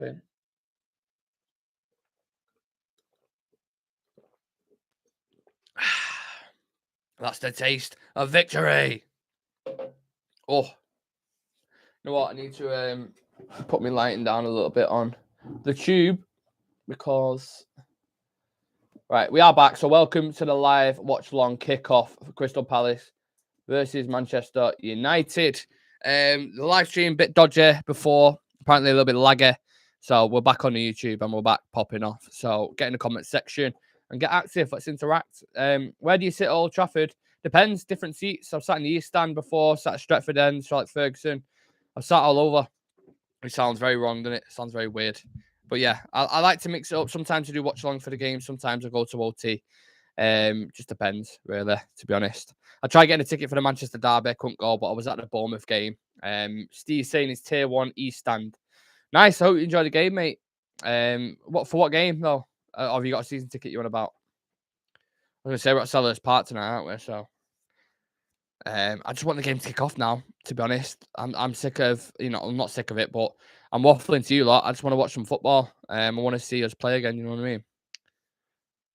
Okay. That's the taste of victory. Oh, you know what? I need to put my lighting down a little bit on the tube because right, we are back. So welcome to the live watch along kickoff for Crystal Palace versus Manchester United. The live stream a bit dodgy before, apparently a little bit laggy. So we're back on the YouTube and we're back popping off. So get in the comment section and get active. Let's interact. Where do you sit at Old Trafford? Depends. Different seats. I've sat in the East Stand before, sat at Stretford End, Charlotte Ferguson. I've sat all over. It sounds very wrong, doesn't it? It sounds very weird. But yeah, I like to mix it up. Sometimes I do watch along for the game. Sometimes I go to OT. Just depends, really, to be honest. I tried getting a ticket for the Manchester derby, couldn't go, but I was at the Bournemouth game. Steve saying it's tier 1 East Stand. Nice. I hope you enjoyed the game, mate. What game though? Or have you got a season ticket you want about? I was gonna say we're at Sellers Park tonight, aren't we? So I just want the game to kick off now, to be honest. I'm sick of, I'm not sick of it, but I'm waffling to you lot. I just want to watch some football. I want to see us play again, you know what I mean?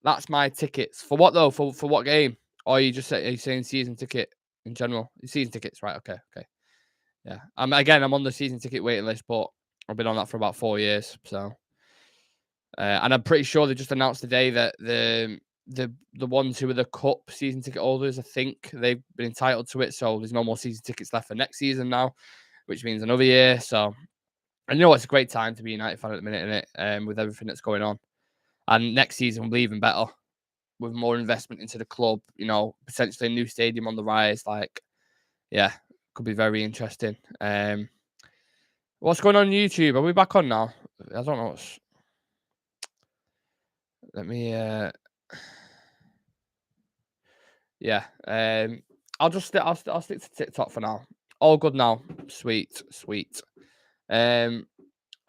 That's my tickets. For what though? For what game? Or are you saying season ticket in general? Season tickets, right? Okay. Yeah. I'm on the season ticket waiting list, but I've been on that for about 4 years. So, and I'm pretty sure they just announced today that the ones who are the cup season ticket holders, I think they've been entitled to it. So there's no more season tickets left for next season now, which means another year. So, and it's a great time to be a United fan at the minute, isn't it? With everything that's going on. And next season will be even better with more investment into the club, potentially a new stadium on the rise. Could be very interesting. What's going on YouTube? Are we back on now? I don't know. Let me. Yeah. I'll stick to TikTok for now. All good now. Sweet. I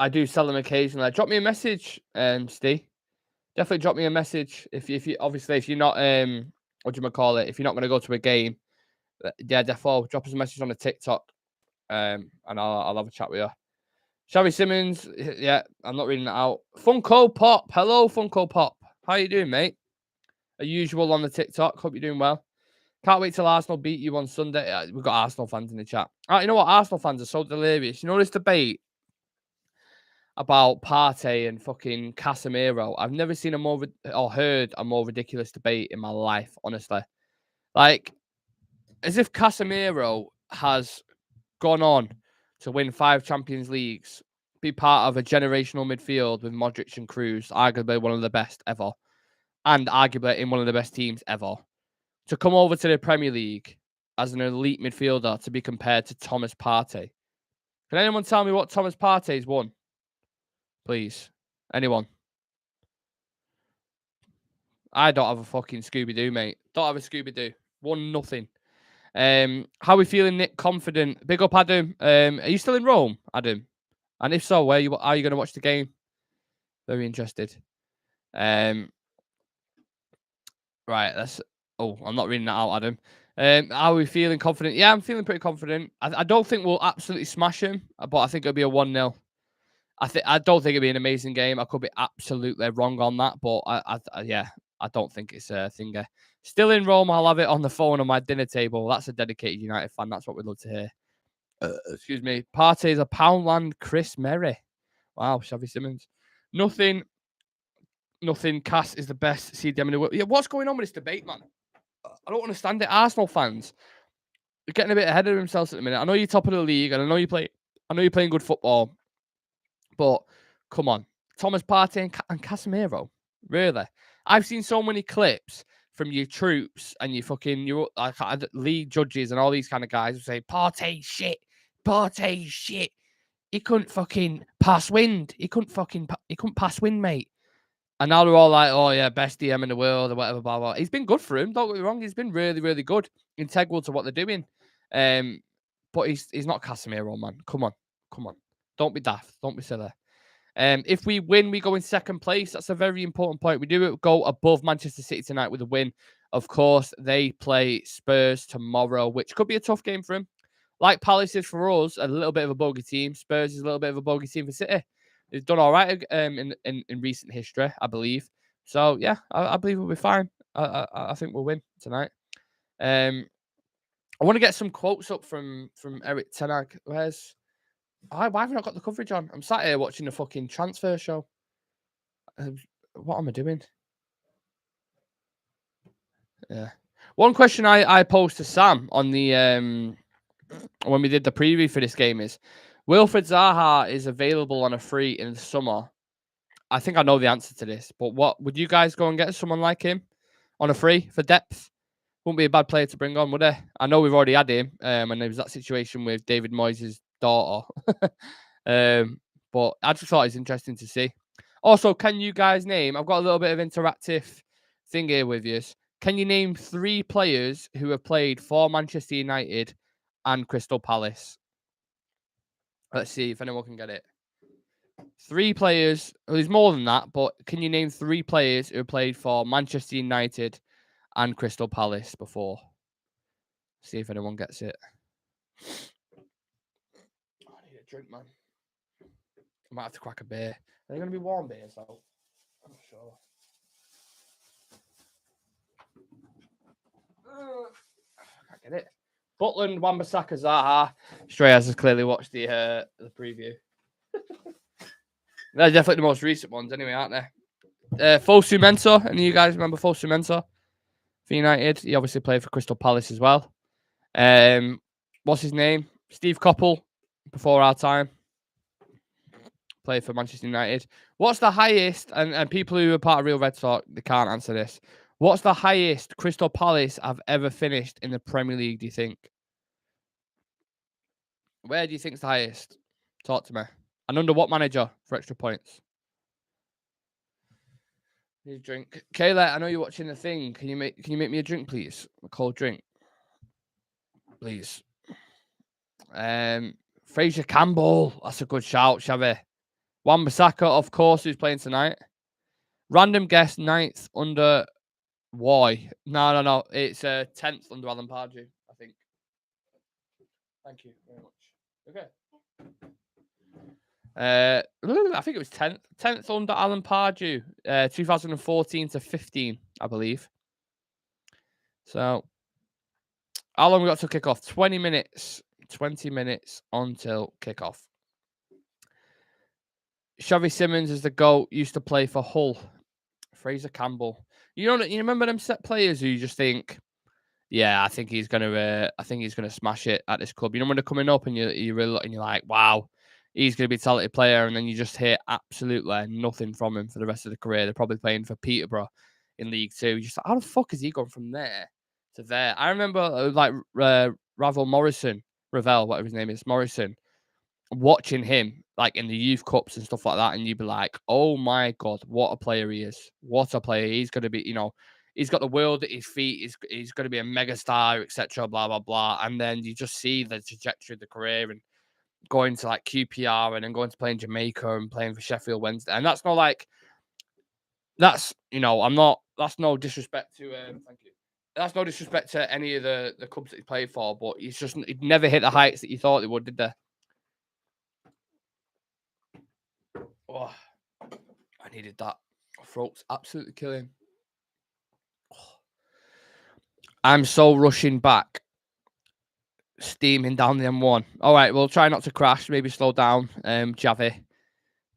do sell them occasionally. Drop me a message, Steve. Definitely drop me a message if you obviously if you're not what do you call it, if you're not going to go to a game, yeah, definitely drop us a message on the TikTok, and I'll have a chat with you. Xavi Simmons, yeah, I'm not reading that out. Funko Pop, hello Funko Pop, how you doing, mate? As usual on the TikTok, hope you're doing well. Can't wait till Arsenal beat you on Sunday. We've got Arsenal fans in the chat. You know what? Arsenal fans are so delirious. You know this debate about Partey and fucking Casemiro. I've never seen heard a more ridiculous debate in my life, honestly. Like, as if Casemiro has gone on to win 5 Champions Leagues, be part of a generational midfield with Modric and Kroos, arguably one of the best ever, and arguably in one of the best teams ever, to come over to the Premier League as an elite midfielder to be compared to Thomas Partey. Can anyone tell me what Thomas Partey's won? Please. Anyone? I don't have a fucking Scooby-Doo, mate. Don't have a Scooby-Doo. 1-0. How are we feeling, Nick? Confident. Big up, Adam. Are you still in Rome, Adam? And if so, are you going to watch the game? Very interested. Right, I'm not reading that out, Adam. How are we feeling? Confident? Yeah, I'm feeling pretty confident. I don't think we'll absolutely smash him, but I think it'll be a 1-0. I don't think it'll be an amazing game. I could be absolutely wrong on that, but I don't think it's a thing. Still in Rome, I'll have it on the phone on my dinner table. That's a dedicated United fan. That's what we'd love to hear. Excuse me. Partey's a Poundland Chris Merry. Wow, Xavi Simmons. Nothing. Cass is the best CDM in the world. Yeah, what's going on with this debate, man? I don't understand it. Arsenal fans are getting a bit ahead of themselves at the minute. I know you're top of the league, and I know you're playing good football. But come on, Thomas Partey and Casemiro, really? I've seen so many clips from your troops and your league judges and all these kind of guys who say Partey shit. He couldn't fucking pass wind. He couldn't pass wind, mate. And now they're all like, oh yeah, best DM in the world or whatever, blah blah. He's been good for him. Don't get me wrong. He's been really, really good, integral to what they're doing. But he's not Casemiro, man. Come on. Don't be daft. Don't be silly. If we win, we go in second place. That's a very important point. We do go above Manchester City tonight with a win. Of course, they play Spurs tomorrow, which could be a tough game for him. Like Palace is for us, a little bit of a bogey team. Spurs is a little bit of a bogey team for City. He's done all right in recent history, I believe. So yeah, I believe we'll be fine. I think we'll win tonight. I want to get some quotes up from Eric Ten Hag. Why have I not got the coverage on? I'm sat here watching the fucking transfer show. What am I doing? Yeah. One question I posed to Sam on the when we did the preview for this game is, Wilfred Zaha is available on a free in the summer. I think I know the answer to this, but what would you guys go and get someone like him on a free for depth? Wouldn't be a bad player to bring on, would it? I know we've already had him, and there was that situation with David Moyes' daughter. But I just thought it's interesting to see. Also, can you guys name? I've got a little bit of interactive thing here with you. Can you name 3 players who have played for Manchester United and Crystal Palace? Let's see if anyone can get it. 3 players. Well, there's more than that, but can you name 3 players who played for Manchester United and Crystal Palace before? See if anyone gets it. Oh, I need a drink, man. I might have to crack a beer. Are they going to be warm beers, though? I'm not sure. I can't get it. Butland, Wan-Bissaka, Zaha. Strayaz has clearly watched the preview. They're definitely the most recent ones, anyway, aren't they? Fosu Mensah. Any of you guys remember Fosu Mensah for United? He obviously played for Crystal Palace as well. What's his name? Steve Coppell, before our time. Played for Manchester United. What's the highest, and people who are part of Real Red Talk, they can't answer this. What's the highest Crystal Palace have ever finished in the Premier League, do you think? Where do you think is the highest? Talk to me. And under what manager for extra points? Need a drink. Kayla, I know you're watching the thing. Can you make me a drink, please? A cold drink. Please. Fraser Campbell. That's a good shout, Xavi. Wan-Bissaka, of course, who's playing tonight. Random guess, 9th under why? No. It's 10th under Alan Pardew, I think. Thank you very much. Okay. I think it was 10th. 10th under Alan Pardew. 2014 to 15, I believe. So, how long we got to kick off? 20 minutes. 20 minutes until kickoff. Xavi Simons is the GOAT. Used to play for Hull. Fraser Campbell. You remember them set players who you just think, yeah, I think he's gonna smash it at this club. You know when they're coming up and you really and you're like, wow, he's gonna be a talented player, and then you just hear absolutely nothing from him for the rest of the career. They're probably playing for Peterborough in League Two. You're just like, how the fuck has he gone from there to there? I remember Ravel Morrison, whatever his name is, Morrison, watching him like in the youth cups and stuff like that, and you'd be like, oh my god, what a player he is. What a player. He's going to be, he's got the world at his feet. He's going to be a mega star, etc. Blah, blah, blah. And then you just see the trajectory of the career and going to like QPR and then going to play in Jamaica and playing for Sheffield Wednesday. And that's not like, that's no disrespect to, thank you. That's no disrespect to any of the clubs that he played for, but he'd never hit the heights that you thought he would, did they? Oh, I needed that. Throat's absolutely killing. Oh. I'm so rushing back. Steaming down the M1. All right, we'll try not to crash. Maybe slow down. Javi,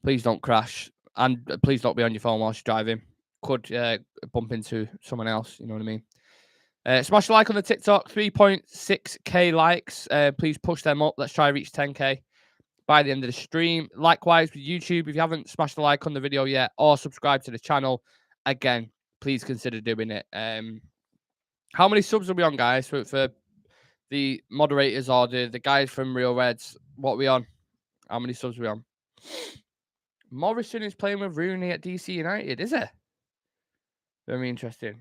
please don't crash. And please don't be on your phone whilst you're driving. Could bump into someone else. You know what I mean? Smash a like on the TikTok. 3.6k likes. Please push them up. Let's try reach 10k. By the end of the stream. Likewise with YouTube, if you haven't smashed a like on the video yet or subscribe to the channel, again, please consider doing it. How many subs are we on, guys, for the moderators or the guys from Real Reds? What are we on? How many subs are we on? Morrison is playing with Rooney at DC United, is it? Very interesting.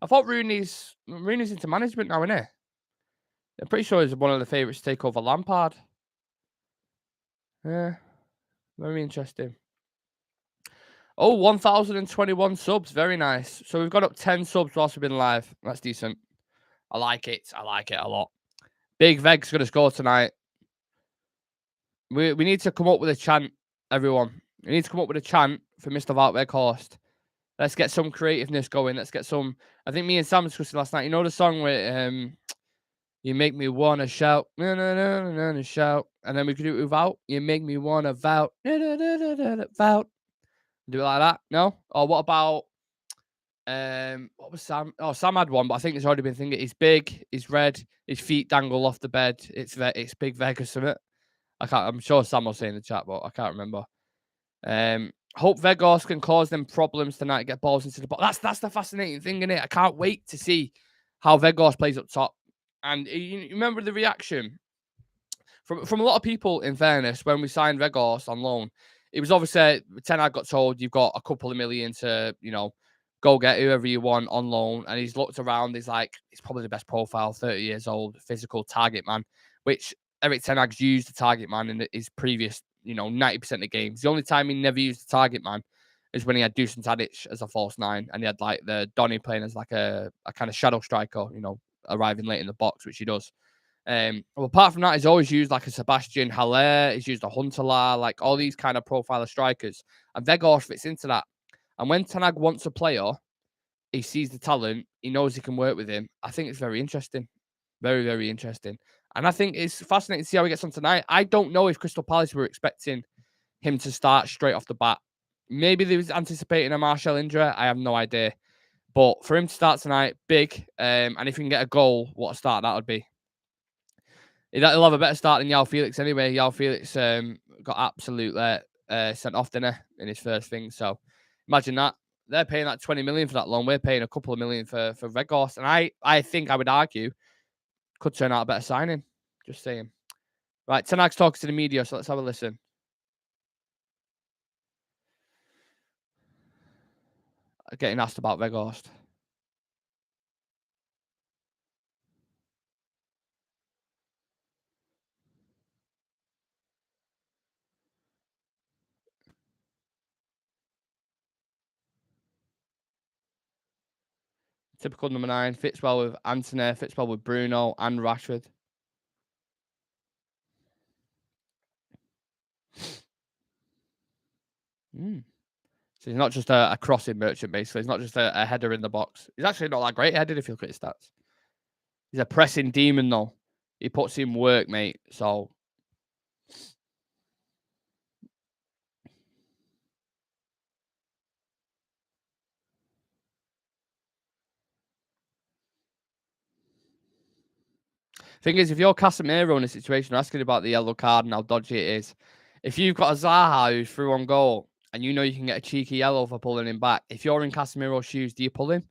I thought Rooney's into management now, isn't he? I'm pretty sure he's one of the favourites to take over Lampard. Yeah, very interesting. Oh, 1,021 subs. Very nice. So we've got up 10 subs whilst we've been live. That's decent. I like it. I like it a lot. Big Veg's going to score tonight. We need to come up with a chant everyone. We need to come up with a chant for Mr. Weghorst. Let's get some creativeness going. Let's get some. I think me and Sam discussed it last night. You know the song where you make me wanna shout, na na na na na shout, and then we could do it without. You make me wanna vout, na na na na na vout. Do it like that. No. Or what about what was Sam? Oh, Sam had one, but I think it's already been thinking. He's big. He's red. His feet dangle off the bed. It's big Vegas, isn't it? I can't. I'm sure Sam will say in the chat, but I can't remember. Hope Vegas can cause them problems tonight. Get balls into the box. That's the fascinating thing, isn't it? I can't wait to see how Vegas plays up top. And you remember the reaction from a lot of people. In fairness, when we signed Vegas on loan, it was obviously Ten Hag got told you've got a couple of million to go get whoever you want on loan, and he's looked around. He's like, he's probably the best profile, 30 years old, physical target man, which Eric Ten Hag's used the target man in his previous 90% of games. The only time he never used the target man is when he had Dusan Tadic as a false nine, and he had like the Donny playing as like a kind of shadow striker, arriving late in the box, which he does. Well, apart from that, he's always used like a Sebastian Haller. He's used a Huntelaar, like all these kind of profiler strikers, and Vegas fits into that. And when Ten Hag wants a player, he sees the talent, he knows he can work with him. I think it's very interesting. Very, very interesting. And I think it's fascinating to see how he gets on tonight. I don't know if Crystal Palace were expecting him to start straight off the bat. Maybe they was anticipating a Martial injury. I have no idea. But for him to start tonight, big. And if he can get a goal, what a start that would be. He'll have a better start than João Felix anyway. João Felix got absolutely sent off, didn't he, in his first thing. So imagine that. They're paying like 20 million for that loan. We're paying a couple of million for Vegas. And I think I would argue could turn out a better signing. Just saying. Right, Ten Hag's talking to the media, so let's have a listen. Getting asked about Weghorst. Typical number 9. Fits well with Antony, fits well with Bruno and Rashford. So he's not just a crossing merchant, basically. He's not just a header in the box. He's actually not that great headed if you look at his stats. He's a pressing demon, though. He puts in work, mate. So thing is, if you're Casemiro in a situation, you're asking about the yellow card and how dodgy it is. If you've got a Zaha who's through on goal and you know you can get a cheeky yellow for pulling him back, if you're in Casemiro's shoes, do you pull him?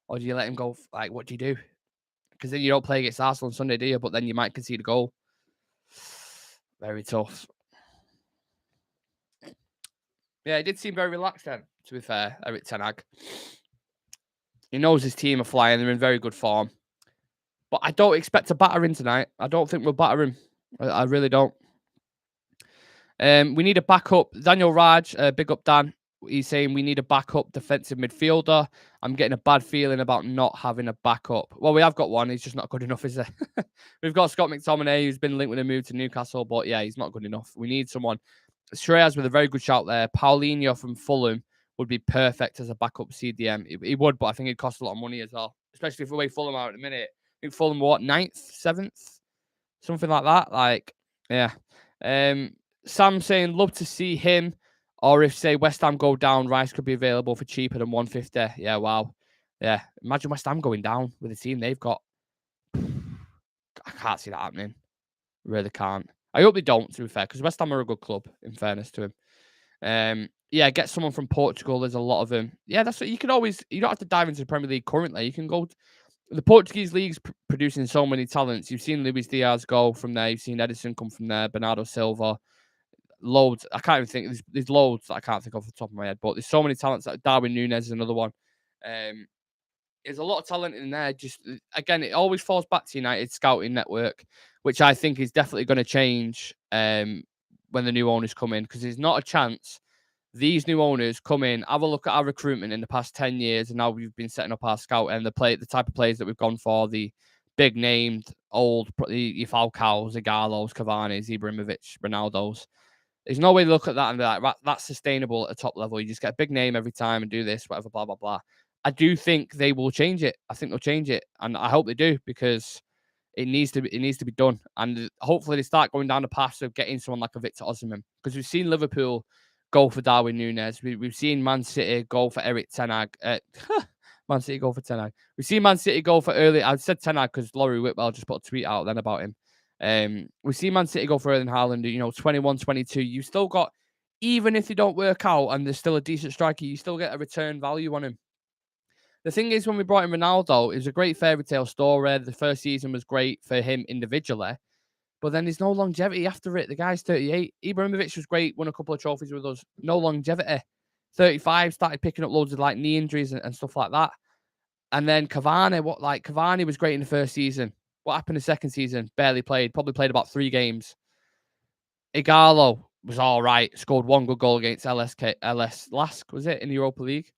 Or do you let him go? Like, what do you do? Because then you don't play against Arsenal on Sunday, do you? But then you might concede a goal. Very tough. Yeah, he did seem very relaxed then, to be fair, Eric Ten Hag. He knows his team are flying. They're in very good form. But I don't expect to batter him tonight. I don't think we'll batter him. I really don't. We need a backup. Daniel Raj, big up Dan. He's saying we need a backup defensive midfielder. I'm getting a bad feeling about not having a backup. Well, we have got one. He's just not good enough, is he? We've got Scott McTominay, who's been linked with a move to Newcastle, but yeah, he's not good enough. We need someone. Shreyas with a very good shout there. Paulinho from Fulham would be perfect as a backup CDM. He would, but I think it'd cost a lot of money as well, especially if the way Fulham are at the minute. I think Fulham were what, 9th, 7th? Something like that. Like, yeah. Sam saying, love to see him. Or if, say, West Ham go down, Rice could be available for cheaper than 150. Yeah, wow. Yeah. Imagine West Ham going down with the team they've got. I can't see that happening. Really can't. I hope they don't, to be fair, because West Ham are a good club, in fairness to him. Yeah, get someone from Portugal. There's a lot of them. Yeah, that's what you can always... You don't have to dive into the Premier League currently. You can go... The Portuguese league's producing so many talents. You've seen Luis Diaz go from there. You've seen Edison come from there. Bernardo Silva. Loads. I can't even think. There's loads that I can't think off the top of my head. But there's so many talents. Like Darwin Núñez is another one. There's a lot of talent in there. Just again, it always falls back to United scouting network, which I think is definitely going to change when the new owners come in, because there's not a chance these new owners come in, have a look at our recruitment in the past 10 years, and now we've been setting up our scout and the type of players that we've gone for, the big named, old, the Falcaos, the Gallos, Cavani's, Ibrahimovic, Ronaldo's. There's no way to look at that and be like, right, that's sustainable at a top level. You just get a big name every time and do this, whatever, blah, blah, blah. I do think they will change it. I think they'll change it. And I hope they do, because it needs to be done. And hopefully they start going down the path of getting someone like a Victor Osimhen. Because we've seen Liverpool go for Darwin Núñez. We've seen Man City go for Eric Ten Hag. Man City go for Ten Hag. We've seen Man City go for early. I said Ten Hag because Laurie Whitwell just put a tweet out then about him. We see Man City go for Erling Haaland, 21, 22. You still got, even if they don't work out and there's still a decent striker, you still get a return value on him. The thing is, when we brought in Ronaldo, it was a great fairy tale story. The first season was great for him individually, but then there's no longevity after it. The guy's 38. Ibrahimovic was great, won a couple of trophies with us. No longevity. 35, started picking up loads of like knee injuries and stuff like that. And then Cavani was great in the first season. What happened the second season? Barely played. Probably played about 3 games. Igalo was all right. Scored 1 good goal against LS Lask, was it, in the Europa League?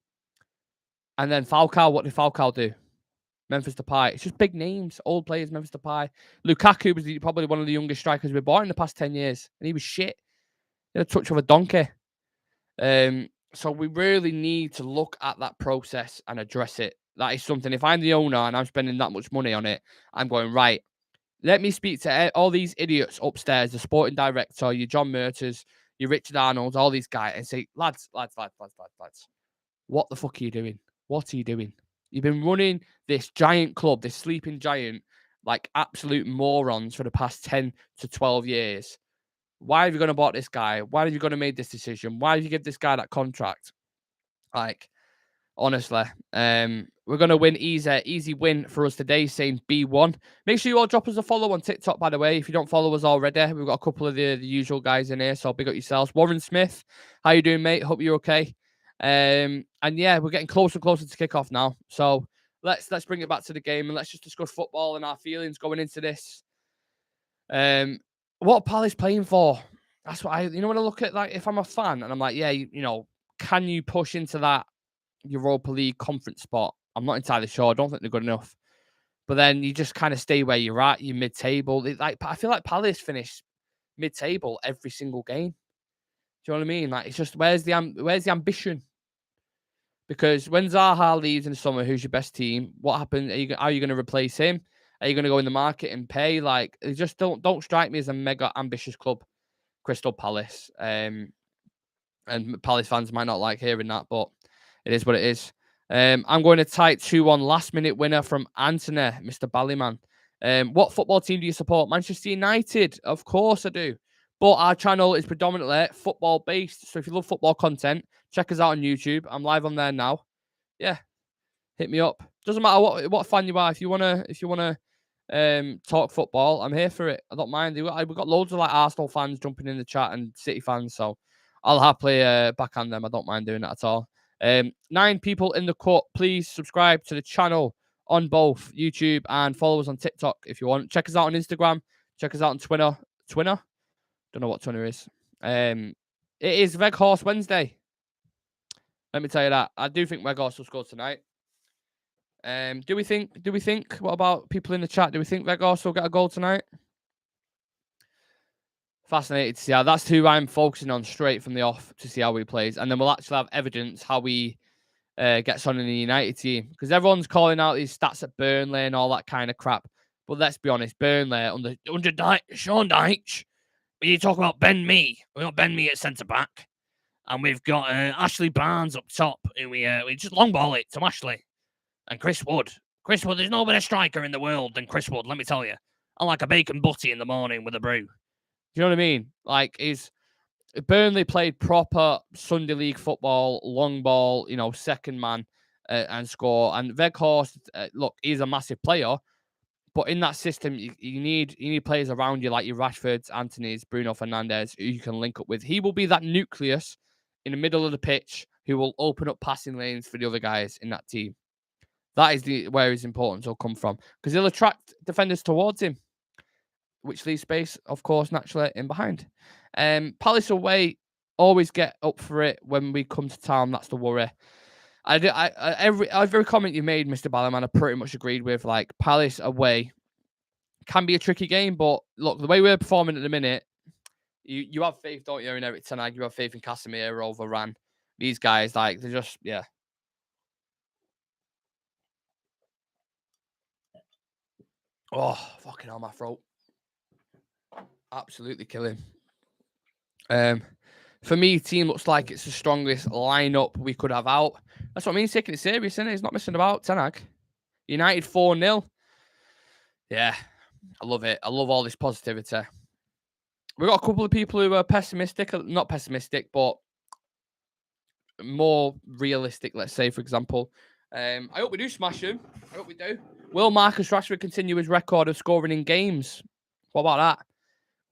And then Falcao, what did Falcao do? Memphis Depay. It's just big names, old players, Memphis Depay. Lukaku was probably one of the youngest strikers we've bought in the past 10 years. And he was shit. He had a touch of a donkey. So we really need to look at that process and address it. That is something, if I'm the owner and I'm spending that much money on it, I'm going, right, let me speak to all these idiots upstairs, the sporting director, your John Murters, your Richard Arnolds, all these guys, and say, lads, what the fuck are you doing? What are you doing? You've been running this giant club, this sleeping giant, like absolute morons for the past 10 to 12 years. Why have you gone and bought this guy? Why have you gone and made this decision? Why did you give this guy that contract? Like, honestly, we're going to win easy win for us today, saying B1. Make sure you all drop us a follow on TikTok, by the way, if you don't follow us already. We've got a couple of the usual guys in here, so big up yourselves. Warren Smith, how you doing, mate? Hope you're okay. And yeah, we're getting closer and closer to kickoff now. So let's bring it back to the game and let's just discuss football and our feelings going into this. What are Palace playing for? That's what when I look at, like, if I'm a fan and I'm like, yeah, can you push into that Europa League conference spot? I'm not entirely sure. I don't think they're good enough. But then you just kind of stay where you're at. You're mid-table. I feel like Palace finish mid-table every single game. Do you know what I mean? Like, it's just, where's the ambition? Because when Zaha leaves in the summer, who's your best team? What happened? Are you going to replace him? Are you going to go in the market and pay? Like, it just don't strike me as a mega ambitious club, Crystal Palace. And Palace fans might not like hearing that, but it is what it is. I'm going to type 2-1 last minute winner from Anthony, Mr. Ballyman. What football team do you support? Manchester United. Of course I do. But our channel is predominantly football based. So if you love football content, check us out on YouTube. I'm live on there now. Yeah. Hit me up. Doesn't matter what fan you are. If you wanna talk football, I'm here for it. I don't mind. We've got loads of like Arsenal fans jumping in the chat and City fans, so I'll happily backhand them. I don't mind doing that at all. 9 people in the cut. Please subscribe to the channel on both YouTube and follow us on TikTok if you want. Check us out on Instagram. Check us out on Twitter. Don't know what Twitter is. It is Weghorst Wednesday. Let me tell you that. I do think Weghorst will score tonight. Do we think? What about people in the chat? Do we think Weghorst will get a goal tonight? Fascinated to see how. That's who I'm focusing on straight from the off to see how he plays, and then we'll actually have evidence how he gets on in the United team, because everyone's calling out these stats at Burnley and all that kind of crap. But let's be honest, Burnley under Sean Dyche. You talk about Ben Mee. We've got Ben Mee at centre back, and we've got Ashley Barnes up top, who we just long ball it to Ashley, and Chris Wood. Chris Wood, there's no better striker in the world than Chris Wood. Let me tell you, I like a bacon butty in the morning with a brew. Do you know what I mean? Like, Burnley played proper Sunday League football, long ball, second man and score. And Weghorst, look, he's a massive player, but in that system, you need players around you like your Rashfords, Anthony's, Bruno Fernandes, who you can link up with. He will be that nucleus in the middle of the pitch who will open up passing lanes for the other guys in that team. That is where his importance will come from, because he'll attract defenders towards him, which leaves space, of course, naturally in behind. Palace away, always get up for it when we come to town. That's the worry. Every comment you made, Mr. Ballerman, I pretty much agreed with. Like, Palace away can be a tricky game, but look, the way we're performing at the minute, You have faith, don't you, in Eric Ten Hag? You have faith in Casemiro, Varane. These guys, like, they're just, yeah. Oh, fucking hell, my throat. Absolutely killing. For me, team looks like it's the strongest lineup we could have out. That's what I mean. He's taking it serious, isn't it? He's not missing about. Ten Hag. United 4-0. Yeah, I love it. I love all this positivity. We've got a couple of people who are pessimistic. Not pessimistic, but more realistic, let's say, for example. I hope we do smash him. I hope we do. Will Marcus Rashford continue his record of scoring in games? What about that?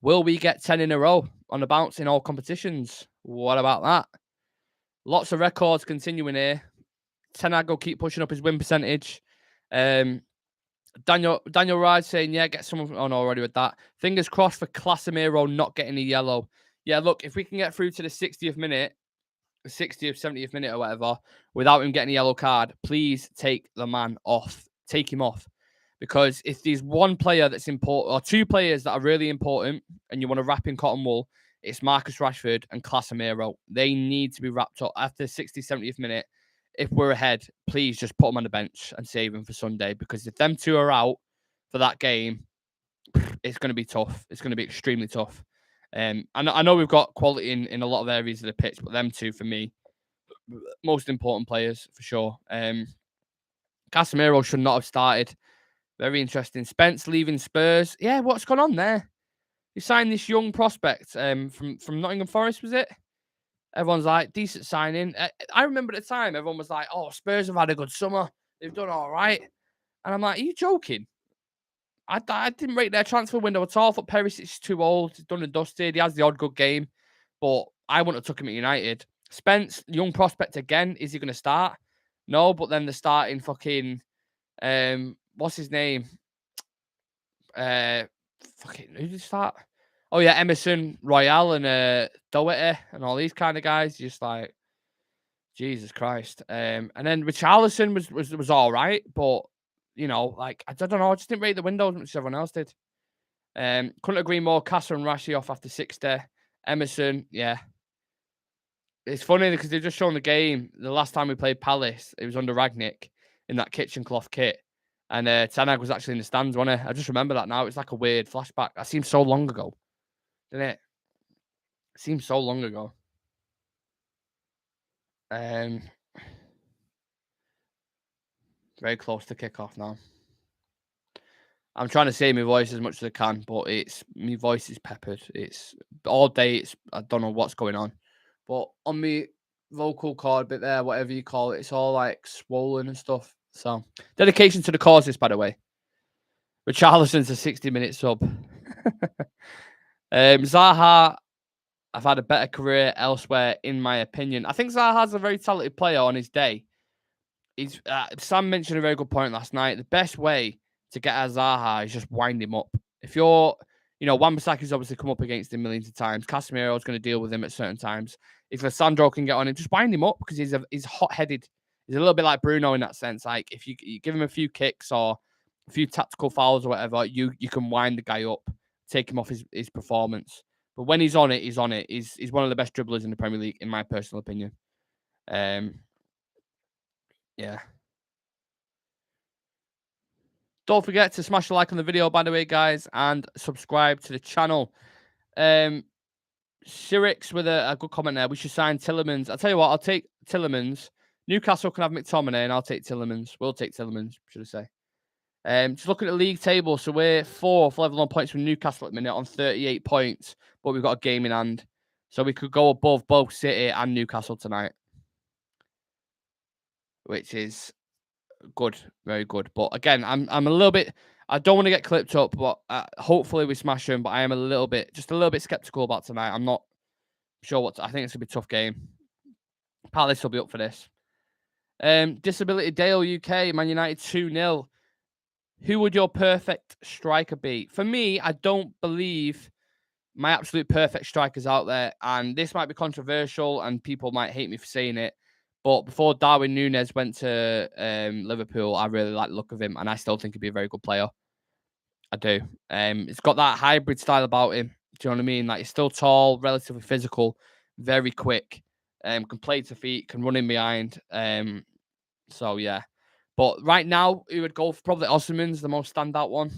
Will we get 10 in a row on the bounce in all competitions? What about that? Lots of records continuing here. Ten Hag will keep pushing up his win percentage. Daniel Ride saying, yeah, get someone on already with that. Fingers crossed for Casemiro not getting a yellow. Yeah, look, if we can get through to the 60th minute, the 60th, 70th minute or whatever, without him getting a yellow card, please take the man off. Take him off. Because if there's one player that's important, or two players that are really important, and you want to wrap in cotton wool, it's Marcus Rashford and Casemiro. They need to be wrapped up after the 60th, 70th minute. If we're ahead, please just put them on the bench and save them for Sunday. Because if them two are out for that game, it's going to be tough. It's going to be extremely tough. I know we've got quality in a lot of areas of the pitch, but them two, for me, most important players for sure. Casemiro should not have started. Very interesting. Spence leaving Spurs. Yeah, what's gone on there? He signed this young prospect from Nottingham Forest, was it? Everyone's like, decent signing. I remember at the time, everyone was like, oh, Spurs have had a good summer. They've done all right. And I'm like, are you joking? I didn't rate their transfer window at all. I thought Perisic's too old. He's done and dusted. He has the odd good game. But I wouldn't have took him at United. Spence, young prospect again. Is he going to start? No, but then they're starting fucking... what's his name? Fucking who did he start? Oh yeah, Emerson Royale and Doherty and all these kind of guys. Just like Jesus Christ. And then Richarlison was all right, but you know, like I don't know, I just didn't rate the window as much as everyone else did. Couldn't agree more. Casa and Rashi off after 60. Emerson, yeah. It's funny because they've just shown the game. The last time we played Palace, it was under Ragnick in that kitchen cloth kit. And Ten Hag was actually in the stands, wasn't he? I just remember that now. It's like a weird flashback. That seems so long ago, didn't it? It seems so long ago. Very close to kickoff now. I'm trying to save my voice as much as I can, but my voice is peppered. It's all day. I don't know what's going on, but on my vocal cord bit there, whatever you call it, it's all like swollen and stuff. So dedication to the causes, by the way. Richarlison's a 60-minute sub. Zaha, I've had a better career elsewhere, in my opinion. I think Zaha's a very talented player on his day. Sam mentioned a very good point last night. The best way to get at Zaha is just wind him up. If you're, Wan-Bissaki's obviously come up against him millions of times. Casemiro's going to deal with him at certain times. If Lissandro can get on him, just wind him up because he's hot-headed. He's a little bit like Bruno in that sense. Like if you give him a few kicks or a few tactical fouls or whatever, you can wind the guy up, take him off his performance. But when he's on it, he's on it. He's one of the best dribblers in the Premier League, in my personal opinion. Yeah. Don't forget to smash a like on the video, by the way, guys, and subscribe to the channel. Shirix with a good comment there. We should sign Tielemans. I'll tell you what, I'll take Tielemans. Newcastle can have McTominay, and I'll take Tielemans. We'll take Tielemans, should I say. Just looking at the league table, so we're fourth, level on points from Newcastle at the minute on 38 points, but we've got a game in hand. So we could go above both City and Newcastle tonight, which is good, very good. But again, I'm a little bit. I don't want to get clipped up, but hopefully we smash them. But I am a little bit skeptical about tonight. I'm not sure I think it's gonna be a tough game. Palace will be up for this. Disability Dale UK, Man United 2-0. Who would your perfect striker be? For me, I don't believe my absolute perfect striker's out there, and this might be controversial, and people might hate me for saying it. But before Darwin Núñez went to Liverpool, I really like the look of him, and I still think he'd be a very good player. I do. He's got that hybrid style about him. Do you know what I mean? Like, he's still tall, relatively physical, very quick, can play to feet, can run in behind. So yeah. But right now, he would go for probably Osimhen's the most standout one,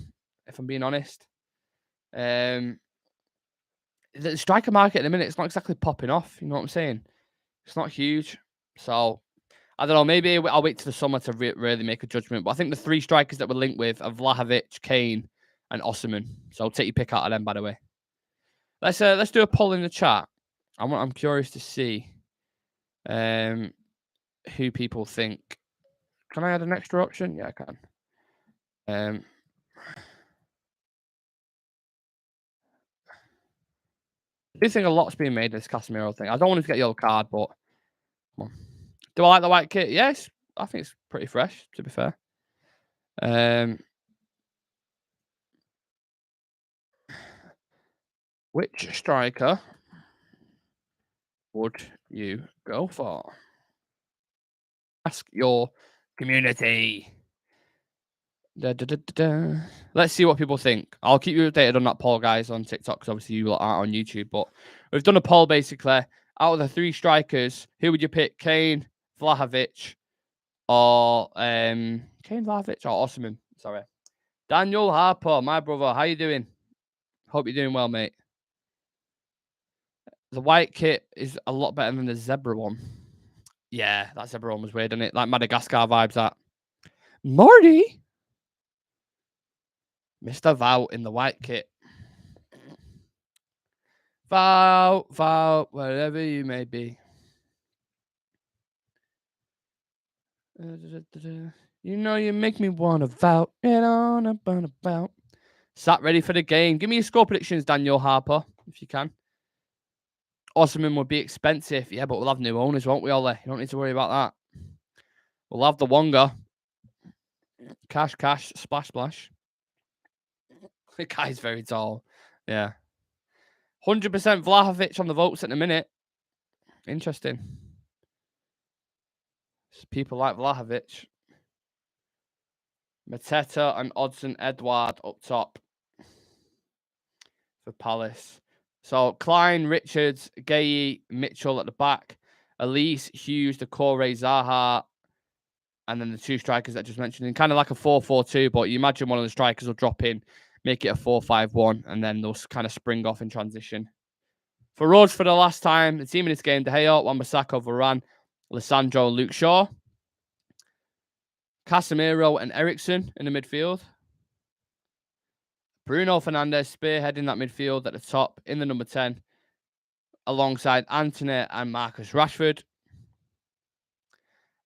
if I'm being honest. The striker market at the minute, it's not exactly popping off. You know what I'm saying? It's not huge. So I don't know. Maybe I'll wait till the summer to really make a judgment. But I think the 3 strikers that we're linked with are Vlahovic, Kane, and Osimhen. So take your pick out of them, by the way. Let's do a poll in the chat. I'm curious to see who people think. Can I add an extra option? Yeah, I can. I do think a lot's being made of this Casemiro thing. I don't want him to get a yellow card, but come on. Do I like the white kit? Yes, I think it's pretty fresh, to be fair. Which striker would you go for? Ask your community. Let's see what people think. I'll keep you updated on that poll, guys, on TikTok, because obviously you lot aren't on YouTube. But we've done a poll, basically. Out of the 3 strikers, who would you pick? Kane, Vlahovic, or Osimhen? Sorry. Daniel Harper, my brother. How you doing? Hope you're doing well, mate. The white kit is a lot better than the zebra one. Yeah, that zebra one was weird, isn't it? Like Madagascar vibes, that. Morty? Mr. Vout in the white kit. Vout, wherever you may be. You know you make me want to vout it on about. Sat ready for the game. Give me your score predictions, Daniel Harper, if you can. Osimhen would be expensive. Yeah, but we'll have new owners, won't we, Ollie? You don't need to worry about that. We'll have the Wonga. Cash, splash, splash. The guy's very tall. Yeah. 100% Vlahovic on the votes at the minute. Interesting. People like Vlahovic. Mateta and Odson Edouard up top for Palace. So Klein, Richards, Gay, Mitchell at the back. Elise, Hughes, Decore, Zaha, and then the 2 strikers that I just mentioned. In kind of like a 4-4-2, but you imagine one of the strikers will drop in, make it a 4-5-1, and then they'll kind of spring off in transition. For us, for the last time, the team in this game, De Gea, Wan-Bissaka, Varane, Lissandro, Luke Shaw, Casemiro and Eriksen in the midfield. Bruno Fernandes spearheading that midfield at the top in the number 10, alongside Antony and Marcus Rashford.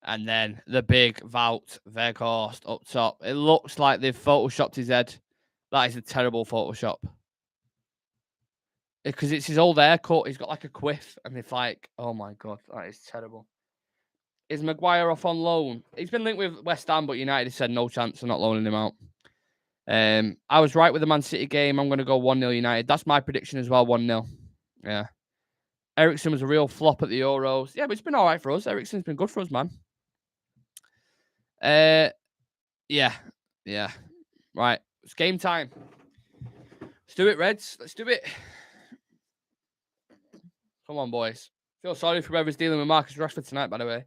And then the big Wout Weghorst up top. It looks like they've photoshopped his head. That is a terrible Photoshop. Because it's his old haircut. He's got like a quiff. And it's like, oh my God, that is terrible. Is Maguire off on loan? He's been linked with West Ham, but United said no chance of not loaning him out. I was right with the Man City game. I'm going to go 1-0 United. That's my prediction as well, 1-0. Yeah. Eriksen was a real flop at the Euros. Yeah, but it's been all right for us. Eriksen's been good for us, man. Yeah. Right. It's game time. Let's do it, Reds. Let's do it. Come on, boys. Feel sorry for whoever's dealing with Marcus Rashford tonight, by the way.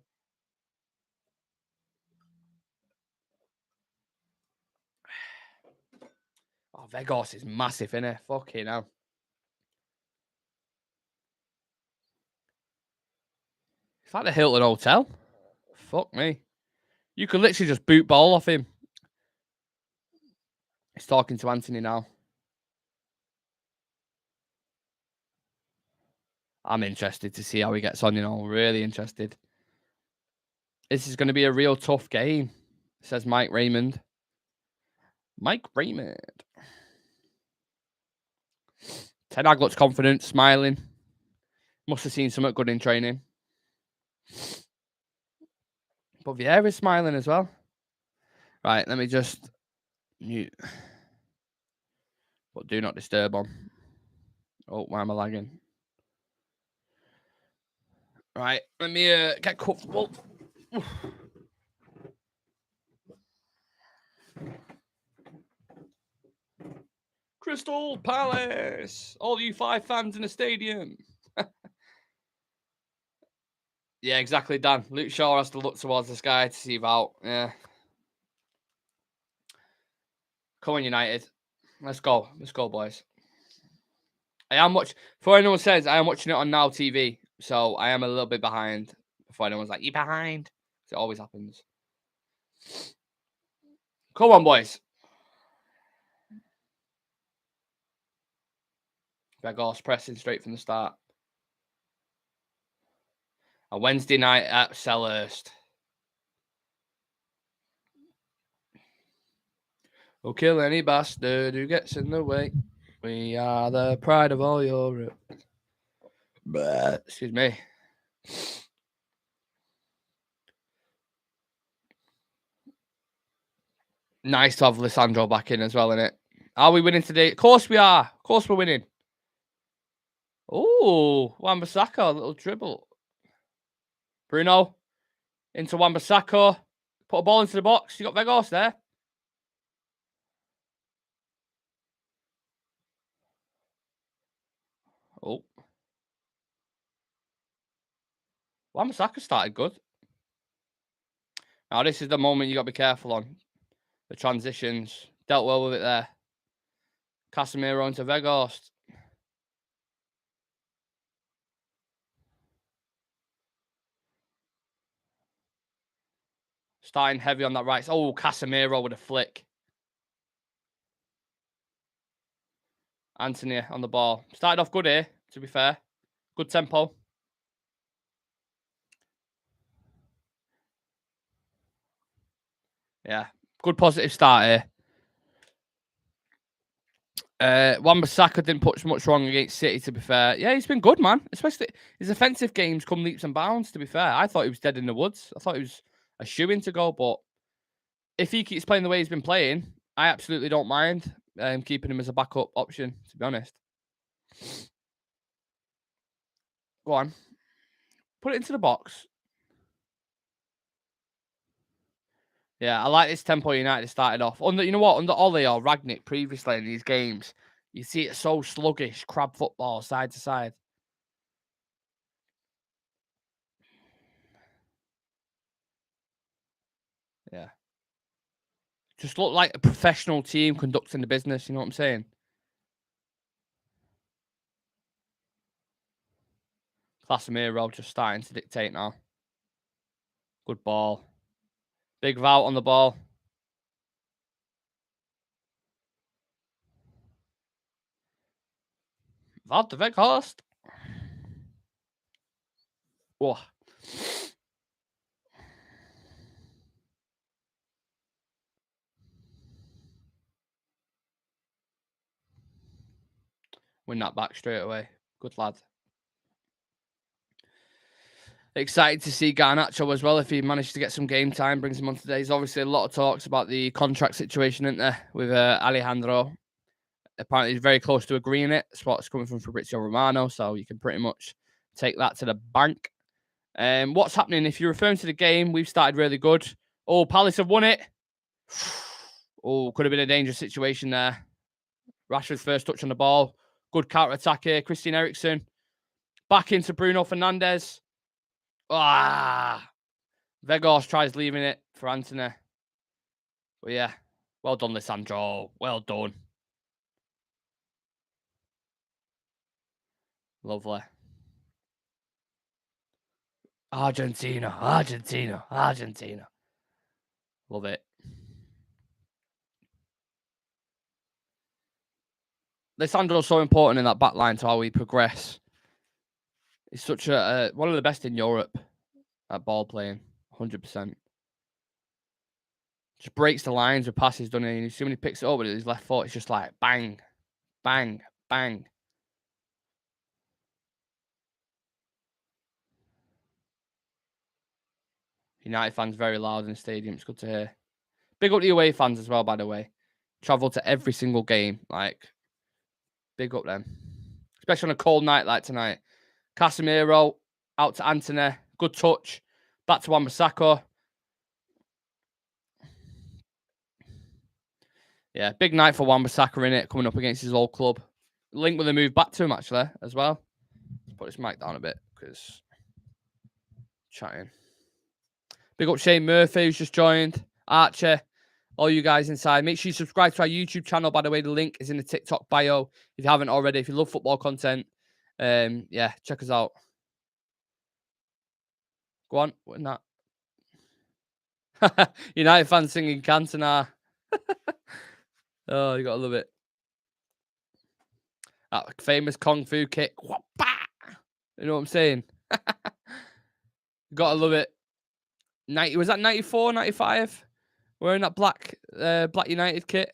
Oh, Weghorst is massive, innit? Fucking hell. It's like the Hilton Hotel. Fuck me. You could literally just boot ball off him. He's talking to Anthony now. I'm interested to see how he gets on, really interested. This is going to be a real tough game, says Mike Raymond. Ten Hag looks confident, smiling. Must have seen something good in training. But Vieira's smiling as well. Right, let me just mute. But do not disturb on. Oh, why am I lagging? Right, let me get comfortable. Crystal Palace. All you 5 fans in the stadium. Yeah, exactly, Dan. Luke Shaw has to look towards the sky to see about. Yeah. Come on, United. Let's go. Let's go, boys. I am watching. Before anyone says, I am watching it on Now TV. So I am a little bit behind. Before anyone's like, you behind. It always happens. Come on, boys. Begos pressing straight from the start. A Wednesday night at Selhurst. We'll kill any bastard who gets in the way. We are the pride of all Europe. But, excuse me. Nice to have Lissandro back in as well, innit? Are we winning today? Of course we are. Of course we're winning. Oh, Wan-Bissaka, a little dribble. Bruno into Wan-Bissaka. Put a ball into the box. You got Vegos there. Oh. Wan-Bissaka started good. Now, this is the moment you got to be careful on. The transitions. Dealt well with it there. Casemiro into Vegos. Starting heavy on that right. Oh, Casemiro with a flick. Anthony on the ball. Started off good here, to be fair. Good tempo. Yeah. Good positive start here. Wan-Bissaka didn't put much wrong against City, to be fair. Yeah, he's been good, man. Especially his offensive games come leaps and bounds, to be fair. I thought he was dead in the woods. I thought he was a shoo-in to go, but if he keeps playing the way he's been playing, I absolutely don't mind keeping him as a backup option, to be honest. Go on. Put it into the box. Yeah, I like this tempo United started off. You know what? Under Ollie or Ragnick previously in these games, you see it so sluggish, crab football, side to side. Yeah. Just look like a professional team conducting the business, you know what I'm saying? Casemiro just starting to dictate now. Good ball. Big Vout on the ball. Wout de Weghorst. Oh. Win that back straight away. Good lad. Excited to see Garnacho as well if he managed to get some game time, brings him on today. There's obviously a lot of talks about the contract situation, isn't there, with Alejandro. Apparently, he's very close to agreeing it. Spots coming from Fabrizio Romano, so you can pretty much take that to the bank. What's happening? If you're referring to the game, we've started really good. Oh, Palace have won it. Oh, could have been a dangerous situation there. Rashford's first touch on the ball. Good counter attack here. Christian Eriksen. Back into Bruno Fernandes. Vegos tries leaving it for Anthony. But yeah, well done, Lissandro. Well done. Lovely. Argentina. Love it. Lissandro's so important in that back line to how we progress. He's such a one of the best in Europe at ball playing. 100%. Just breaks the lines with passes, doesn't he? And you see when he picks it up with his left foot, it's just like bang, bang, bang. United fans very loud in the stadium. It's good to hear. Big up the away fans as well, by the way. Travel to every single game. Like, big up them. Especially on a cold night like tonight. Casemiro out to Anthony. Good touch. Back to Wan-Bissaka. Yeah, big night for Wan-Bissaka in it, coming up against his old club. Link with a move back to him, actually, as well. Let's put this mic down a bit, because chatting. Big up Shane Murphy, who's just joined. Archer, all you guys inside. Make sure you subscribe to our YouTube channel, by the way. The link is in the TikTok bio. If you haven't already, if you love football content, yeah, check us out. Go on, what that? United fans singing Cantona. Oh, you gotta love it. That famous Kung Fu kick. You know what I'm saying? Gotta love it. 90, was that 94, 95? Wearing that black United kit.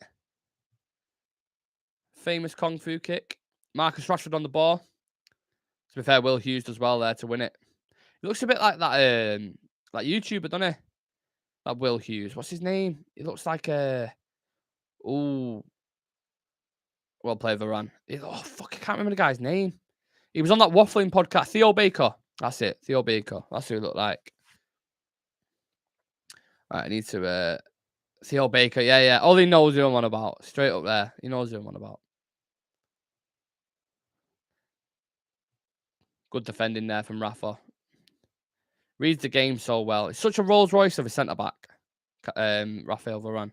Famous Kung Fu kick. Marcus Rashford on the ball. To be fair, Will Hughes does well there to win it. He looks a bit like that YouTuber, doesn't he? That Will Hughes. What's his name? He looks like well played, Varane. Oh fuck, I can't remember the guy's name. He was on that waffling podcast. Theo Baker. That's it. Theo Baker. That's who he looked like. Right, I need to Theo Baker. Yeah. All he knows who I'm on about. Straight up there. He knows who I'm on about. Good defending there from Rafa. Reads the game so well. It's such a Rolls Royce of a centre back. Raphael Varane.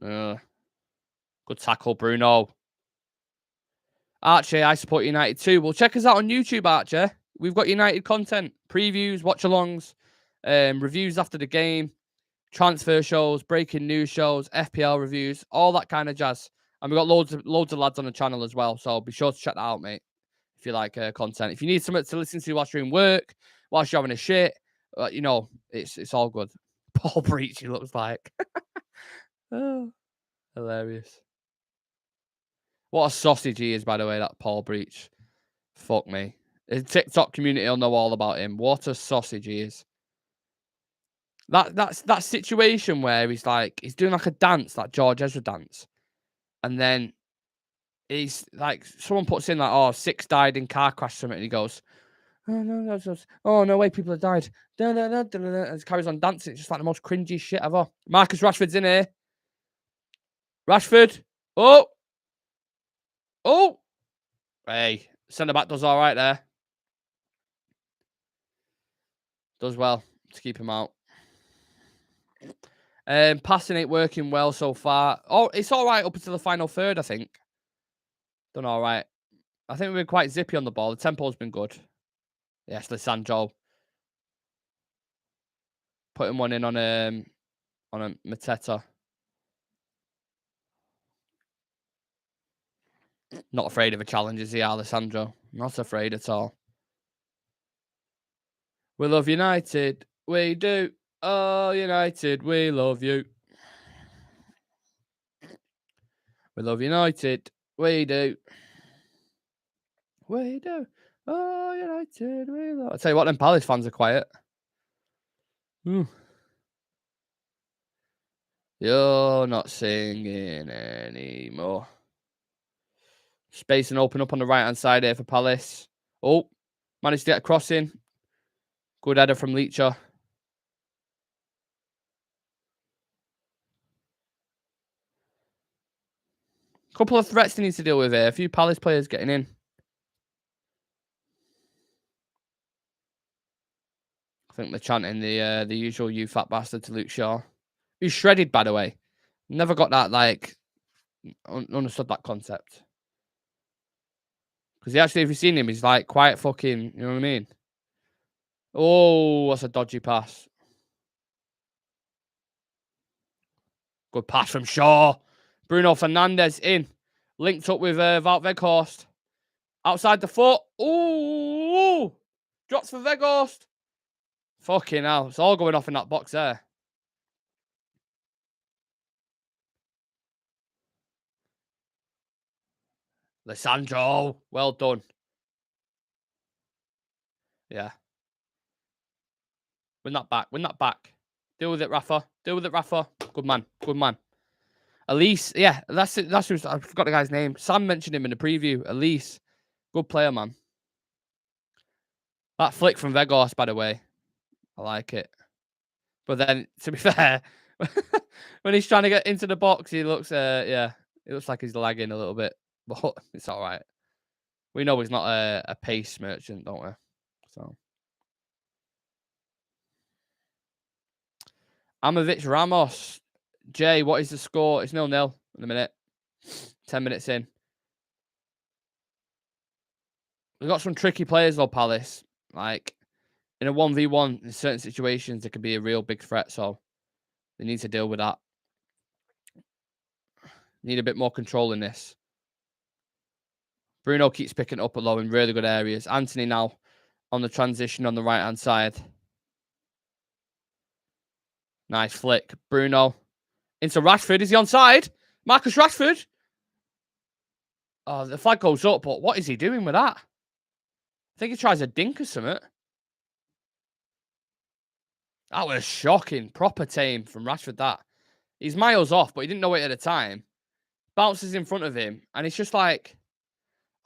Good tackle, Bruno. Archie, I support United too. Well, check us out on YouTube, Archie. We've got United content, previews, watch-alongs, reviews after the game, transfer shows, breaking news shows, FPL reviews, all that kind of jazz. And we've got loads of lads on the channel as well. So be sure to check that out, mate, if you like content. If you need something to listen to whilst you're in work, whilst you're having a shit, you know, it's all good. Paul Breach, he looks like. Oh, hilarious. What a sausage he is, by the way, that Paul Breach. Fuck me. The TikTok community will know all about him. What a sausage he is. That's that situation where he's doing like a dance, like George Ezra dance. And then he's like, someone puts in like, oh, 6 died in car crash or something. And he goes, oh, no way, people have died. And he carries on dancing. It's just like the most cringy shit ever. Marcus Rashford's in here. Rashford. Oh. Hey, centre back does all right there. Does well to keep him out. Passing ain't working well so far. Oh, it's all right up until the final third, I think. Done all right. I think we've been quite zippy on the ball. The tempo's been good. Yes, Lisandro. Putting one in on a Mateta. Not afraid of a challenge, is he, Alessandro? Not afraid at all. We love United. We do. Oh, United, we love you. We love United. We do. We do. Oh, United, we love. I'll tell you what, them Palace fans are quiet. You're not singing anymore. Space and open up on the right-hand side here for Palace. Oh, managed to get a cross in. Good header from Leacher. Couple of threats he needs to deal with here. A few Palace players getting in. I think they're chanting the usual "you fat bastard" to Luke Shaw. He's shredded, by the way. Never got that, understood that concept. Because if you've seen him, he's like quite fucking, you know what I mean? Oh, that's a dodgy pass. Good pass from Shaw. Bruno Fernandes in. Linked up with Wout Weghorst. Outside the foot. Ooh. Drops for Weghorst. Fucking hell. It's all going off in that box there. Lisandro. Well done. Yeah. Win that back. Win that back. Deal with it, Rafa. Deal with it, Rafa. Good man. Good man. Elise. Yeah, that's it. That's who, I forgot the guy's name. Sam mentioned him in the preview. Elise. Good player, man. That flick from Weghorst, by the way. I like it. But then, to be fair, When he's trying to get into the box, he looks, it looks like he's lagging a little bit, but it's all right. We know he's not a pace merchant, don't we? So, Amovic Ramos. Jay, what is the score? It's 0-0 in a minute. 10 minutes in. We've got some tricky players though, Palace. Like, in a 1v1, in certain situations, it could be a real big threat, so they need to deal with that. Need a bit more control in this. Bruno keeps picking up low in really good areas. Anthony now on the transition on the right-hand side. Nice flick. Bruno into Rashford. Is he onside? Marcus Rashford. Oh, the flag goes up, but what is he doing with that? I think he tries a dink or something. That was shocking. Proper tame from Rashford, that. He's miles off, but he didn't know it at the time. Bounces in front of him, and it's just like,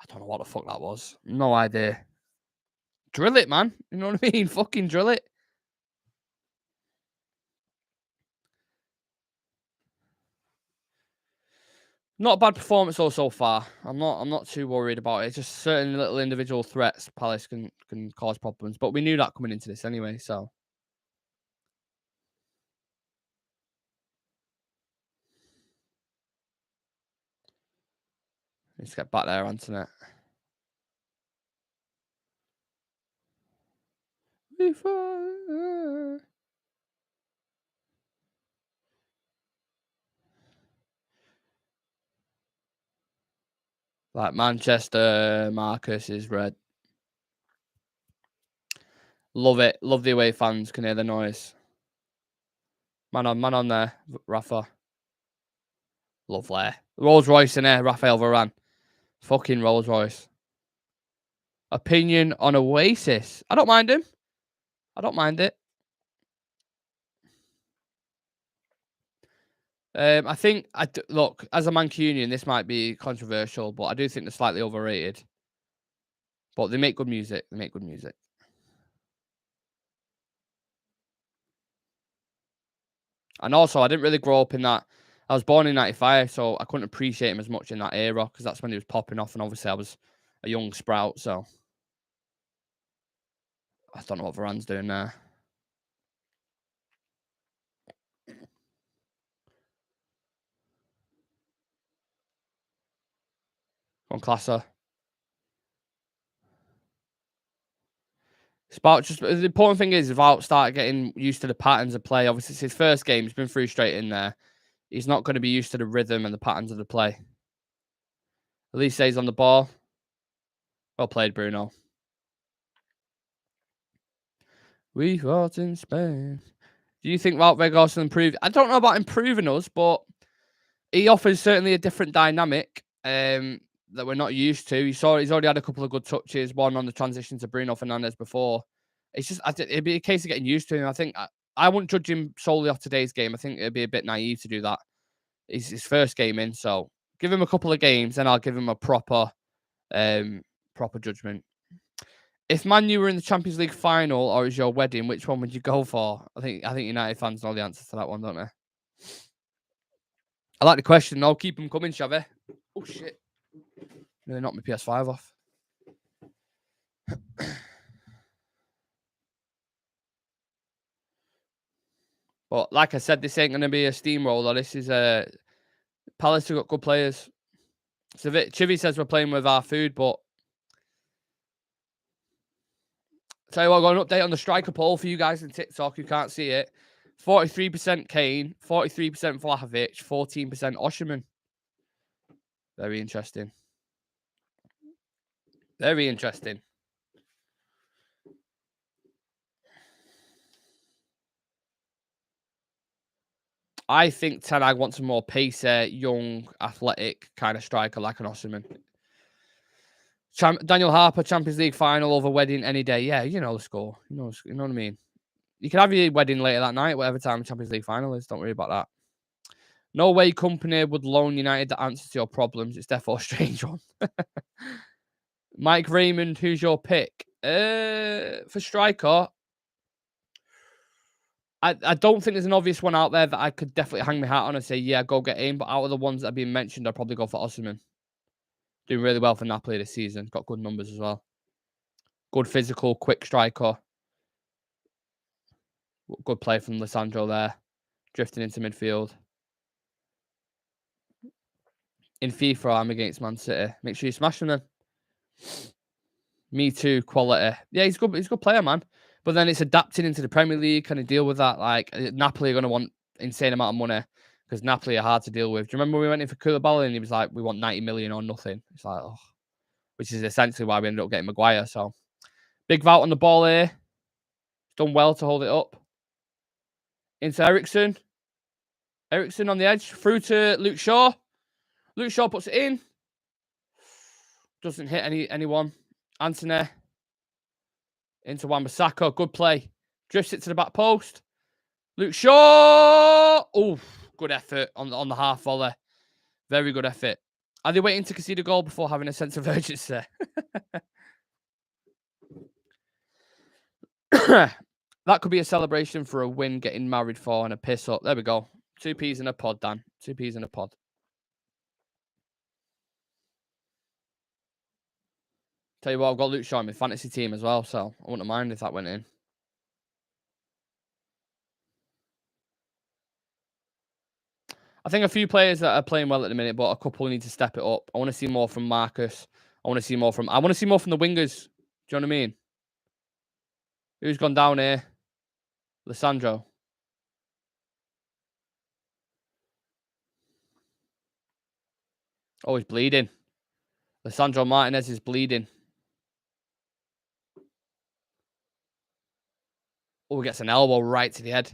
I don't know what the fuck that was. No idea. Drill it, man. You know what I mean? Fucking drill it. Not a bad performance though so far. I'm not too worried about it. It's just certain little individual threats Palace can cause problems. But we knew that coming into this anyway, so. Let's get back there, Anthony. Like Manchester, Marcus is red. Love it. Love the away fans. Can hear the noise. Man on there, Rafa. Lovely. Rolls Royce in there, Rafael Varane. Fucking Rolls Royce. Opinion on Oasis. I don't mind him. I don't mind it. I think, look, as a Mancunian, this might be controversial, but I do think they're slightly overrated. But they make good music. They make good music. And also, I didn't really grow up in that. I was born in 95, so I couldn't appreciate him as much in that era because that's when he was popping off. And obviously, I was a young sprout, so I don't know what Varane's doing there. On Classer. Sprout, just the important thing is about start getting used to the patterns of play. Obviously, it's his first game. He's been through straight in there. He's not going to be used to the rhythm and the patterns of the play. At least stays on the ball. Well played, Bruno. We fought in Spain. Do you think Wout Weghorst will improve? I don't know about improving us, but he offers certainly a different dynamic that we're not used to. He's already had a couple of good touches, one on the transition to Bruno Fernandes before. It's just, it'd be a case of getting used to him. I think I wouldn't judge him solely off today's game. I think it'd be a bit naive to do that. It's his first game in, so give him a couple of games, then I'll give him a proper judgment. If Man U were in the Champions League final or is your wedding, which one would you go for? I think United fans know the answer to that one, don't they? I like the question, though. Keep them coming, Shabby. Oh, shit. Nearly knocked my PS5 off. But like I said, this ain't going to be a steamroller. This is Palace have got good players. So Chivy says we're playing with our food, but tell you what, I've got an update on the striker poll for you guys in TikTok who can't see it. 43% Kane, 43% Vlahovic, 14% Osherman. Very interesting. Very interesting. I think Ten Hag wants a more pacer, young, athletic kind of striker like an Osherman. Daniel Harper, Champions League final over wedding any day. Yeah, you know the score. You know what I mean? You can have your wedding later that night, whatever time the Champions League final is. Don't worry about that. No way Company would loan United the answer to your problems. It's therefore a strange one. Mike Raymond, who's your pick? For striker, I don't think there's an obvious one out there that I could definitely hang my hat on and say, yeah, go get him. But out of the ones that have been mentioned, I'd probably go for Osimhen. Doing really well for Napoli this season. Got good numbers as well. Good physical, quick striker. Good play from Lissandro there. Drifting into midfield. In FIFA, I'm against Man City. Make sure you smash them then. Me too, quality. Yeah, he's good. He's a good player, man. But then it's adapting into the Premier League. Can he deal with that? Like, Napoli are going to want insane amount of money because Napoli are hard to deal with. Do you remember when we went in for Koulibaly and he was like, we want 90 million or nothing? It's like, oh, which is essentially why we ended up getting Maguire. So, big Vout on the ball here. Done well to hold it up. Into Ericsson. Ericsson on the edge. Through to Luke Shaw. Luke Shaw puts it in. Doesn't hit anyone. Anthony. Into Wan-Bissaka. Good play. Drifts it to the back post. Luke Shaw. Oh, good effort on the half volley. Very good effort. Are they waiting to concede a goal before having a sense of urgency? That could be a celebration for a win, getting married for, and a piss up. There we go. 2 peas in a pod, Dan. 2 peas in a pod. Tell you what, I've got Luke Shaw in my fantasy team as well, so I wouldn't mind if that went in. I think a few players that are playing well at the minute, but a couple need to step it up. I want to see more from Marcus. I want to see more from the wingers. Do you know what I mean? Who's gone down here? Lissandro. Oh, he's bleeding. Lissandro Martinez is bleeding. Oh, he gets an elbow right to the head.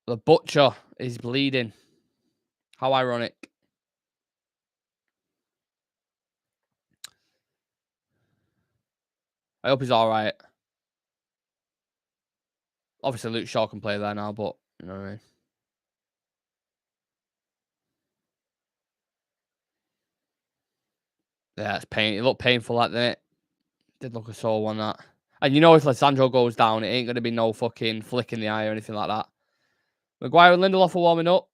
The butcher is bleeding. How ironic. I hope he's all right. Obviously, Luke Shaw can play there now, but you know what I mean. Yeah, it's pain. It looked painful, that didn't it? Did look a sore one, that. And you know, if Lissandro goes down, it ain't going to be no fucking flick in the eye or anything like that. Maguire and Lindelof are warming up.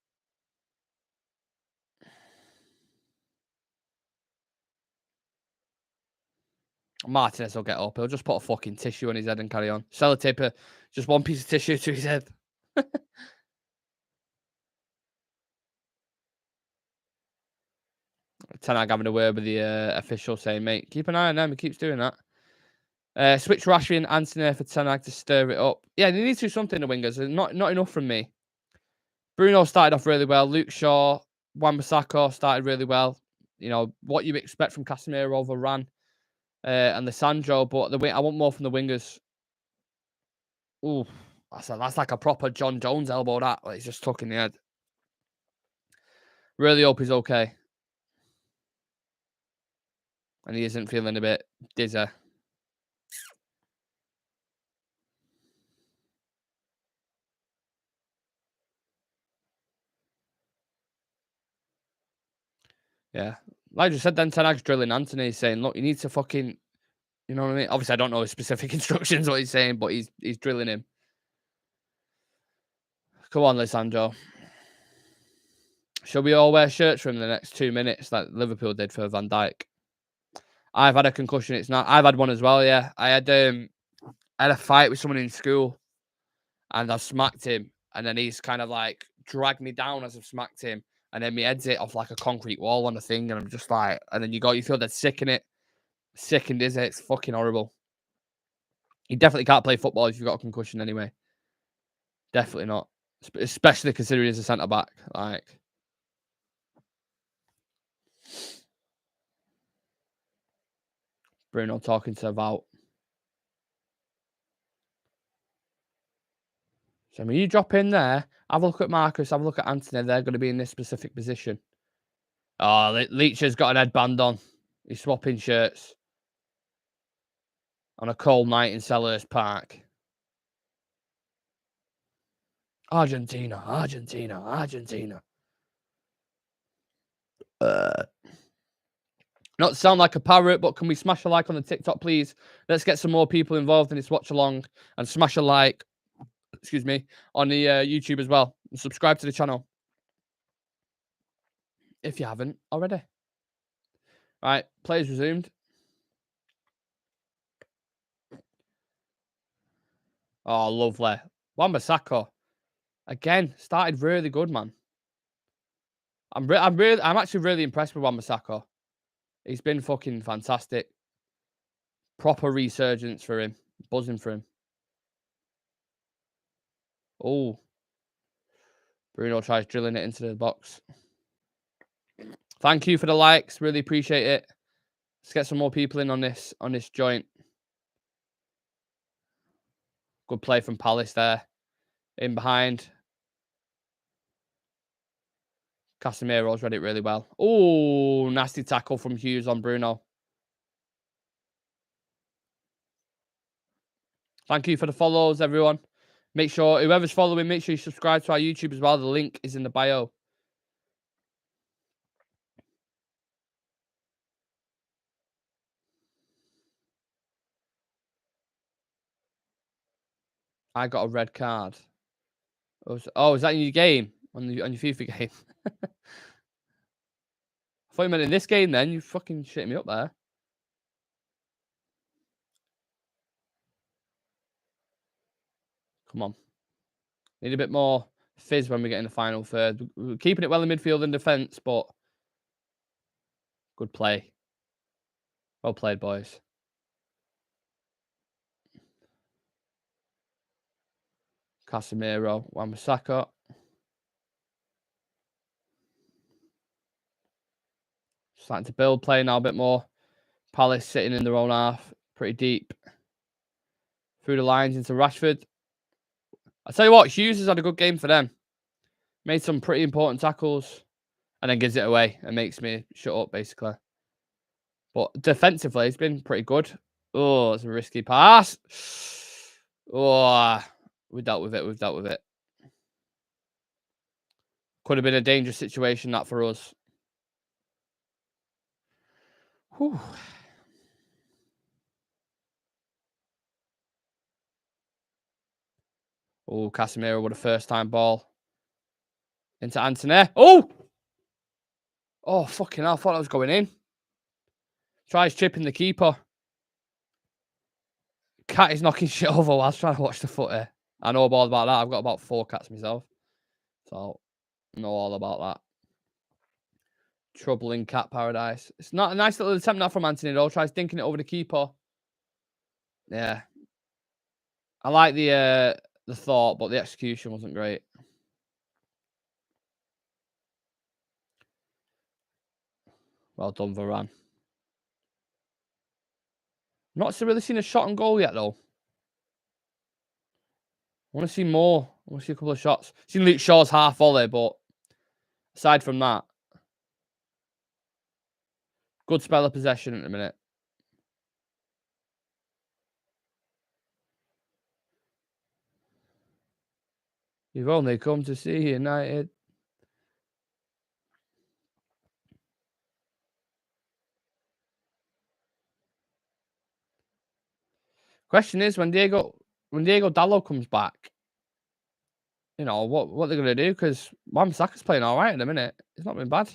Martinez will get up. He'll just put a fucking tissue on his head and carry on. Sellotape, just one piece of tissue to his head. Ten Hag having a word with the official saying, mate, keep an eye on him. He keeps doing that. Switch Rashford and Anthony for Ten Hag to stir it up. Yeah, they need to do something, the wingers. Not enough from me. Bruno started off really well. Luke Shaw, Wan-Bissaka started really well. You know, what you expect from Casemiro over Ran and Lissandro, but I want more from the wingers. Ooh, that's like a proper John Jones elbow, that. Like, he's just tucking the head. Really hope he's okay. And he isn't feeling a bit dizzy. Yeah. Like I just said, then Ten Hag's drilling Anthony, saying, look, you need to fucking, you know what I mean? Obviously, I don't know his specific instructions, what he's saying, but he's drilling him. Come on, Lissandro. Shall we all wear shirts for him in the next 2 minutes like Liverpool did for Van Dijk? I've had a concussion. It's not. I've had one as well, yeah. I had a fight with someone in school and I've smacked him and then he's kind of like dragged me down as I've smacked him and then my head's hit off like a concrete wall on the thing and I'm just like, and then you feel dead sick in it. Sickened, is it? It's fucking horrible. You definitely can't play football if you've got a concussion anyway. Definitely not. Especially considering he's a centre back. Like, Bruno talking to Vout. So when you drop in there, have a look at Marcus, have a look at Anthony. They're going to be in this specific position. Oh, Leach has got an headband on. He's swapping shirts on a cold night in Selhurst Park. Argentina, Argentina, Argentina. No, Not to sound like a parrot, but can we smash a like on the TikTok, please? Let's get some more people involved in this watch along and smash a like, excuse me, on the YouTube as well. And subscribe to the channel if you haven't already. Right, players resumed. Oh, lovely. Wan-Bissaka again started really good, man. I'm actually really impressed with Wan-Bissaka. He's been fucking fantastic. Proper resurgence for him. Buzzing for him. Oh, Bruno tries drilling it into the box. Thank you for the likes. Really appreciate it. Let's get some more people in on this joint. Good play from Palace there. In behind. Casemiro's read it really well. Oh, nasty tackle from Hughes on Bruno. Thank you for the follows, everyone. Make sure, whoever's following, make sure you subscribe to our YouTube as well. The link is in the bio. I got a red card. Oh, is that in your game? On your FIFA game? I thought you meant in this game then. You fucking shit me up there. Come on. Need a bit more fizz when we get in the final third. We're keeping it well in midfield and defence, but good play. Well played, boys. Casemiro, Wan-Bissaka. Starting to build play now a bit more. Palace sitting in their own half, pretty deep. Through the lines into Rashford. I tell you what, Hughes has had a good game for them. Made some pretty important tackles and then gives it away and makes me shut up, basically. But defensively, it's been pretty good. Oh, it's a risky pass. Oh, we dealt with it. We've dealt with it. Could have been a dangerous situation, that for us. Whew. Oh, Casemiro with a first-time ball. Into Antony. Oh! Oh, fucking hell. I thought I was going in. Tries chipping the keeper. Cat is knocking shit over whilst trying to watch the footy. I know all about that. I've got about 4 cats myself. So, I know all about that. Trouble in cat paradise. It's not a nice little attempt now from Antony, though. Tries dinking it over the keeper. Yeah. I like the thought, but the execution wasn't great. Well done, Varane. Not really seen a shot on goal yet, though. I want to see more. I want to see a couple of shots. Seen Luke Shaw's half volley, but aside from that, good spell of possession at the minute. You've only come to see United. Question is, when Diego Dallo comes back, you know, what they're going to do, because Wan-Bissaka's playing all right in a minute. It's not been bad.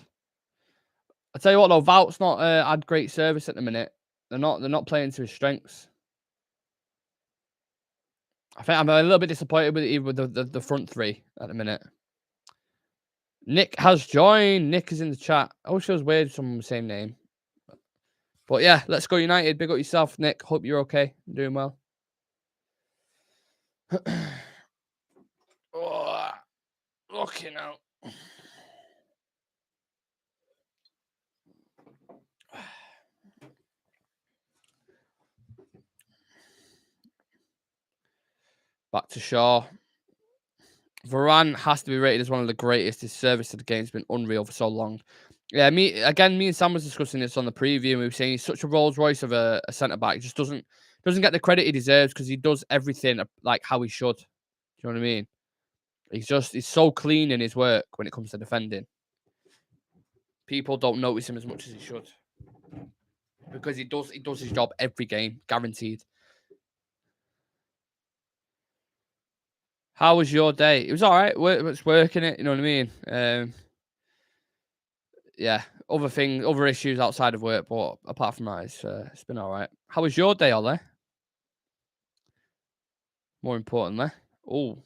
I tell you what, though, Vout's not had great service at the minute. They're not playing to his strengths. I think I'm a little bit disappointed with the front three at the minute. Nick has joined. Nick is in the chat. I wish it was weird someone with the same name. But yeah, let's go United. Big up yourself, Nick. Hope you're okay. Doing well. Oh, looking out. Back to Shaw. Varane has to be rated as one of the greatest. His service to the game has been unreal for so long. Yeah, me and Sam was discussing this on the preview, and we were saying he's such a Rolls Royce of a centre-back. He just doesn't get the credit he deserves because he does everything like how he should. Do you know what I mean? He's so clean in his work when it comes to defending. People don't notice him as much as he should. because he does his job every game, guaranteed. How was your day? It was all right. It's working it, you know what I mean? Yeah, other issues outside of work, but apart from that, it's been all right. How was your day, Ollie? More importantly, oh,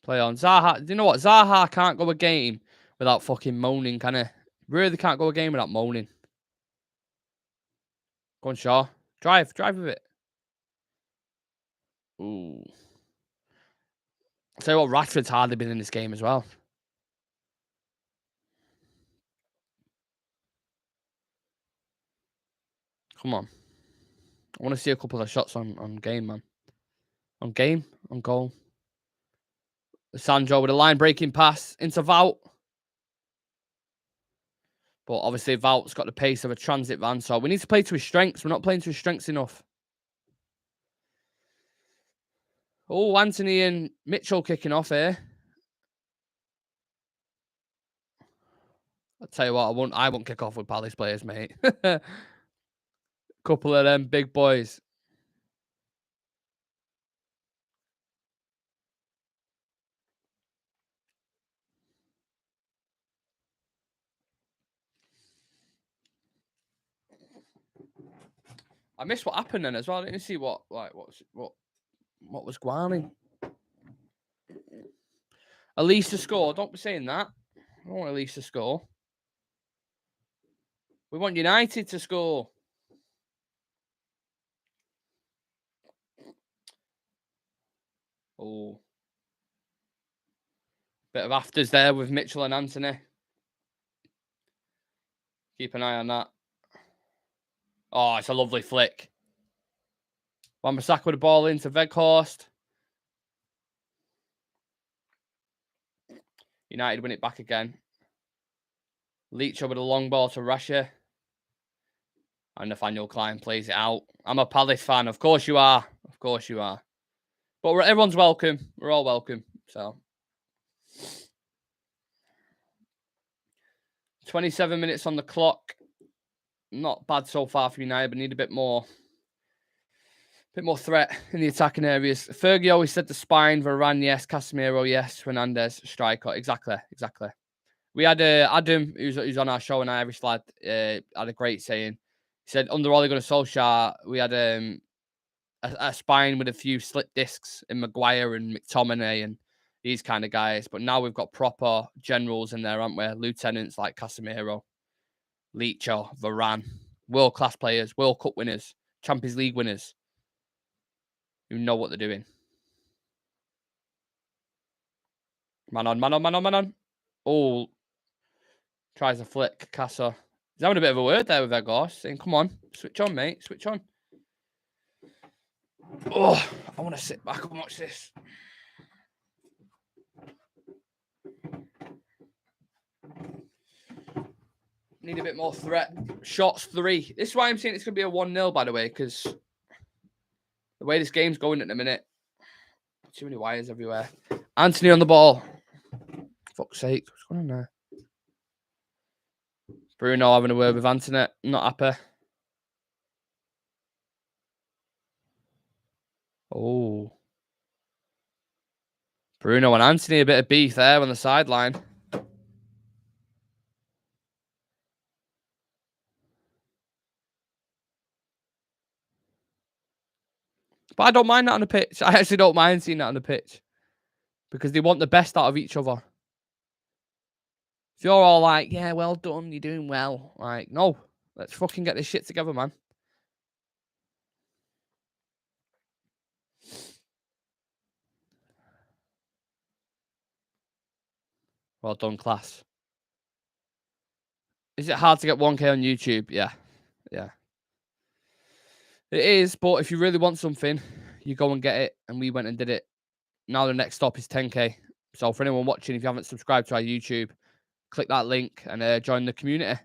play on Zaha. Do you know what? Zaha can't go a game without fucking moaning, can he? Really can't go a game without moaning. Go on, Shaw. Drive with it. Ooh. I'll tell you what, Rashford's hardly been in this game as well. Come on. I want to see a couple of shots on game, man. On goal. Sandro with a line-breaking pass into Vout. But obviously, Vout's got the pace of a transit van, so we need to play to his strengths. We're not playing to his strengths enough. Oh, Anthony and Mitchell kicking off here. I'll tell you what, I won't kick off with Palace players, mate. Couple of them big boys. I missed what happened then as well. I didn't see what was going on. Elise to score. Don't be saying that. I don't want Elise to score. We want United to score. Oh. Bit of afters there with Mitchell and Anthony. Keep an eye on that. Oh, it's a lovely flick. Wan-Bissaka with the ball into Weghorst. United win it back again. Leacher with a long ball to Rasha. And Nathaniel Klein plays it out. I'm a Palace fan. Of course you are. Of course you are. But everyone's welcome. We're all welcome. So 27 minutes on the clock. Not bad so far for United, but need a bit more threat in the attacking areas. Fergie always said the spine. Varane, yes. Casemiro, yes. Fernandes, striker. Exactly. We had Adam, who's on our show, an Irish lad, had a great saying. He said, under Ole Gunnar Solskjaer, we had a spine with a few slip discs in Maguire and McTominay and these kind of guys. But now we've got proper generals in there, aren't we? Lieutenants like Casemiro, Leacher, Varane, world-class players, World Cup winners, Champions League winners who know what they're doing. Man on. Oh, tries a flick, Casa. He's having a bit of a word there with Weghorst, saying, come on, switch on, mate, switch on. Oh, I want to sit back and watch this. Need a bit more threat. Shots 3. This is why I'm saying it's going to be a 1-0, by the way, because the way this game's going at the minute, too many wires everywhere. Anthony on the ball. Fuck's sake, what's going on there? Bruno having a word with Anthony. Not happy. Oh. Bruno and Anthony, a bit of beef there on the sideline. But I don't mind that on the pitch. I actually don't mind seeing that on the pitch. Because they want the best out of each other. If you're all like, yeah, well done, you're doing well. Like, no. Let's fucking get this shit together, man. Well done, class. Is it hard to get 1K on YouTube? Yeah. It is, but if you really want something, you go and get it. And we went and did it. Now the next stop is 10K. So for anyone watching, if you haven't subscribed to our YouTube, click that link and join the community.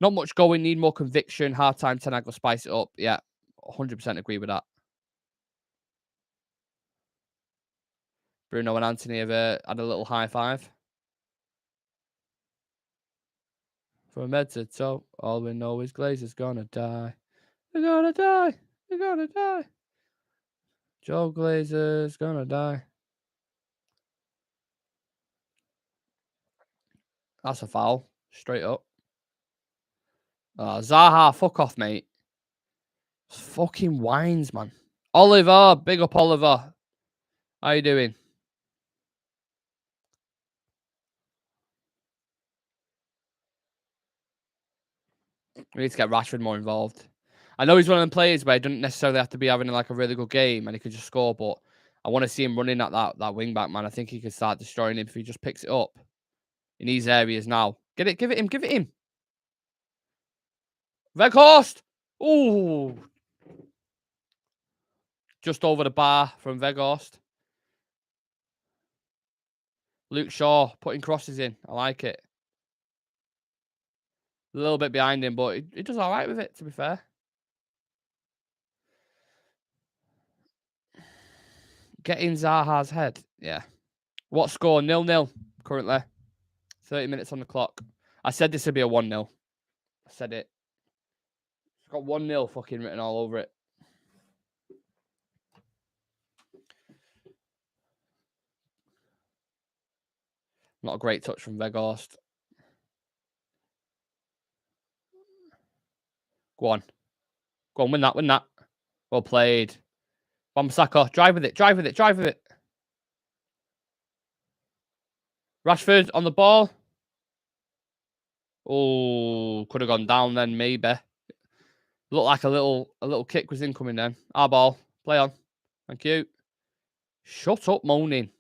Not much going, need more conviction. Hard time, 10 go spice it up. Yeah, 100% agree with that. Bruno and Anthony have had a little high five. From head to toe, all we know is Glazer's gonna die. They're gonna die. They're gonna die. Joe Glazer's gonna die. That's a foul. Straight up. Zaha, fuck off, mate. It's fucking whines, man. Oliver, big up, Oliver. How you doing? We need to get Rashford more involved. I know he's one of them players where he doesn't necessarily have to be having like a really good game and he could just score, but I want to see him running at that wing back, man. I think he could start destroying him if he just picks it up in these areas now. Get it, give it him. Weghorst! Ooh. Just over the bar from Weghorst. Luke Shaw putting crosses in. I like it. A little bit behind him, but he does all right with it, to be fair. Getting Zaha's head. Yeah. What score? 0-0 currently. 30 minutes on the clock. I said this would be a 1-0. I said it. It's got 1-0 fucking written all over it. Not a great touch from Weghorst. Go on. Go on, win that. Well played. Wan-Bissaka, drive with it. Rashford on the ball. Oh, could have gone down then, maybe. Looked like a little kick was incoming then. Our ball. Play on. Thank you. Shut up moaning.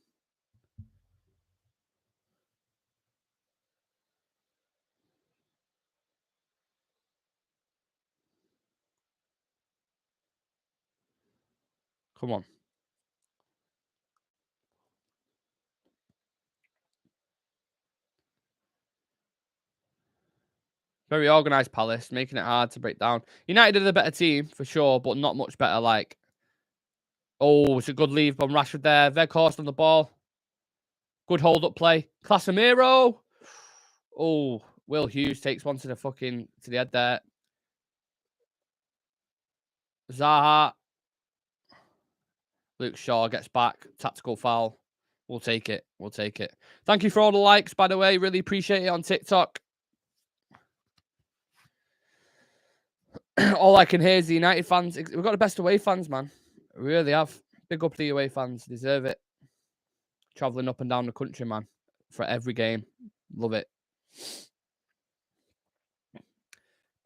Come on. Very organised Palace, making it hard to break down. United are the better team, for sure, but not much better. Like, oh, it's a good leave from Rashford there. Weghorst on the ball. Good hold-up play. Casemiro. Oh, Will Hughes takes one to the head there. Zaha. Luke Shaw gets back. Tactical foul. We'll take it. Thank you for all the likes, by the way. Really appreciate it on TikTok. All I can hear is the United fans. We've got the best away fans, man. We really have. Big up the away fans. Deserve it. Travelling up and down the country, man. For every game. Love it.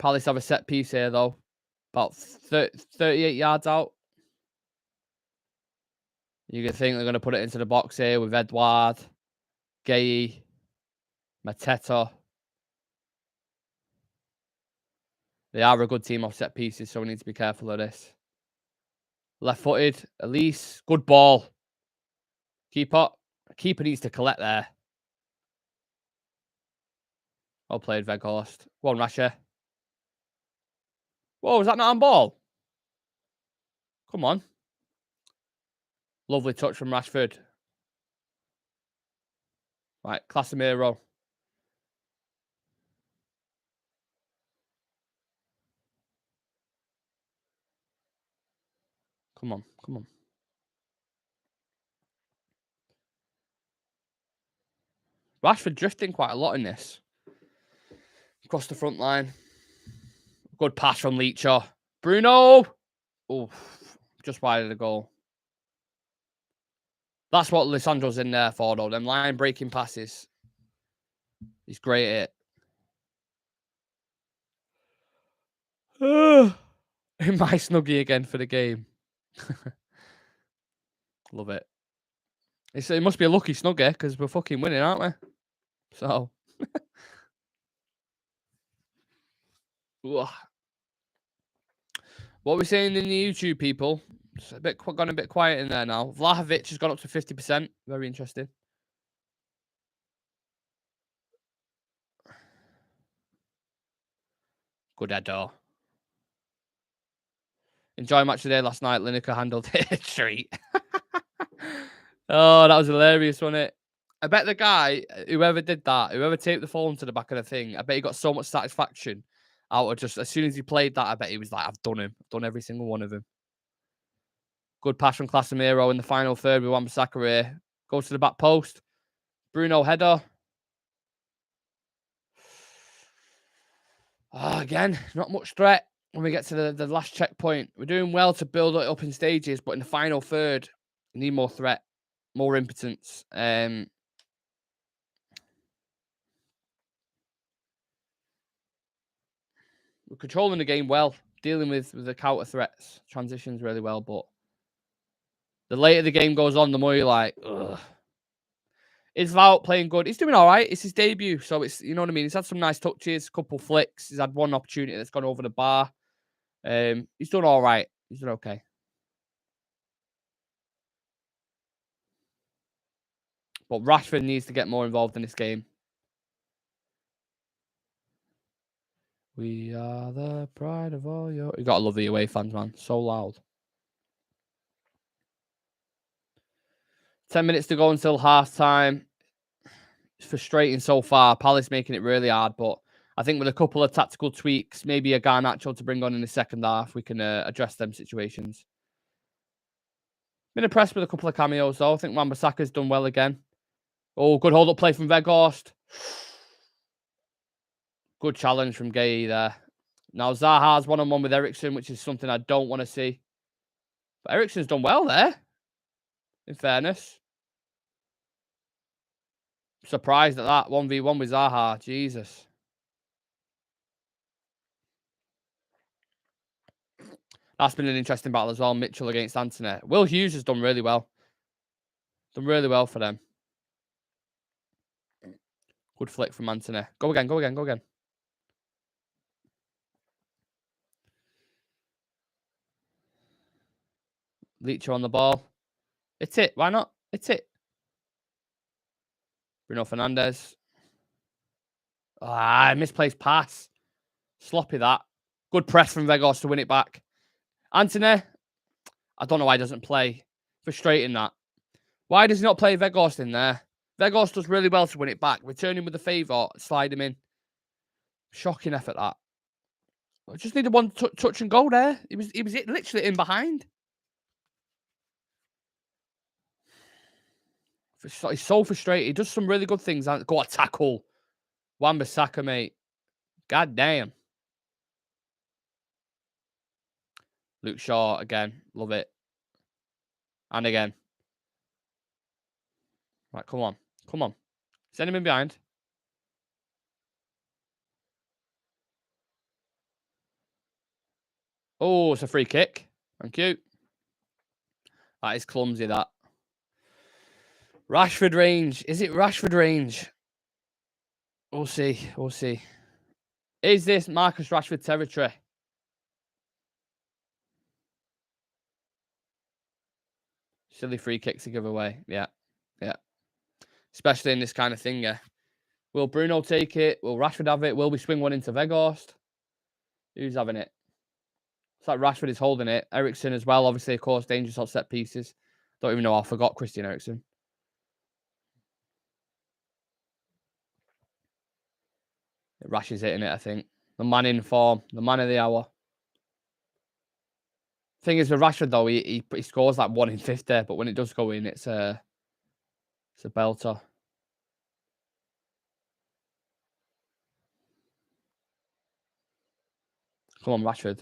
Palace have a set piece here, though. About 38 yards out. You can think they're going to put it into the box here with Edouard, Gay, Mateta. They are a good team off set pieces, so we need to be careful of this. Left-footed, Elise. Good ball. Keeper needs to collect there. Well played, Weghorst. Go on, Rasher. Whoa, was that not on ball? Come on. Lovely touch from Rashford. Right, Casemiro. Come on. Rashford drifting quite a lot in this. Across the front line. Good pass from Leacher. Bruno. Oh, just wide of the goal. That's what Lissandro's in there for, though. Them line breaking passes. He's great at it. In my snuggie again for the game. Love it. It must be a lucky snuggie because we're fucking winning, aren't we? So. What are we saying in the YouTube, people? It's gone a bit quiet in there now. Vlahovic has gone up to 50%. Very interesting. Good header. Enjoy match today last night. Lineker handled it. Treat. Oh, that was hilarious, wasn't it? I bet the guy, whoever did that, whoever taped the phone to the back of the thing, I bet he got so much satisfaction out of just as soon as he played that. I bet he was like, "I've done him. I've done every single one of them." Good pass from Casemiro in the final third with Wan-Bissaka here. Goes to the back post. Bruno header. Again, not much threat when we get to the last checkpoint. We're doing well to build it up in stages, but in the final third, we need more threat, more impotence. We're controlling the game well, dealing with the counter threats, transitions really well, but the later the game goes on, the more you're like, ugh. Is Wout playing good? He's doing all right. It's his debut, so it's, you know what I mean? He's had some nice touches, a couple flicks. He's had one opportunity that's gone over the bar. He's done all right. He's done okay. But Rashford needs to get more involved in this game. We are the pride of all your... You gotta love the away fans, man. So loud. 10 minutes to go until half time. It's frustrating so far. Palace making it really hard, but I think with a couple of tactical tweaks, maybe a Garnacho to bring on in the second half, we can address them situations. Been impressed with a couple of cameos, though. I think Wan-Bissaka's done well again. Oh, good hold-up play from Weghorst. Good challenge from Gay there. Now, Zaha's one-on-one with Eriksen, which is something I don't want to see. But Eriksen's done well there, in fairness. Surprised at that 1v1 with Zaha. Jesus. That's been an interesting battle as well. Mitchell against Antony. Will Hughes has done really well. Done really well for them. Good flick from Antony. Go again, go again, go again. Leacher on the ball. It's it. Why not? It's it. Bruno Fernandes. Misplaced pass. Sloppy that. Good press from Weghorst to win it back. Antony. I don't know why he doesn't play. Frustrating that. Why does he not play Weghorst in there? Weghorst does really well to win it back. Return him with a favour. Slide him in. Shocking effort that. I just needed one touch and go there. He was literally in behind. He's so frustrated. He does some really good things. Got a tackle. Wan-Bissaka, mate. God damn. Luke Shaw again. Love it. And again. Right, come on. Come on. Send him in behind. Oh, it's a free kick. Thank you. That is clumsy, that. Rashford range. Is it Rashford range? We'll see. We'll see. Is this Marcus Rashford territory? Silly free kicks to give away. Yeah. Yeah. Especially in this kind of thing, yeah. Will Bruno take it? Will Rashford have it? Will we swing one into Weghorst? Who's having it? It's like Rashford is holding it. Eriksen as well, obviously, of course, dangerous off set pieces. Don't even know I forgot Christian Eriksen. Rash is hitting it, I think. The man in form. The man of the hour. Thing is, with Rashford, though, he scores like 1 in 50, but when it does go in, it's a belter. Come on, Rashford.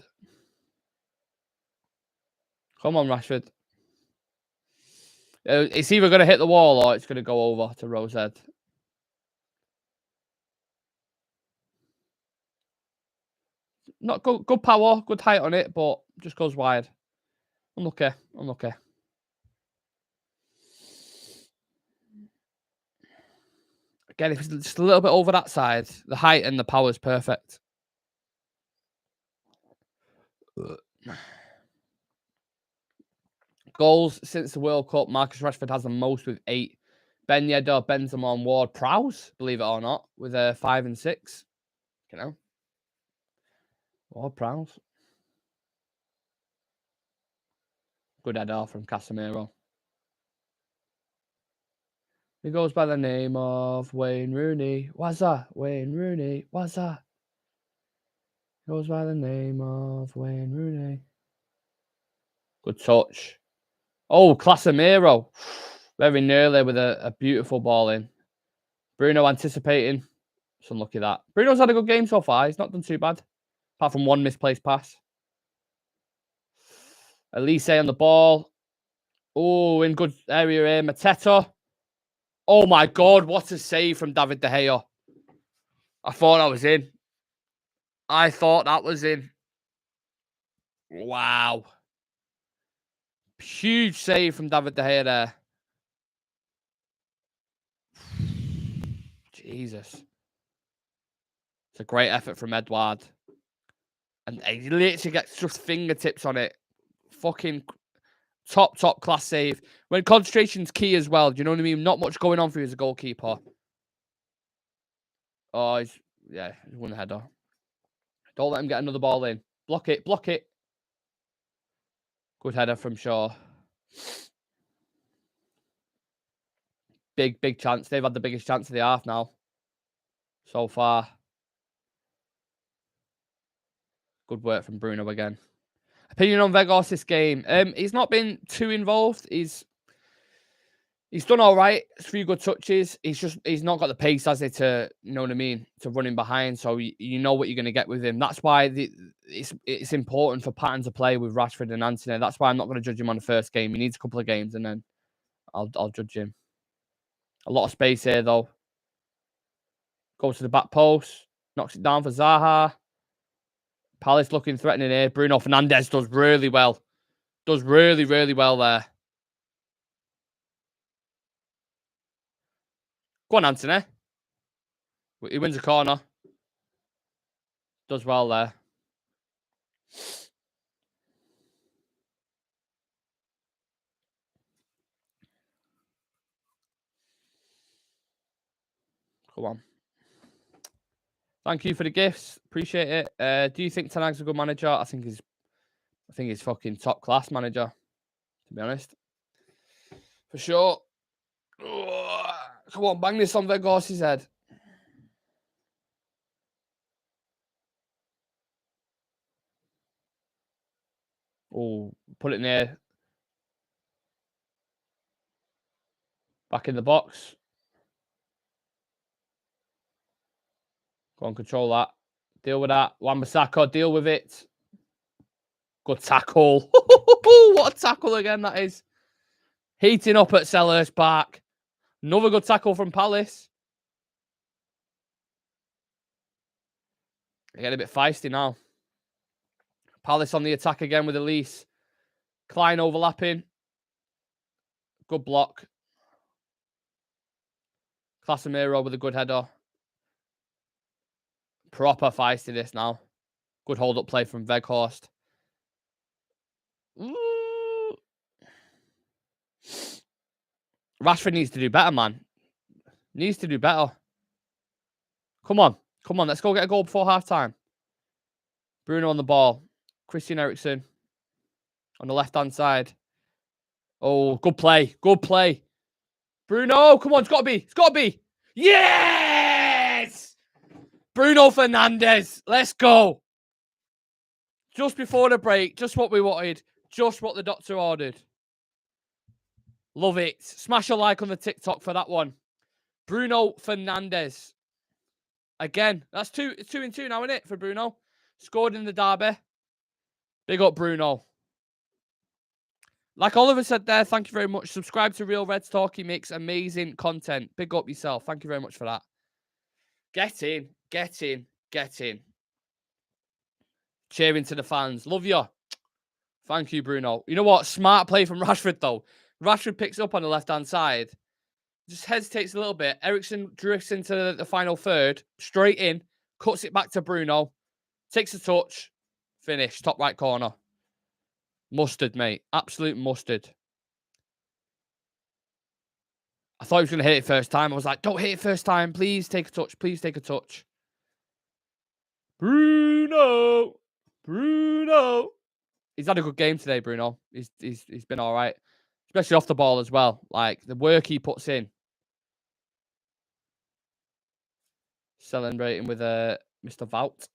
Come on, Rashford. It's either going to hit the wall or it's going to go over to Rosehead. Not good power, good height on it, but just goes wide. Unlucky. Unlucky. Again, if it's just a little bit over that side, the height and the power is perfect. Goals since the World Cup, Marcus Rashford has the most with 8. Ben Yedder, Benzema and Ward-Prowse, believe it or not, with 5 and 6. You know. Ward-Prowse. Good header from Casemiro. He goes by the name of Wayne Rooney. What's that? Wayne Rooney. What's that? Goes by the name of Wayne Rooney. Good touch. Oh, Casemiro. Very nearly with a beautiful ball in. Bruno anticipating. It's unlucky that. Bruno's had a good game so far. He's not done too bad. Apart from one misplaced pass. Elise on the ball. Oh, in good area here. Mateta. Oh my God, what a save from David De Gea. I thought that was in. I thought that was in. Wow. Huge save from David De Gea there. Jesus. It's a great effort from Edouard. And he literally gets just fingertips on it. Fucking top class save. When concentration's key as well. Do you know what I mean? Not much going on for you as a goalkeeper. Oh, he's won the header. Don't let him get another ball in. Block it. Good header from Shaw. Big chance. They've had the biggest chance of the half now. So far. Good work from Bruno again. Opinion on Vegas this game. He's not been too involved. He's done all right. A few good touches. He's not got the pace, has he, to, you know what I mean, to running behind. So you know what you're going to get with him. That's why it's important for Patton to play with Rashford and Antony. That's why I'm not going to judge him on the first game. He needs a couple of games and then I'll judge him. A lot of space here though. Goes to the back post. Knocks it down for Zaha. Palace looking threatening here. Bruno Fernandes does really well. Does really well there. Go on, Antony. He wins a corner. Does well there. Come on. Thank you for the gifts. Appreciate it. Do you think Ten Hag's a good manager? I think he's fucking top class manager, to be honest. For sure. Come on, bang this on Vegas' head. Oh, put it near. Back in the box. Go on, control that. Deal with that. Wan-Bissaka, deal with it. Good tackle. What a tackle again that is. Heating up at Selhurst Park. Another good tackle from Palace. They get a bit feisty now. Palace on the attack again with Elise. Klein overlapping. Good block. Casemiro with a good header. Proper feisty this now. Good hold-up play from Weghorst. Ooh. Rashford needs to do better, man. Needs to do better. Come on. Let's go get a goal before half-time. Bruno on the ball. Christian Eriksen on the left-hand side. Oh, good play. Bruno, come on. It's got to be. Yes! Bruno Fernandes. Let's go. Just before the break. Just what we wanted. Just what the doctor ordered. Love it. Smash a like on the TikTok for that one. Bruno Fernandes. Again, that's 2-2 now, isn't it, for Bruno? Scored in the derby. Big up, Bruno. Like Oliver said there, thank you very much. Subscribe to Real Reds Talk. He makes amazing content. Big up yourself. Thank you very much for that. Get in. Cheering to the fans. Love you. Thank you, Bruno. You know what? Smart play from Rashford, though. Rashford picks up on the left-hand side. Just hesitates a little bit. Eriksen drifts into the final third. Straight in. Cuts it back to Bruno. Takes a touch. Finish. Top right corner. Mustard, mate. Absolute mustard. I thought he was going to hit it first time. I was like, don't hit it first time. Please take a touch. Bruno. He's had a good game today, Bruno. He's been all right. Especially off the ball as well. Like, the work he puts in. Celebrating with Mr. Vout.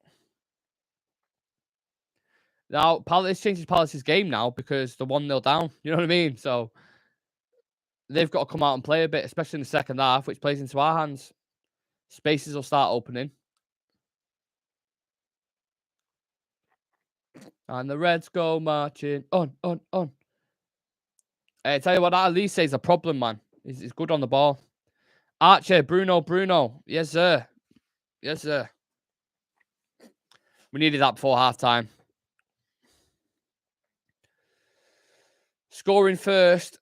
Now, Palace changes Palace's game now because they're 1-0 down. You know what I mean? So they've got to come out and play a bit, especially in the second half, which plays into our hands. Spaces will start opening. And the Reds go marching on. I tell you what, that Elise is a problem, man. He's good on the ball. Archer, Bruno. Yes, sir. Yes, sir. We needed that before halftime. Scoring first.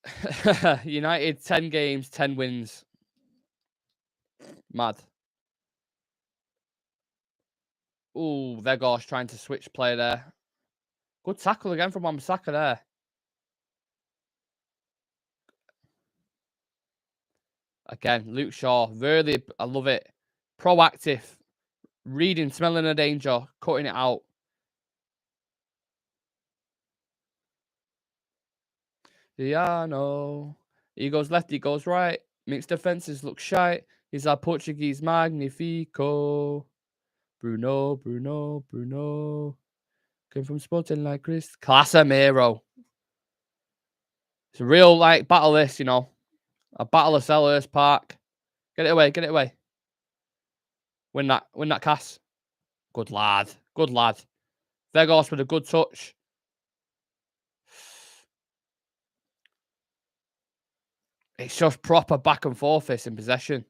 United, 10 games, 10 wins. Mad. Ooh, Vegas trying to switch play there. Good tackle again from Wan-Bissaka there. Again, Luke Shaw. Really, I love it. Proactive. Reading, smelling a danger, cutting it out. Diano. He goes left, he goes right. Mixed defenses look shite. He's our Portuguese Magnifico. Bruno. Came from Sporting like Chris. Casemiro. It's a real, like, battle this, you know. A battle of Sellers Park. Get it away. Win that, Cass. Good lad. Vegas with a good touch. It's just proper back and forth this in possession.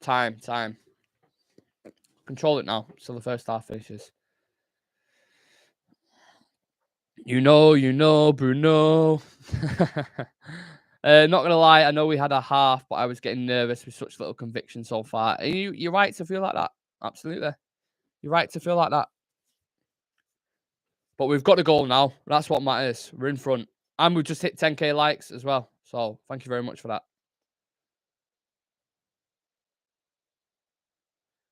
Time. Control it now. So the first half finishes. You know, Bruno. Not gonna lie, I know we had a half, but I was getting nervous with such little conviction so far. And you're right to feel like that. Absolutely. You're right to feel like that. But we've got the goal now. That's what matters. We're in front. And we've just hit 10k likes as well. So thank you very much for that.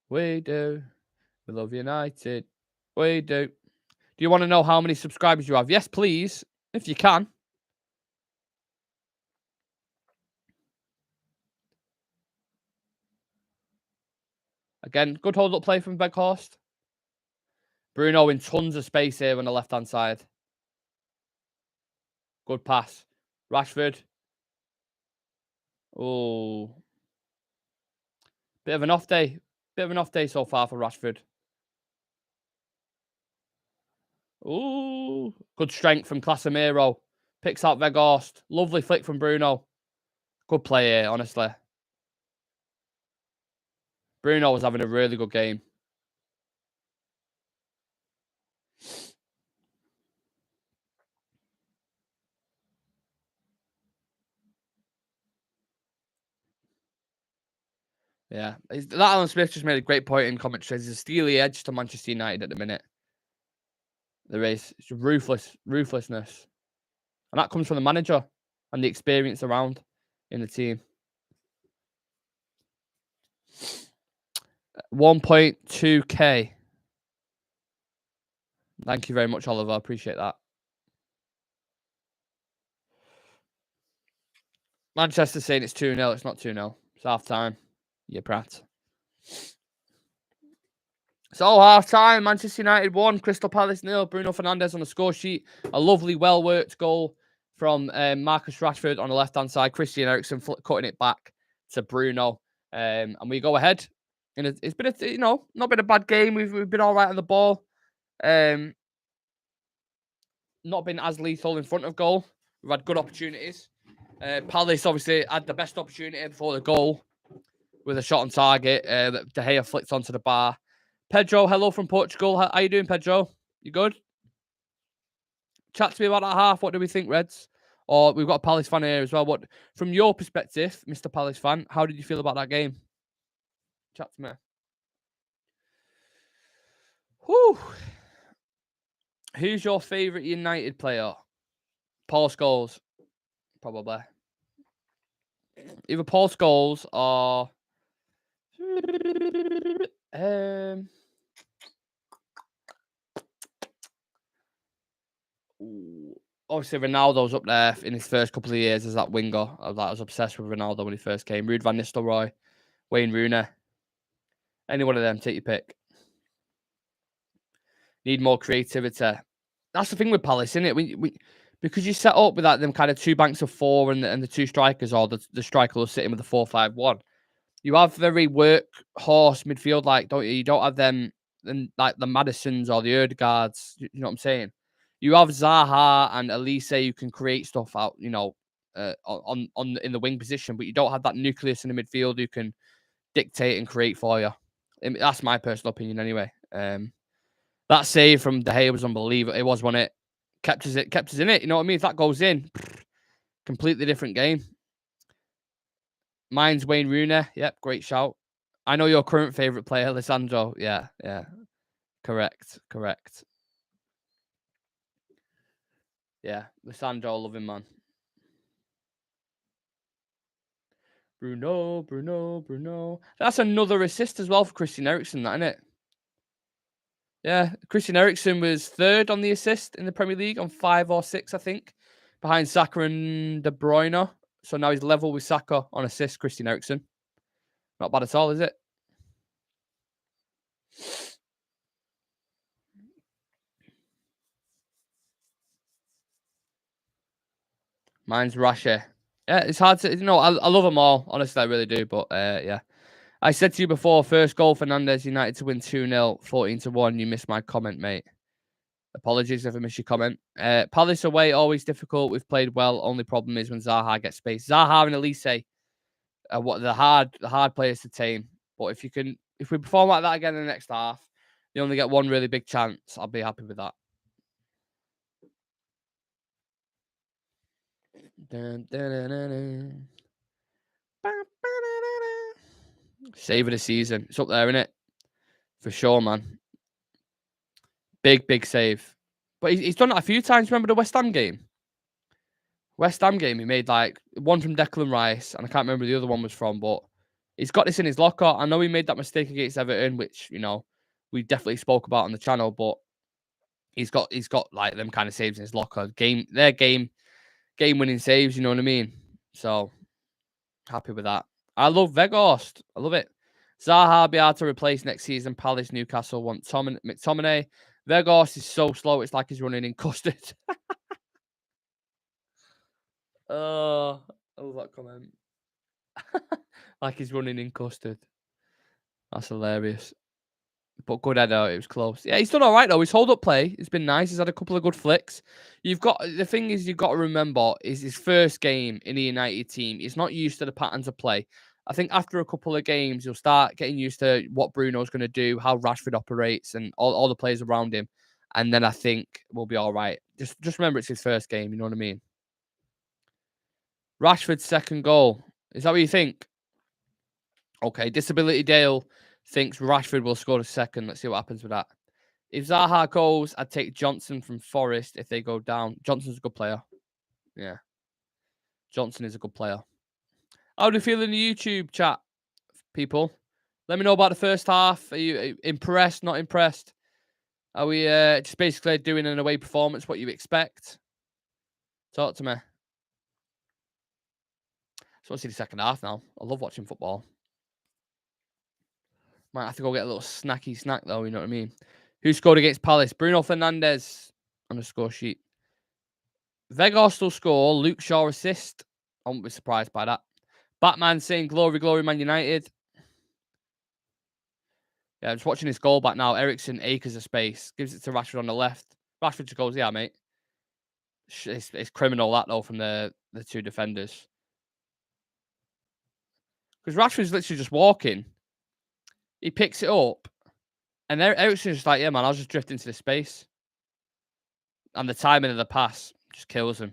We do. We love United. We do. Do you want to know how many subscribers you have? Yes, please. If you can. Again, good hold-up play from Weghorst. Bruno in tons of space here on the left-hand side. Good pass. Rashford. Oh. Bit of an off day. So far for Rashford. Ooh. Good strength from Casemiro. Picks out Weghorst. Lovely flick from Bruno. Good play here, honestly. Bruno was having a really good game. Yeah. That Alan Smith just made a great point in commentary. There's a steely edge to Manchester United at the minute. There is. It's ruthlessness. And that comes from the manager and the experience around in the team. 1.2k. Thank you very much, Oliver. I appreciate that. Manchester saying it's 2-0. It's not 2-0. It's half time. You prat. So half time. Manchester United 1. Crystal Palace 0. Bruno Fernandes on the score sheet. A lovely, well worked goal from Marcus Rashford on the left hand side. Christian Eriksen cutting it back to Bruno. And we go ahead. And it's been not been a bad game. We've been all right on the ball. Not been as lethal in front of goal. We've had good opportunities. Palace obviously had the best opportunity before the goal with a shot on target. De Gea flicked onto the bar. Pedro, hello from Portugal. How you doing, Pedro? You good? Chat to me about that half. What do we think, Reds? Or we've got a Palace fan here as well. What, from your perspective, Mr. Palace fan, how did you feel about that game? Chat to me. Whew. Who's your favourite United player? Paul Scholes, probably. Either Paul Scholes or obviously Ronaldo's up there in his first couple of years as that winger. I was obsessed with Ronaldo when he first came. Ruud van Nistelrooy, Wayne Rooney. Any one of them, take your pick. Need more creativity. That's the thing with Palace, isn't it? Because you set up with that them kind of two banks of four and the two strikers, or the striker will sit in with the 4-5-1. You have very workhorse midfield, like, don't you? You don't have them like the Madisons or the Odegaards. You know what I'm saying? You have Zaha and Elise who can create stuff out, on in the wing position, but you don't have that nucleus in the midfield who can dictate and create for you. That's my personal opinion, anyway. That save from De Gea was unbelievable. It was, wasn't it? Kept us in it. You know what I mean? If that goes in, completely different game. Mine's Wayne Rooney. Yep, great shout. I know your current favourite player, Alessandro. Yeah. Correct. Yeah, Alessandro, love him, man. Bruno. That's another assist as well for Christian Eriksen, that, isn't it? Yeah, Christian Eriksen was third on the assist in the Premier League on 5 or 6, I think, behind Saka and De Bruyne. So now he's level with Saka on assist, Christian Eriksen. Not bad at all, is it? Mine's Rasha. Yeah, it's hard to, I love them all. Honestly, I really do. But yeah. I said to you before, first goal, Fernandes, United to win 2-0, 14-1. You missed my comment, mate. Apologies if I missed your comment. Palace away, always difficult. We've played well. Only problem is when Zaha gets space. Zaha and Elise are what the hard players to tame. But if we perform like that again in the next half, you only get one really big chance. I'll be happy with that. Save of the season. It's up there, isn't it? For sure, man. Big save. But he's done it a few times. Remember the West Ham game? He made like one from Declan Rice, and I can't remember who the other one was from, but he's got this in his locker. I know he made that mistake against Everton, which, we definitely spoke about on the channel, but he's got like them kind of saves in his locker. Game winning saves, you know what I mean? So happy with that. I love Weghorst. I love it. Zaha be hard to replace next season. Palace, Newcastle want McTominay. Weghorst is so slow, it's like he's running in custard. Oh, I love that comment. Like he's running in custard. That's hilarious. But good header, it was close. Yeah, he's done all right though. His hold-up play, it's been nice. He's had a couple of good flicks. You've got to remember is his first game in the United team. He's not used to the patterns of play. I think after a couple of games, you'll start getting used to what Bruno's going to do, how Rashford operates, and all the players around him. And then I think we'll be all right. Just remember it's his first game. You know what I mean? Rashford's second goal. Is that what you think? Okay, Disability Dale thinks Rashford will score a second. Let's see what happens with that. If Zaha goes, I'd take Johnson from Forest if they go down. Johnson's a good player. Yeah. Johnson is a good player. How do you feel in the YouTube chat, people? Let me know about the first half. Are you impressed, not impressed? Are we just basically doing an away performance, what you expect? Talk to me. So I want to see the second half now. I love watching football. Might have to go get a little snacky snack, though, you know what I mean? Who scored against Palace? Bruno Fernandes on the score sheet. Weghorst will score. Luke Shaw assist. I won't be surprised by that. Batman saying, glory, glory, Man United. Yeah, I'm just watching his goal back now. Eriksen, acres of space. Gives it to Rashford on the left. Rashford just goes, yeah, mate. It's criminal, that, though, from the two defenders. Because Rashford's literally just walking. He picks it up. And Eriksen's just like, yeah, man, I'll just drift into the space. And the timing of the pass just kills him.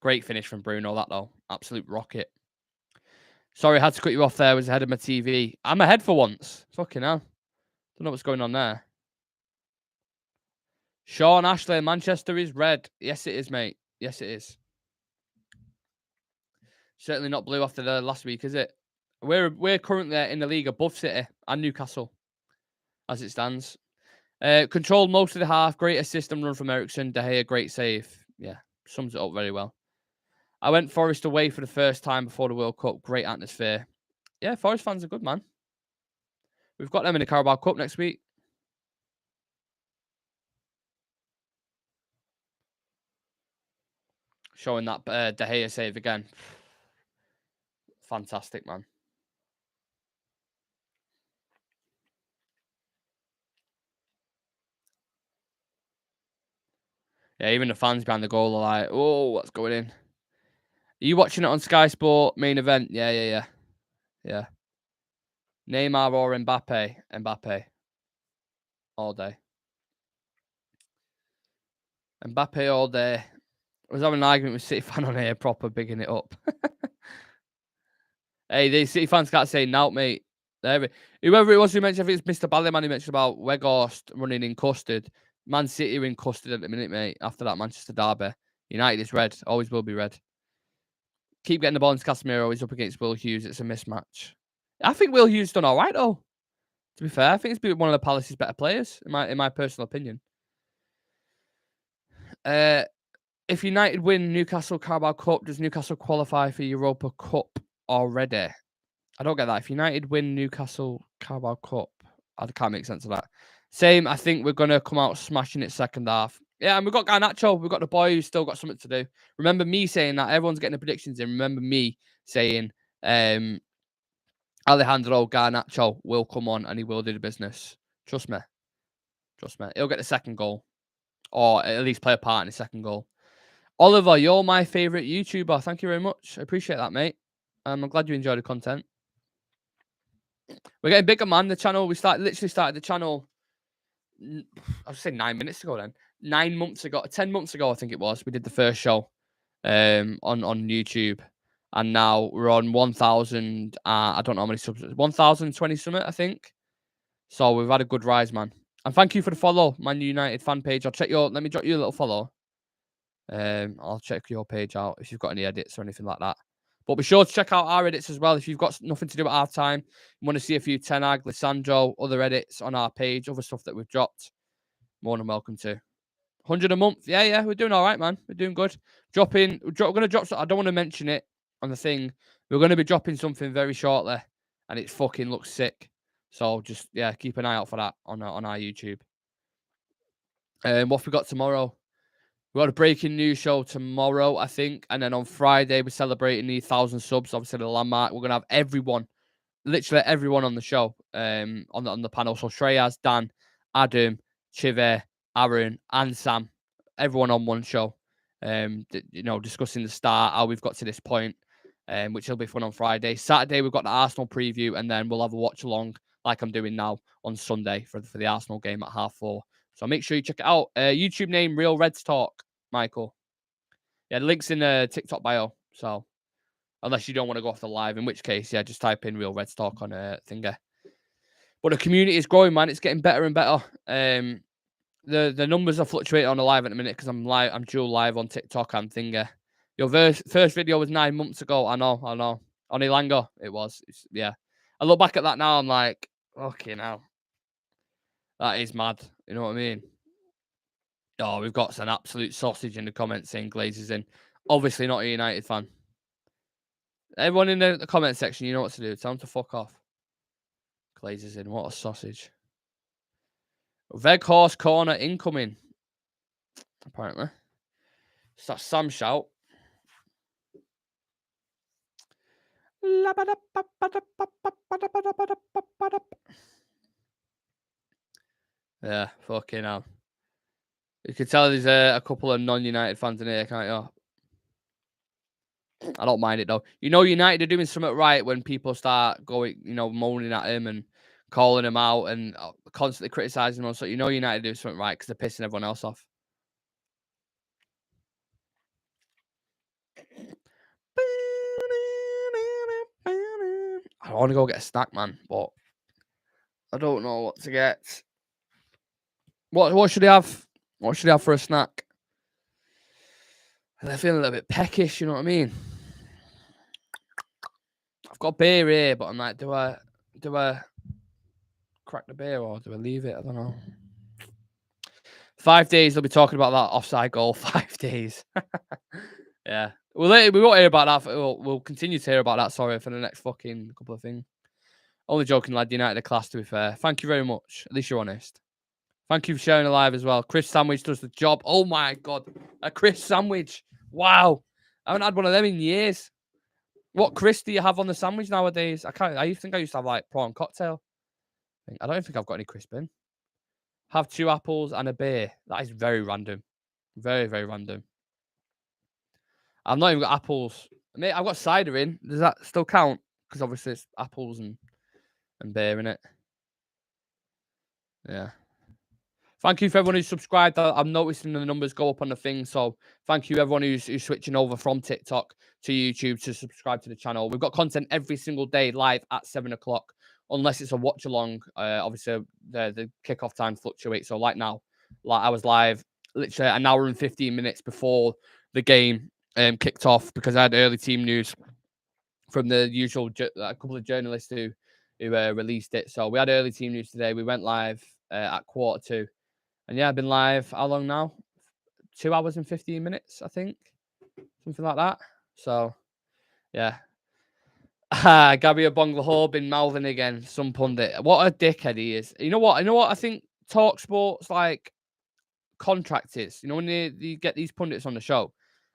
Great finish from Bruno, that, though. Absolute rocket. Sorry, I had to cut you off there. I was ahead of my TV. I'm ahead for once. Fucking hell. Don't know what's going on there. Sean Ashley, Manchester is red. Yes, it is, mate. Yes, it is. Certainly not blue after the last week, is it? We're currently in the league above City and Newcastle, as it stands. Controlled most of the half. Great assist and run from Eriksen. De Gea, great save. Yeah, sums it up very well. I went Forest away for the first time before the World Cup. Great atmosphere. Yeah, Forest fans are good, man. We've got them in the Carabao Cup next week. Showing that De Gea save again. Fantastic, man. Yeah, even the fans behind the goal are like, oh, what's going in? Are you watching it on Sky Sport main event? Yeah. Neymar or Mbappe? Mbappe. All day. Mbappe all day. I was having an argument with City fan on here, proper bigging it up. Hey, the City fans can't say no, mate. Whoever it was who mentioned, I think it's Mr. Ballyman who mentioned about Weghorst running in custard. Man City are in custard at the minute, mate. After that Manchester derby. United is red. Always will be red. Keep getting the ball into Casemiro. He's up against Will Hughes. It's a mismatch. I think Will Hughes done all right, though. To be fair, I think he's been one of the Palace's better players, in my personal opinion. If United win Newcastle Carabao Cup, does Newcastle qualify for Europa Cup already? I don't get that. If United win Newcastle Carabao Cup, I can't make sense of that. Same, I think we're going to come out smashing it second half. Yeah, and we've got Garnacho. We've got the boy who's still got something to do. Remember me saying that. Everyone's getting the predictions in. Remember me saying Alejandro Garnacho will come on and he will do the business. Trust me. He'll get the second goal. Or at least play a part in the second goal. Oliver, you're my favourite YouTuber. Thank you very much. I appreciate that, mate. I'm glad you enjoy the content. We're getting bigger, man. The channel, literally started the channel, I was saying 9 minutes ago then. 9 months ago, 10 months ago, I think it was. We did the first show on YouTube. And now we're on 1,000, I don't know how many subs, 1,020 something, I think. So we've had a good rise, man. And thank you for the follow, Man United fan page. Let me drop you a little follow. I'll check your page out if you've got any edits or anything like that. But be sure to check out our edits as well. If you've got nothing to do at half time, you want to see a few Ten Hag, Lissandro, other edits on our page, other stuff that we've dropped, more than welcome to. 100 a month. Yeah, we're doing all right, man. We're doing good. We're going to drop. I don't want to mention it on the thing. We're going to be dropping something very shortly, and it fucking looks sick. So just, keep an eye out for that on our YouTube. What have we got tomorrow? We've got a breaking news show tomorrow, I think. And then on Friday, we're celebrating the 1,000 subs, obviously the landmark. We're going to have everyone, literally everyone on the show, on the panel. So Shreyas, Dan, Adam, Chive, Aaron, and Sam. Everyone on one show. Discussing the start, how we've got to this point, which will be fun on Friday. Saturday, we've got the Arsenal preview, and then we'll have a watch along like I'm doing now on Sunday for the Arsenal game at 4:30. So make sure you check it out. YouTube name, Real Reds Talk, Michael. Yeah, the link's in the TikTok bio. So unless you don't want to go off the live, in which case, just type in Real Reds Talk on Thingy. But the community is growing, man. It's getting better and better. The numbers are fluctuating on the live at the minute because I'm dual live on TikTok and Thingy. Your first video was 9 months ago. I know. On Ilanga, it was. I look back at that now, I'm like, okay, now. That is mad. You know what I mean? Oh, we've got an absolute sausage in the comments saying Glazers in. Obviously not a United fan. Everyone in the comment section, you know what to do. Tell them to fuck off. Glazers in. What a sausage. Veghorst corner incoming. Apparently. It's that Sam shout. Yeah, fucking hell. You can tell there's a couple of non-United fans in here, can't you? I don't mind it though. United are doing something right when people start going, moaning at him and calling him out and constantly criticising him. So United are doing something right because they're pissing everyone else off. I want to go get a snack, man, but I don't know what to get. What should I have? What should I have for a snack? They're feeling a little bit peckish, you know what I mean? I've got beer here, but I'm like, do I crack the beer or do I leave it? I don't know. 5 days they'll be talking about that offside goal. 5 days. Yeah. We won't hear about that. We'll continue to hear about that, sorry, for the next fucking couple of things. Only joking, lad. United are class, to be fair. Thank you very much. At least you're honest. Thank you for sharing the live as well. Chris Sandwich does the job. Oh my God. A Chris Sandwich. Wow. I haven't had one of them in years. What Chris do you have on the sandwich nowadays? I think I used to have like prawn cocktail. I don't think I've got any crispin. Have 2 apples and a beer. That is very random. Very, very random. I've not even got apples. Mate, I've got cider in. Does that still count? Because obviously it's apples and beer in it. Yeah. Thank you for everyone who's subscribed. I'm noticing the numbers go up on the thing. So thank you everyone who's switching over from TikTok to YouTube to subscribe to the channel. We've got content every single day live at 7 o'clock, unless it's a watch along. Obviously, the kickoff time fluctuates. So like now, like I was live literally an hour and 15 minutes before the game kicked off because I had early team news from the usual a couple of journalists who released it. So we had early team news today. We went live at 1:45. And yeah, I've been live, how long now? 2 hours and 15 minutes, I think. Something like that. So, yeah. Gabriel Bonglahor been mouthing again, some pundit. What a dickhead he is. You know what? I think Talk Sports, like, contract is. You know, when you get these pundits on the show,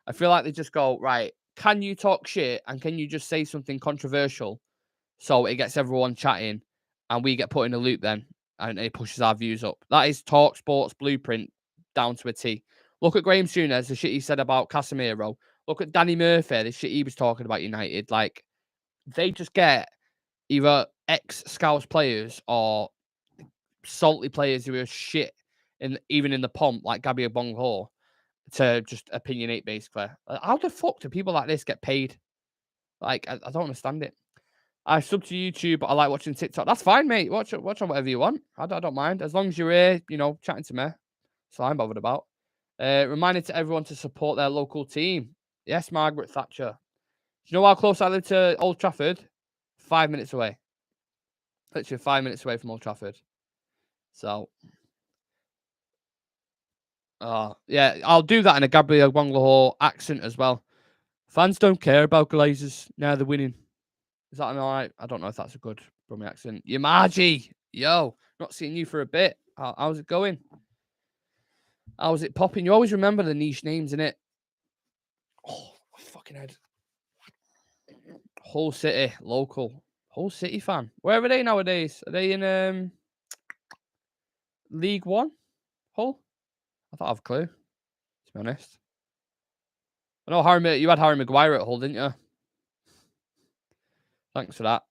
I feel like they just go, right, can you talk shit and can you just say something controversial so it gets everyone chatting and we get put in a loop then? And it pushes our views up. That is Talk Sports blueprint down to a T. Look at Graham Souness, the shit he said about Casemiro. Look at Danny Murphy, the shit he was talking about United. Like, they just get either ex-Scouts players or salty players who are shit, even in the pomp, like Gabriel Bonghor, to just opinionate, basically. How the fuck do people like this get paid? Like, I don't understand it. I sub to YouTube, but I like watching TikTok. That's fine, mate. Watch on whatever you want. I don't mind. As long as you're here, chatting to me. That's all I'm bothered about. Reminder to everyone to support their local team. Yes, Margaret Thatcher. Do you know how close I live to Old Trafford? 5 minutes away. Literally 5 minutes away from Old Trafford. So, yeah, I'll do that in a Gabriel Bonglahor accent as well. Fans don't care about Glazers. Now they're winning. Is that an alright? I don't know if that's a good Brummie accent. Yamaji! Yo, not seen you for a bit. How's it going? How's it popping? You always remember the niche names, innit? Oh, my fucking head. Hull City, local. Hull City fan. Where are they nowadays? Are they in League One? Hull? I thought I have a clue, to be honest. I know you had Harry Maguire at Hull, didn't you? Thanks for that.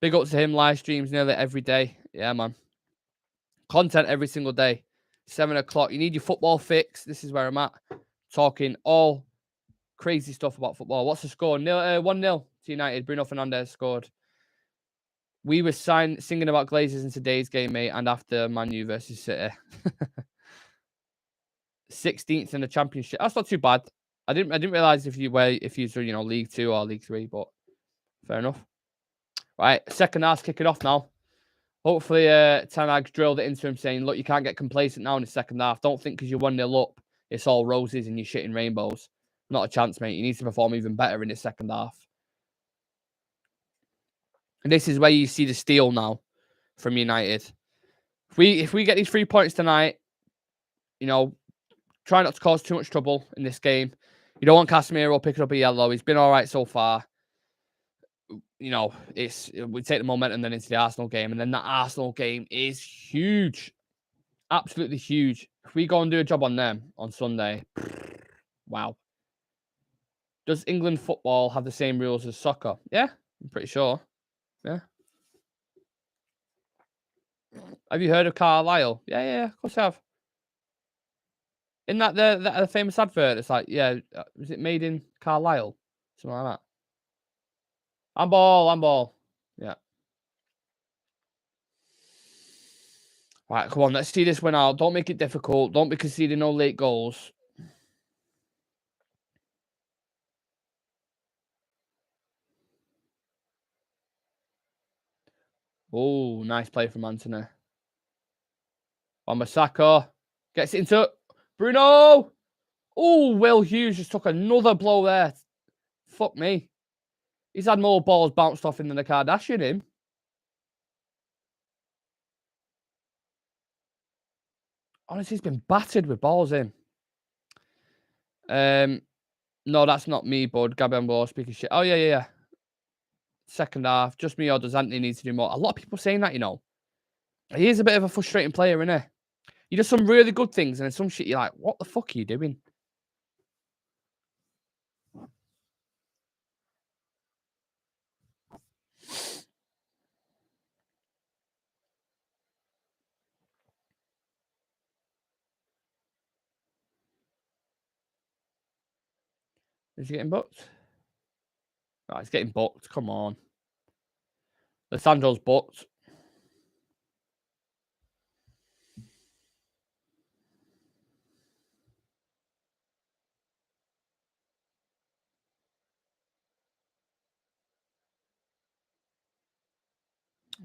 Big up to him, live streams nearly every day. Yeah, man. Content every single day. 7 o'clock. You need your football fix. This is where I'm at. Talking all crazy stuff about football. What's the score? 1-0 to United. Bruno Fernandes scored. We were singing about Glazers in today's game, mate, and after Man U versus City. 16th in the Championship. That's not too bad. I didn't realize if you were League 2 or League 3, but fair enough. Right, second half's kicking off now. Hopefully, Ten Hag's drilled it into him saying, look, you can't get complacent now in the second half. Don't think because you're 1-0 up, it's all roses and you're shitting rainbows. Not a chance, mate. You need to perform even better in the second half. And this is where you see the steal now from United. If we get these 3 points tonight, try not to cause too much trouble in this game. You don't want Casemiro picking up a yellow. He's been all right so far. We take the momentum then into the Arsenal game, and then that Arsenal game is huge. Absolutely huge. If we go and do a job on them on Sunday, wow. Does England football have the same rules as soccer? Yeah, I'm pretty sure. Yeah. Have you heard of Carlisle? Yeah, of course I have. Isn't that the famous advert? It's like, yeah, was it made in Carlisle? Something like that. Handball. Yeah. Right, come on, let's see this one out. Don't make it difficult. Don't be conceding no late goals. Oh, nice play from Anthony. Wan-Bissaka gets into Bruno. Oh, Will Hughes just took another blow there. Fuck me. He's had more balls bounced off him than the Kardashian him. Honestly, he's been battered with balls in. No, that's not me, bud. Gabembo speaking shit. Oh, yeah. Second half, just me or does Anthony need to do more? A lot of people saying that, you know. He is a bit of a frustrating player, isn't he? He does some really good things, and then some shit you're like, what the fuck are you doing? Is he getting booked? Oh, he's getting booked. Come on. Lissandro's booked.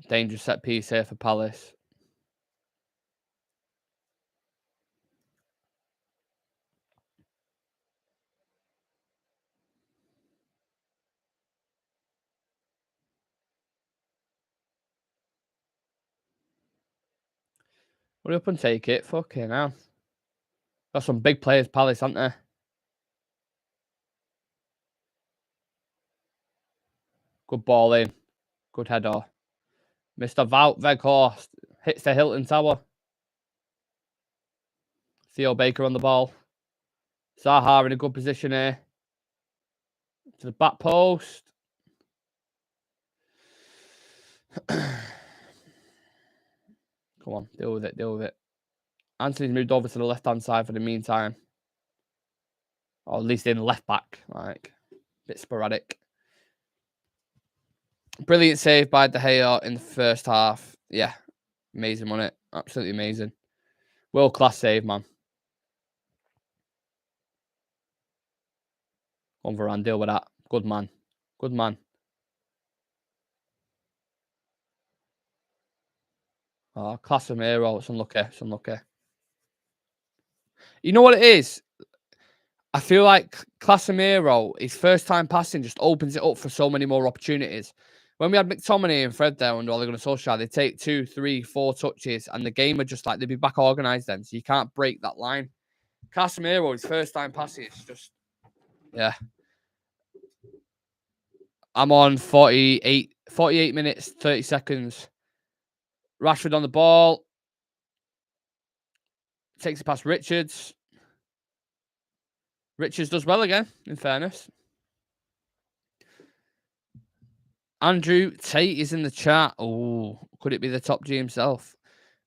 Dangerous set piece here for Palace. Hurry up and take it. Fucking hell. Got some big players, Palace, aren't they? Good ball in. Good header. Mr. Wout Weghorst hits the Hilton Tower. Theo Baker on the ball. Zaha in a good position here. To the back post. Come on, deal with it. Anthony's moved over to the left-hand side for the meantime. Or at least in left back. Like, a bit sporadic. Brilliant save by De Gea in the first half. Yeah, amazing, wasn't it? Absolutely amazing. World-class save, man. On Varane, deal with that. Good man. Good man. Oh, Casemiro. It's unlucky. It's unlucky. You know what it is? I feel like Casemiro, his first time passing just opens it up for so many more opportunities. When we had McTominay and Fred there under Ole Gunnar Solskjaer, they take 2, 3, 4 touches, and the game are just like, they'd be back organised then, so you can't break that line. Casemiro, his first time passing, it's just, yeah. I'm on 48 minutes, 30 seconds. Rashford on the ball. Takes it past Richards. Richards does well again, in fairness. Andrew Tate is in the chat. Oh, could it be the top G himself?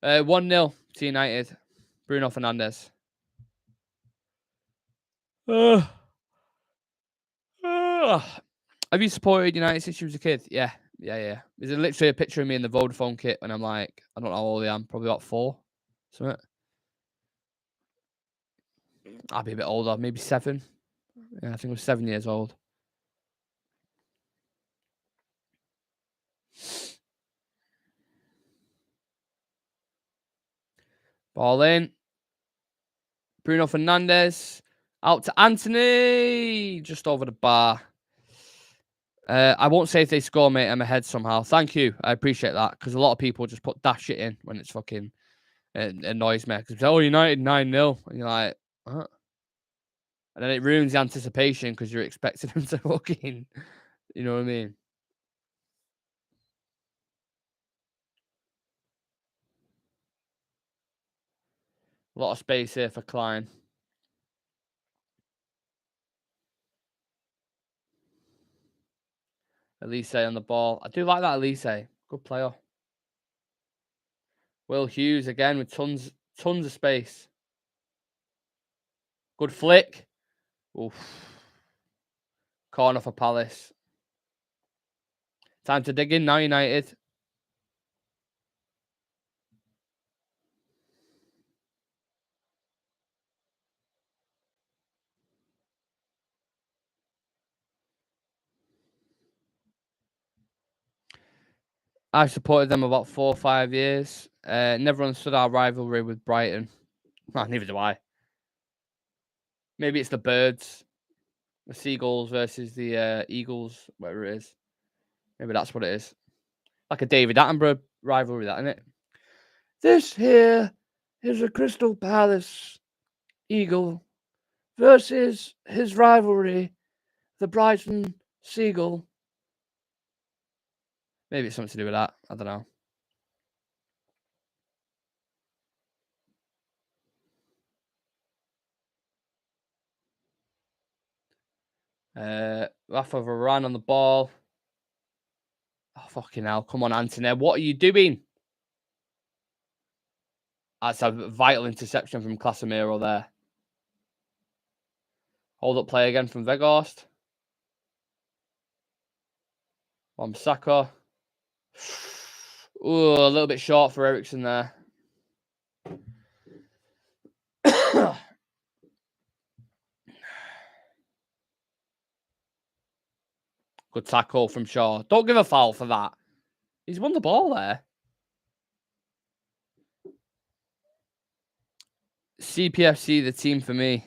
1-0 to United. Bruno Fernandes. Have you supported United since you was a kid? Yeah. There's literally a picture of me in the Vodafone kit when I'm like, I don't know how old I am, probably about 4. Something. I'll be a bit older, maybe 7. Yeah, I think I was 7 years old. Ball in. Bruno Fernandes. Out to Anthony. Just over the bar. I won't say if they score, mate. I'm ahead somehow. Thank you. I appreciate that. Because a lot of people just put that shit in when it's fucking... It annoys me. Because, oh, United 9-0. And you're like, huh? And then it ruins the anticipation because you're expecting them to fucking... You know what I mean? A lot of space here for Klein. Elise on the ball. I do like that Elise. Good player. Will Hughes again with tons of space. Good flick. Oof. Corner for Palace. Time to dig in now, United. I've supported them about 4 or 5 years. Never understood our rivalry with Brighton. Well, neither do I. Maybe it's the birds, the seagulls versus the eagles, whatever it is. Maybe that's what it is. Like a David Attenborough rivalry, that, isn't it? This here is a Crystal Palace eagle versus his rivalry, the Brighton seagull. Maybe it's something to do with that. I don't know. Rafa Varane on the ball. Oh, fucking hell. Come on, Anthony. What are you doing? That's a vital interception from Casemiro there. Hold up play again from Weghorst. Wan-Bissaka. Ooh, a little bit short for Eriksen there. Good tackle from Shaw. Don't give a foul for that. He's won the ball there. CPFC, the team for me.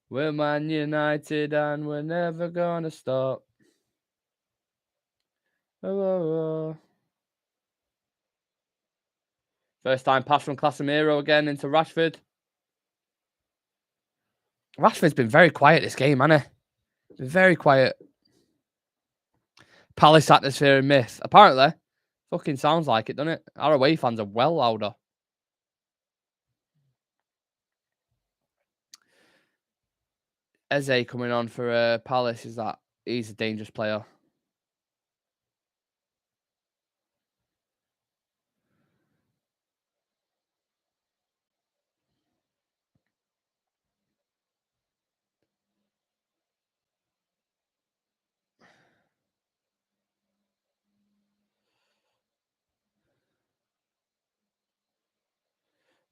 We're Man United and we're never gonna stop. Oh. First time pass from Casemiro again into Rashford. Rashford's been very quiet this game, hasn't he? Been very quiet. Palace atmosphere and myth. Apparently, fucking sounds like it, doesn't it? Our away fans are well louder. Eze coming on for Palace is that he's a dangerous player.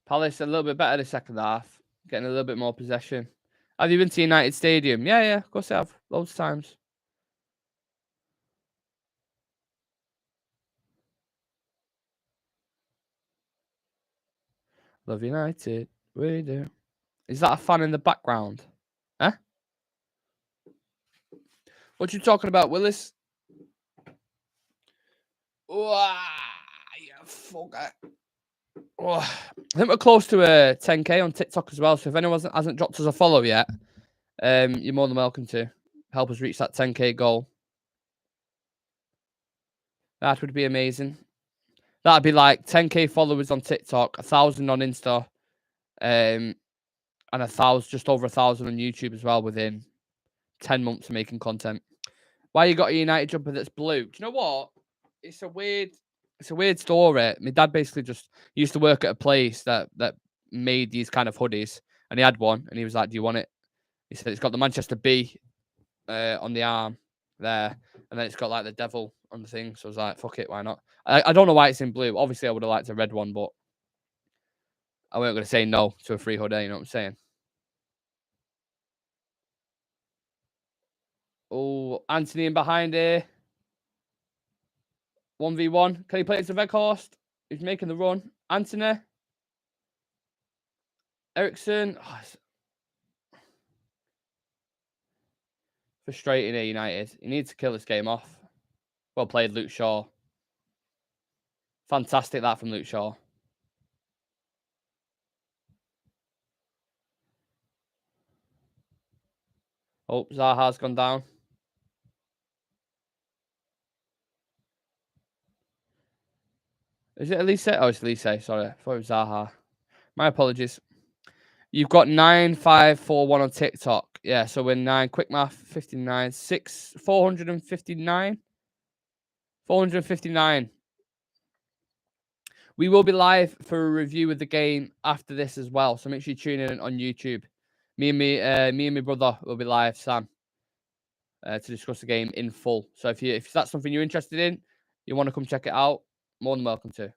Palace a little bit better the second half, getting a little bit more possession. Have you been to United Stadium? Yeah, of course I have. Loads of times. Love United. We do. Is that a fan in the background? Huh? What you talking about, Willis? Oh, yeah, fuck it. Oh, I think we're close to 10k on TikTok as well. So if anyone hasn't dropped us a follow yet, you're more than welcome to help us reach that 10k goal. That would be amazing. That'd be like 10k followers on TikTok, 1,000 on Insta, and just over 1,000 on YouTube as well within 10 months of making content. Why you got a United jumper that's blue? Do you know what? It's a weird story. My dad basically just used to work at a place that made these kind of hoodies, and he had one, and he was like, "Do you want it?" He said it's got the Manchester B on the arm there, and then it's got like the devil on the thing. So I was like, "Fuck it, why not?" I don't know why it's in blue. Obviously, I would have liked a red one, but I weren't going to say no to a free hoodie. You know what I'm saying? Oh, Anthony in behind here. 1v1. Can he play it to Weghorst? He's making the run. Anthony. Eriksen. Oh, frustrating here, United. He needs to kill this game off. Well played, Luke Shaw. Fantastic that from Luke Shaw. Oh, Zaha's gone down. Is it Elise? Oh, it's Elise. Sorry. I thought it was Zaha. My apologies. You've got 9541 on TikTok. Yeah, so we're 9. Quick math, 59. 459. 459. We will be live for a review of the game after this as well. So make sure you tune in on YouTube. Me and my brother will be live, Sam, to discuss the game in full. So if that's something you're interested in, you want to come check it out, more than welcome to.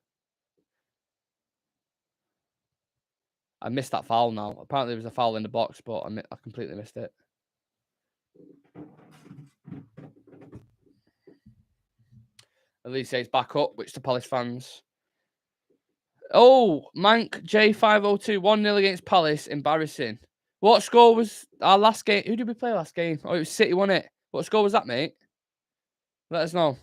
I missed that foul now. Apparently, there was a foul in the box, but I completely missed it. At least he's back up, which the Palace fans. Oh, Mank J502, 1-0 against Palace. Embarrassing. What score was our last game? Who did we play last game? Oh, it was City, wasn't it? What score was that, mate? Let us know.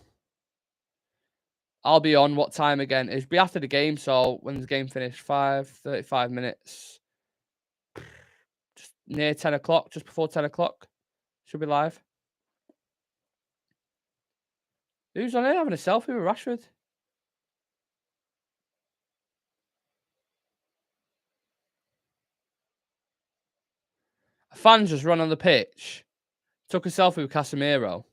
I'll be on. What time again? It'll be after the game. So when's the game finish? 35 minutes. Just near 10 o'clock. Just before 10 o'clock. Should be live. Who's on here having a selfie with Rashford? A fan just run on the pitch. Took a selfie with Casemiro.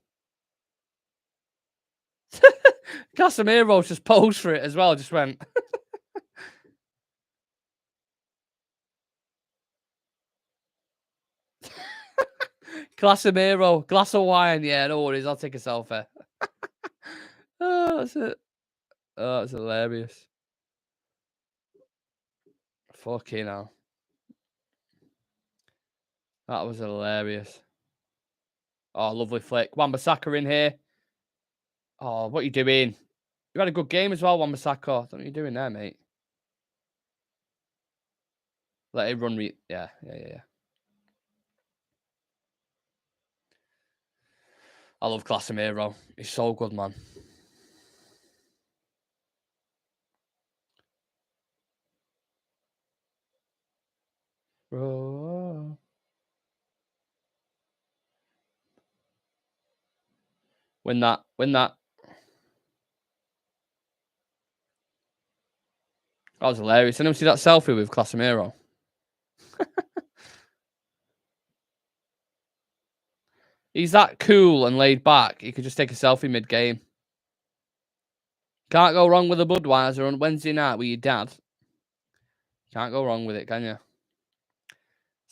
Casemiro just posed for it as well. Just went. Casemiro, glass of wine. Yeah, no worries. I'll take a selfie. Oh, that's it. Oh, that's hilarious. Fucking hell. That was hilarious. Oh, lovely flick. Wan-Bissaka in here. Oh, what are you doing? You had a good game as well, Wan-Bissaka. What are you doing there, mate? Let it run. Yeah. I love Casemiro. He's so good, man. Bro. Win that. That was hilarious. Anyone see that selfie with Casemiro? He's that cool and laid back. He could just take a selfie mid-game. Can't go wrong with a Budweiser on Wednesday night with your dad. Can't go wrong with it, can you?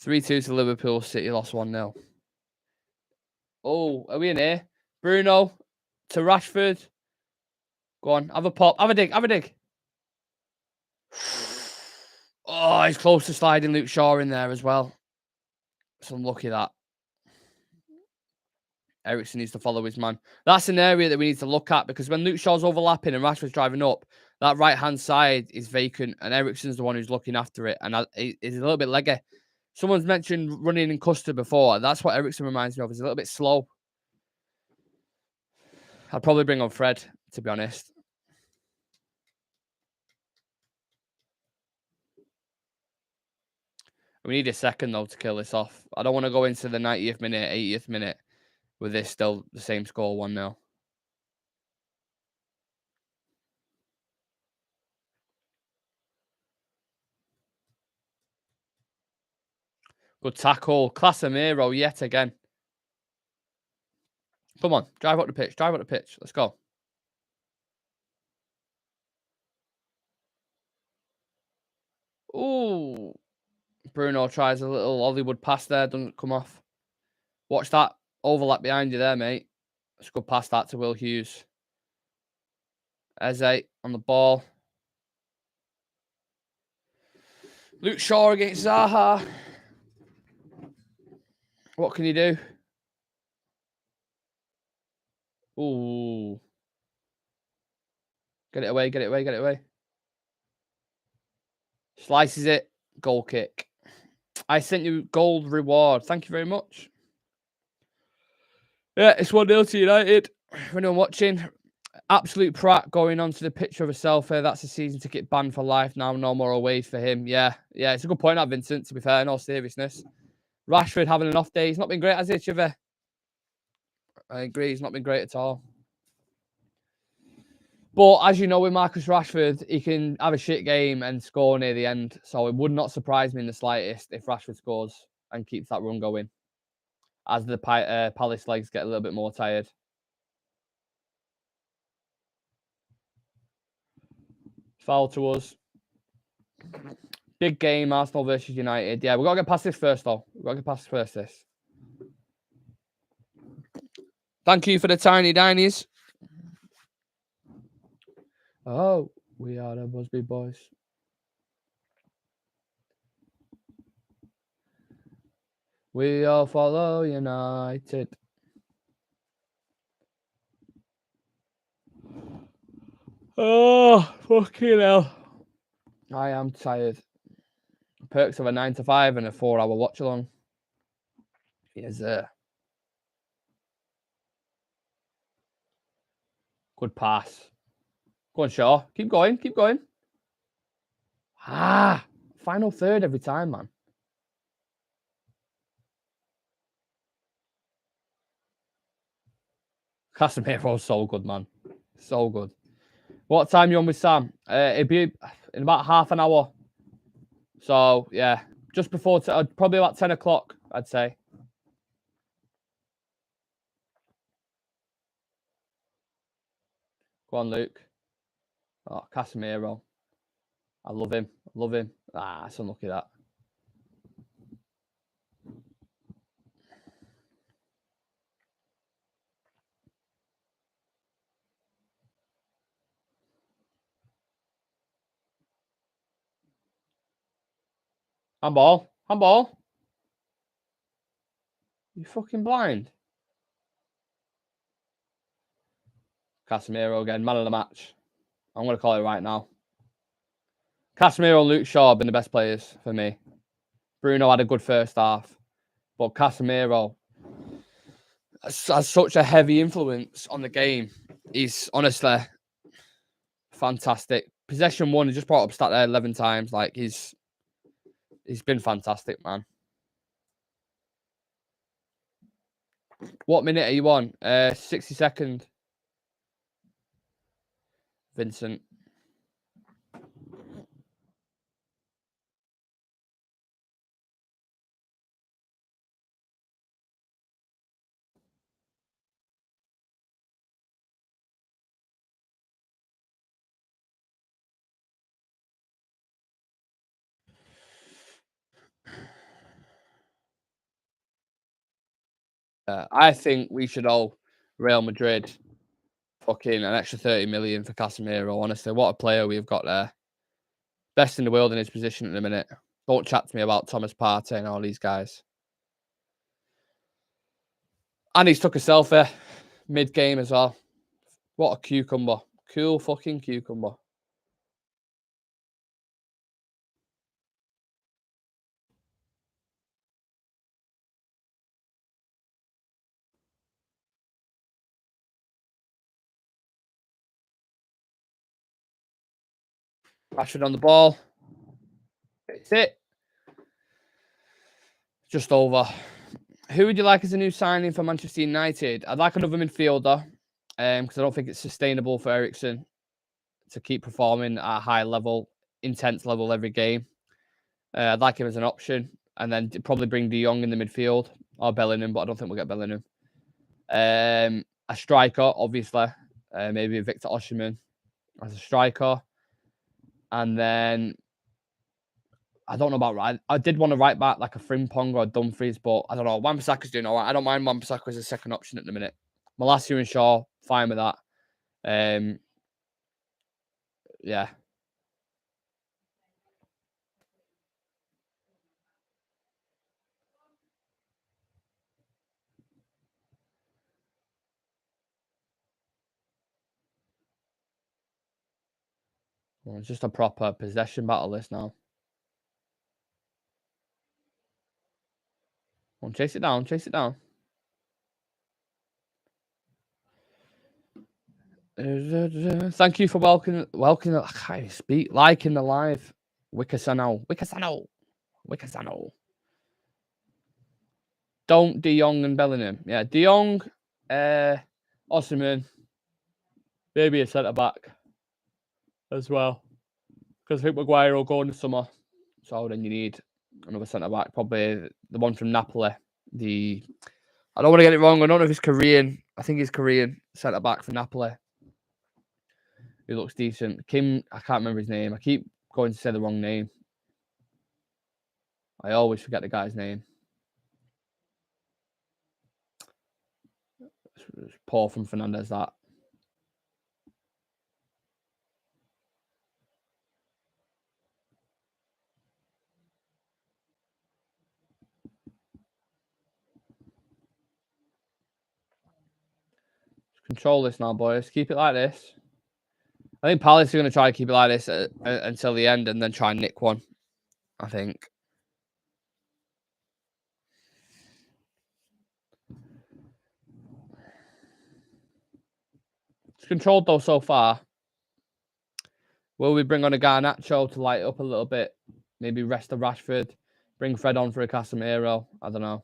3-2 to Liverpool. City lost 1-0. Oh, are we in here? Bruno to Rashford. Go on, have a pop. Have a dig. Oh, he's close to sliding Luke Shaw in there as well. It's unlucky that. Eriksen needs to follow his man. That's an area that we need to look at because when Luke Shaw's overlapping and Rashford's driving up, that right-hand side is vacant and Eriksen's the one who's looking after it. And he's a little bit leggy. Someone's mentioned running in custard before. That's what Eriksen reminds me of. He's a little bit slow. I'd probably bring on Fred, to be honest. We need a second, though, to kill this off. I don't want to go into the 90th minute, 80th minute with this still the same score, 1-0. Good tackle. Casemiro yet again. Come on. Drive up the pitch. Let's go. Ooh. Bruno tries a little Hollywood pass there. Doesn't come off. Watch that overlap behind you there, mate. It's a good pass that to Will Hughes. Eze on the ball. Luke Shaw against Zaha. What can you do? Ooh. Get it away. Slices it. Goal kick. I sent you gold reward. Thank you very much. Yeah, it's 1-0 to United. For anyone watching, absolute prat going on to the picture of a selfie. That's a season ticket ban for life now. No more away for him. Yeah, it's a good point, that Vincent, to be fair, in all seriousness. Rashford having an off day. He's not been great, has he, Chiver? I agree. He's not been great at all. But as you know, with Marcus Rashford, he can have a shit game and score near the end. So it would not surprise me in the slightest if Rashford scores and keeps that run going as the Palace legs get a little bit more tired. Foul to us. Big game, Arsenal versus United. Yeah, we've got to get past this first, though. Thank you for the tiny dinies. Oh, we are the Busby boys. We all follow United. Oh, fucking hell. I am tired. Perks of a 9 to 5 and a 4-hour watch along. Yes, sir. Good pass. Go on, Shaw. Keep going. Keep going. Ah, final third every time, man. Casemiro's so good, man. So good. What time you on with Sam? It'd be in about half an hour. So, yeah. Just before, probably about 10 o'clock, I'd say. Go on, Luke. Oh, Casemiro. I love him. Love him. Ah, it's unlucky that. Handball. Handball. You fucking blind. Casemiro again. Man of the match. I'm going to call it right now. Casemiro and Luke Shaw have been the best players for me. Bruno had a good first half. But Casemiro has such a heavy influence on the game. He's honestly fantastic. Possession one, he just brought up stat there 11 times. Like, he's been fantastic, man. What minute are you on? 62nd. Vincent. I think we should owe Real Madrid fucking an extra 30 million for Casemiro. Honestly, what a player we've got there. Best in the world in his position at the minute. Don't chat to me about Thomas Partey and all these guys. And he's took a selfie mid-game as well. What a cucumber. Cool fucking cucumber. Rashford on the ball. It's it. Just over. Who would you like as a new signing for Manchester United? I'd like another midfielder because I don't think it's sustainable for Eriksen to keep performing at a high level, intense level every game. I'd like him as an option and then probably bring De Jong in the midfield or Bellingham, but I don't think we'll get Bellingham. A striker, obviously. Maybe Victor Osimhen as a striker. And then I don't know about right. I did want to right back like a Frimpong or a Dumfries, but I don't know. Wan-Bissaka's doing all right. I don't mind Wan-Bissaka as a second option at the minute. Malacia and Shaw, fine with that. Yeah. Well, it's just a proper possession battle this now. Well, chase it down, chase it down. Thank you for welcoming. I can't even speak. Liking the live. Wickersano. Don't De Jong and Bellingham. Yeah, De Jong, Osimhen, maybe a centre back as well. Because I think Maguire will go in the summer. So then you need another centre back, probably the one from Napoli. I don't want to get it wrong. I don't know if he's Korean. I think he's Korean centre back for Napoli. He looks decent. Kim, I can't remember his name. I keep going to say the wrong name. I always forget the guy's name. It's Paul from Fernandes, that. Control this now, boys. Keep it like this. I think Palace are going to try to keep it like this until the end and then try and nick one, I think. It's controlled, though, so far. Will we bring on a Garnacho to light it up a little bit? Maybe rest the Rashford. Bring Fred on for a Casemiro. I don't know.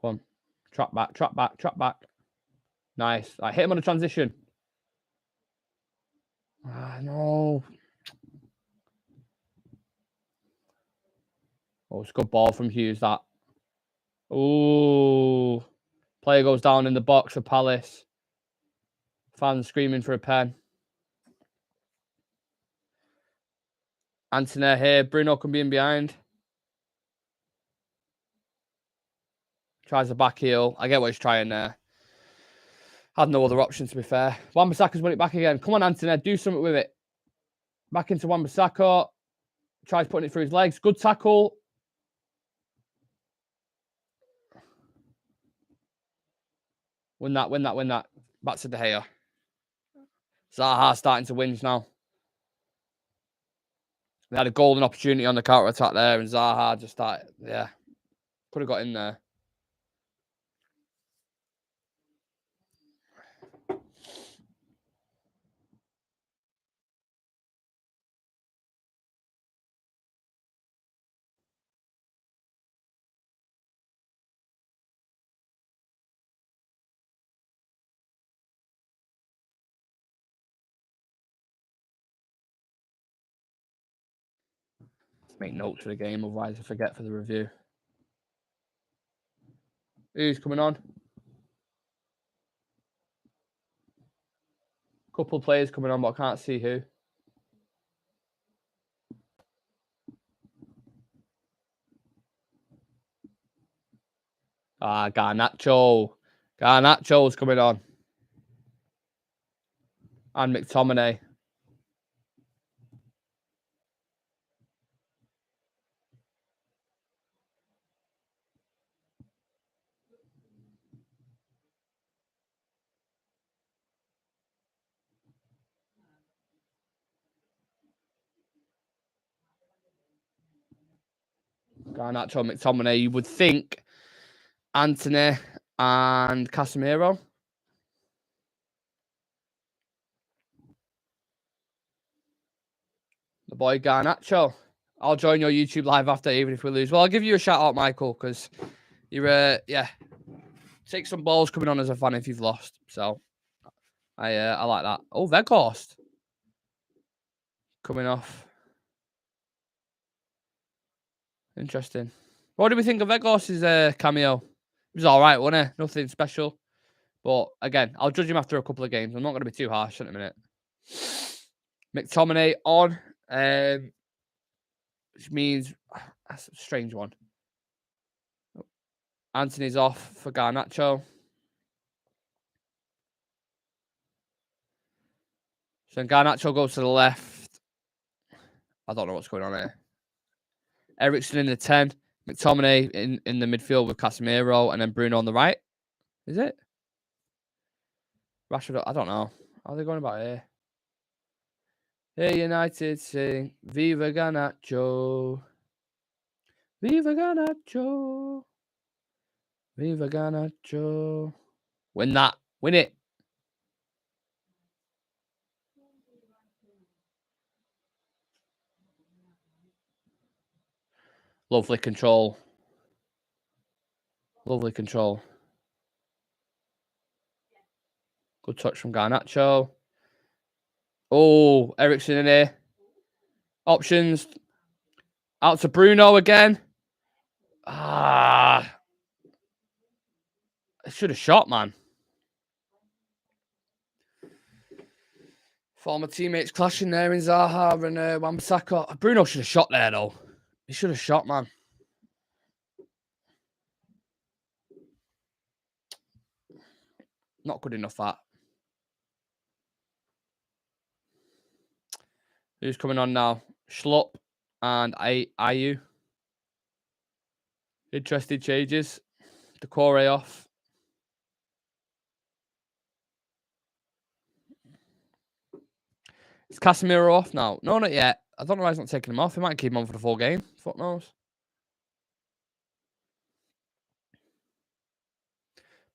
Come on. Trap back, trap back, trap back. Nice. I hit him on a transition. Ah, no. Oh, it's a good ball from Hughes, that. Ooh. Player goes down in the box for Palace. Fans screaming for a pen. Antony here. Bruno can be in behind. Tries a back heel. I get what he's trying there. Had no other option, to be fair. Wan-Bissaka's won it back again. Come on, Antony. Do something with it. Back into Wan-Bissaka. Tries putting it through his legs. Good tackle. Win that, win that, win that. Back to De Gea. Zaha starting to whinge now. They had a golden opportunity on the counter-attack there, and Zaha just started, yeah. Could have got in there. Let's make notes for the game, otherwise I forget for the review. Who's coming on? Couple of players coming on, but I can't see who. Ah, Garnacho. Garnacho's coming on. And McTominay. Garnacho, McTominay. You would think Antony and Casemiro. The boy Garnacho. I'll join your YouTube live after, even if we lose. Well, I'll give you a shout out, Michael, because you're, yeah, take some balls coming on as a fan if you've lost. So I like that. Oh, Weghorst coming off. Interesting. What do we think of Weghorst's cameo? It was all right, wasn't it? Nothing special. But again, I'll judge him after a couple of games. I'm not going to be too harsh in a minute. McTominay on, which means that's a strange one. Anthony's off for Garnacho. So Garnacho goes to the left. I don't know what's going on here. Eriksen in the 10. McTominay in the midfield with Casemiro. And then Bruno on the right. Is it? Rashford, I don't know. How are they going about here? Hey, United sing Viva Garnacho. Viva Garnacho. Viva Garnacho. Win that. Win it. Lovely control. Lovely control. Good touch from Garnacho. Oh, Eriksen in here. Options. Out to Bruno again. Ah. I should have shot, man. Former teammates clashing there in Zaha and Wan-Bissaka. Bruno should have shot there, though. He should have shot, man. Not good enough, that. Who's coming on now? Schlupp and Ayew. Interesting changes. Decore off. Is Casemiro off now? No, not yet. I don't know why he's not taking him off. He might keep him on for the full game. Fuck knows.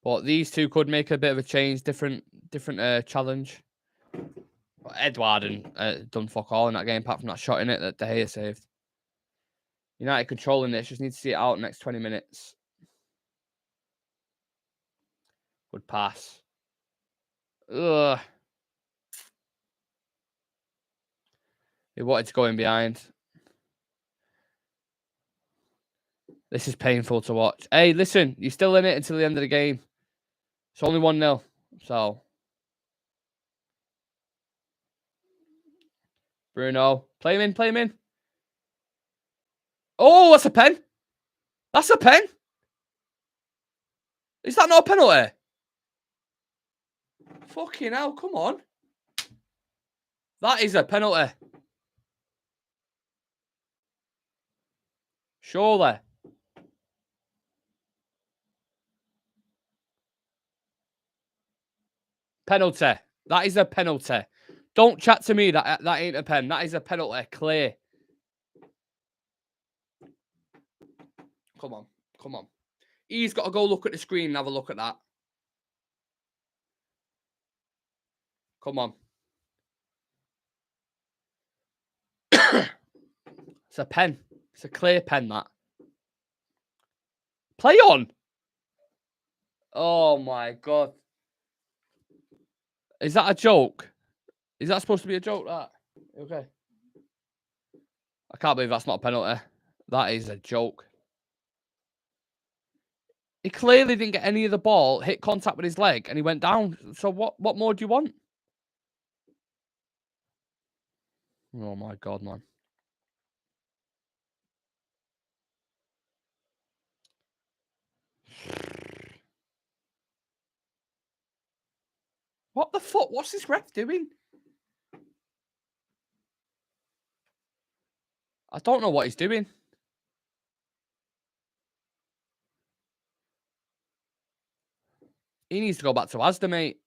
But these two could make a bit of a change, different challenge. But Edouard and done fuck all in that game, apart from that shot in it that De Gea saved. United controlling this, just need to see it out in the next 20 minutes. Good pass. Ugh. He wanted to go in behind. This is painful to watch. Hey, listen, you're still in it until the end of the game. It's only 1-0. So. Bruno. Play him in, play him in. Oh, that's a pen. That's a pen. Is that not a penalty? Fucking hell, come on. That is a penalty. Surely. Penalty. That is a penalty. Don't chat to me. That ain't a pen. That is a penalty. Clear. Come on. Come on. He's got to go look at the screen and have a look at that. Come on. It's a pen. It's a clear pen, that. Play on. Oh, my God. Is that a joke? Is that supposed to be a joke, that? Okay. I can't believe that's not a penalty. That is a joke. He clearly didn't get any of the ball, hit contact with his leg, and he went down. So what more do you want? Oh, my God, man. What the fuck? What's this ref doing? I don't know what he's doing. He needs to go back to Asda, mate.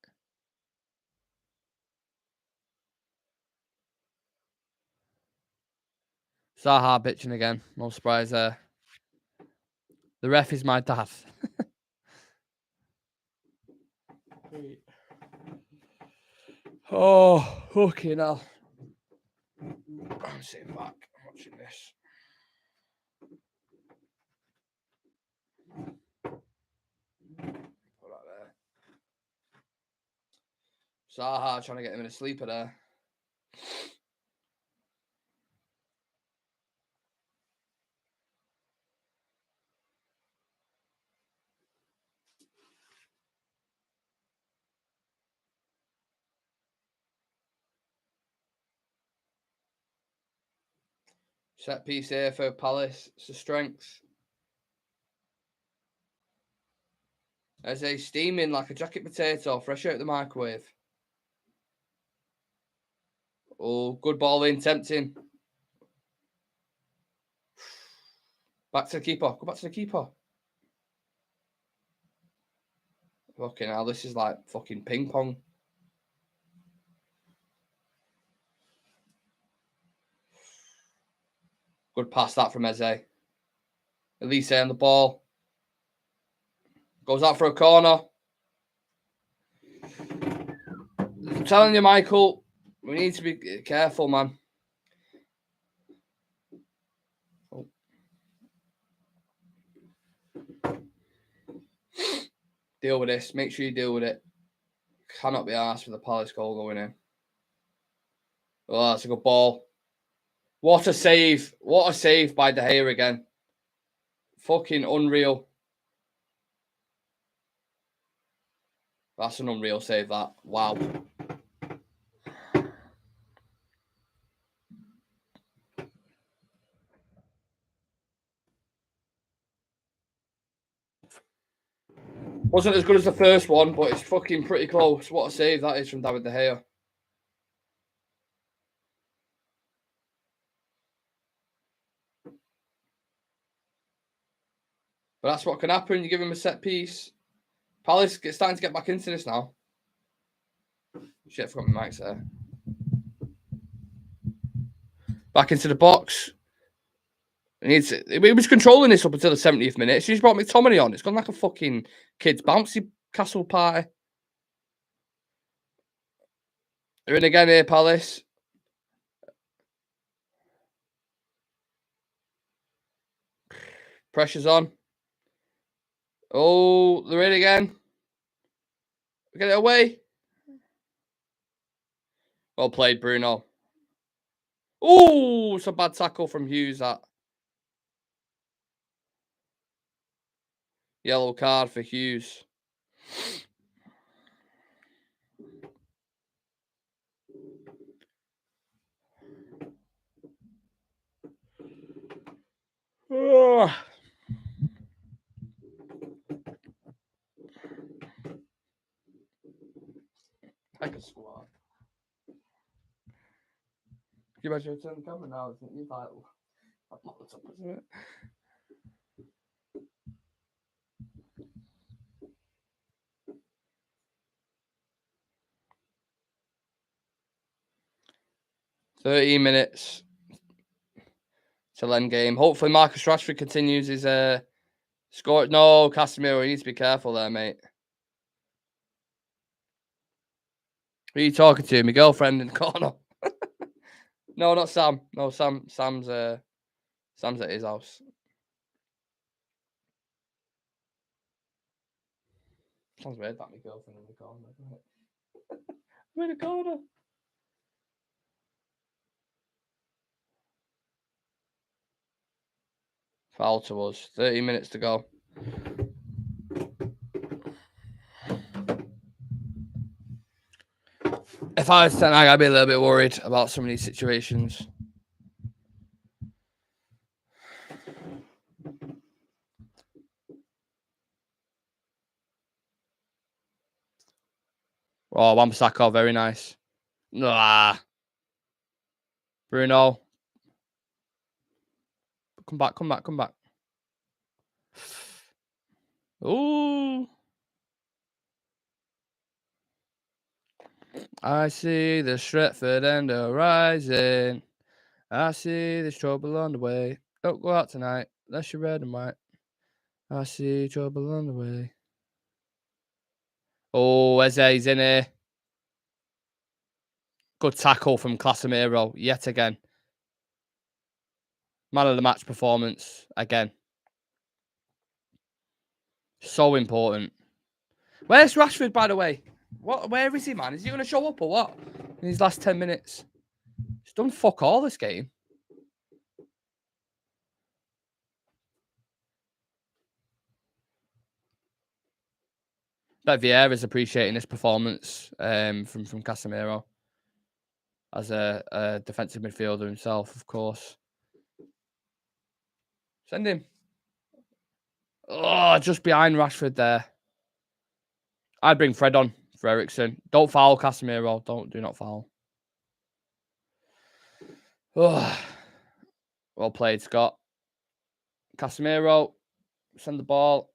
Zaha bitching again. No surprise there. The ref is my dad. Oh, fucking hell. I'm sitting back. I'm watching this. Put that there. Zaha trying to get him in a sleeper there. Set piece here for Palace. It's a strength. As a steaming like a jacket potato, fresh out the microwave. Oh, good ball in, tempting. Back to the keeper. Go back to the keeper. Fucking hell, this is like fucking ping pong. Good pass that from Eze. Elise on the ball. Goes out for a corner. I'm telling you, Michael, we need to be careful, man. Oh. Deal with this. Make sure you deal with it. Cannot be arsed with the Palace goal going in. Oh, that's a good ball. What a save. What a save by De Gea again. Fucking unreal. That's an unreal save, that. Wow. Wasn't as good as the first one, but it's fucking pretty close. What a save that is from David De Gea. But that's what can happen. You give him a set piece. Palace starting to get back into this now. Shit, I forgot my mic's there. Back into the box. It was controlling this up until the 70th minute. She's brought McTominay on. It's gone like a fucking kid's bouncy castle party. They're in again here, Palace. Pressure's on. Oh, they're in again. Get it away. Well played, Bruno. Oh, it's a bad tackle from Hughes, that. Yellow card for Hughes. Oh. Like a squad. Can you imagine turn the camera now? You're like, I'm not the top, isn't it? $13 till end game. Hopefully, Marcus Rashford continues his score. No, Casemiro, you need to be careful there, mate. Who are you talking to? My girlfriend in the corner. No, not Sam. No, Sam's at his house. Sounds weird that my girlfriend in the corner. I'm in the corner. Foul to us. 30 minutes to go. If I was 10, I'd be a little bit worried about some of these situations. Oh, Wan-Bissaka, very nice. Ah. Bruno. Come back. Ooh. I see the Stretford end horizon. I see there's trouble on the way. Don't go out tonight unless you're red and white. I see trouble on the way. Oh, Eze's in here. Good tackle from Casemiro yet again. Man of the match performance again. So important. Where's Rashford, by the way? Where is he, man? Is he going to show up or what? In his last 10 minutes. He's done fuck all this game. Bet Vieira's appreciating this performance from Casemiro as a defensive midfielder himself, of course. Send him. Oh, just behind Rashford there. I'd bring Fred on for Eriksen. Don't foul Casemiro. Do not foul. Oh. Well played, Scott. Casemiro, send the ball.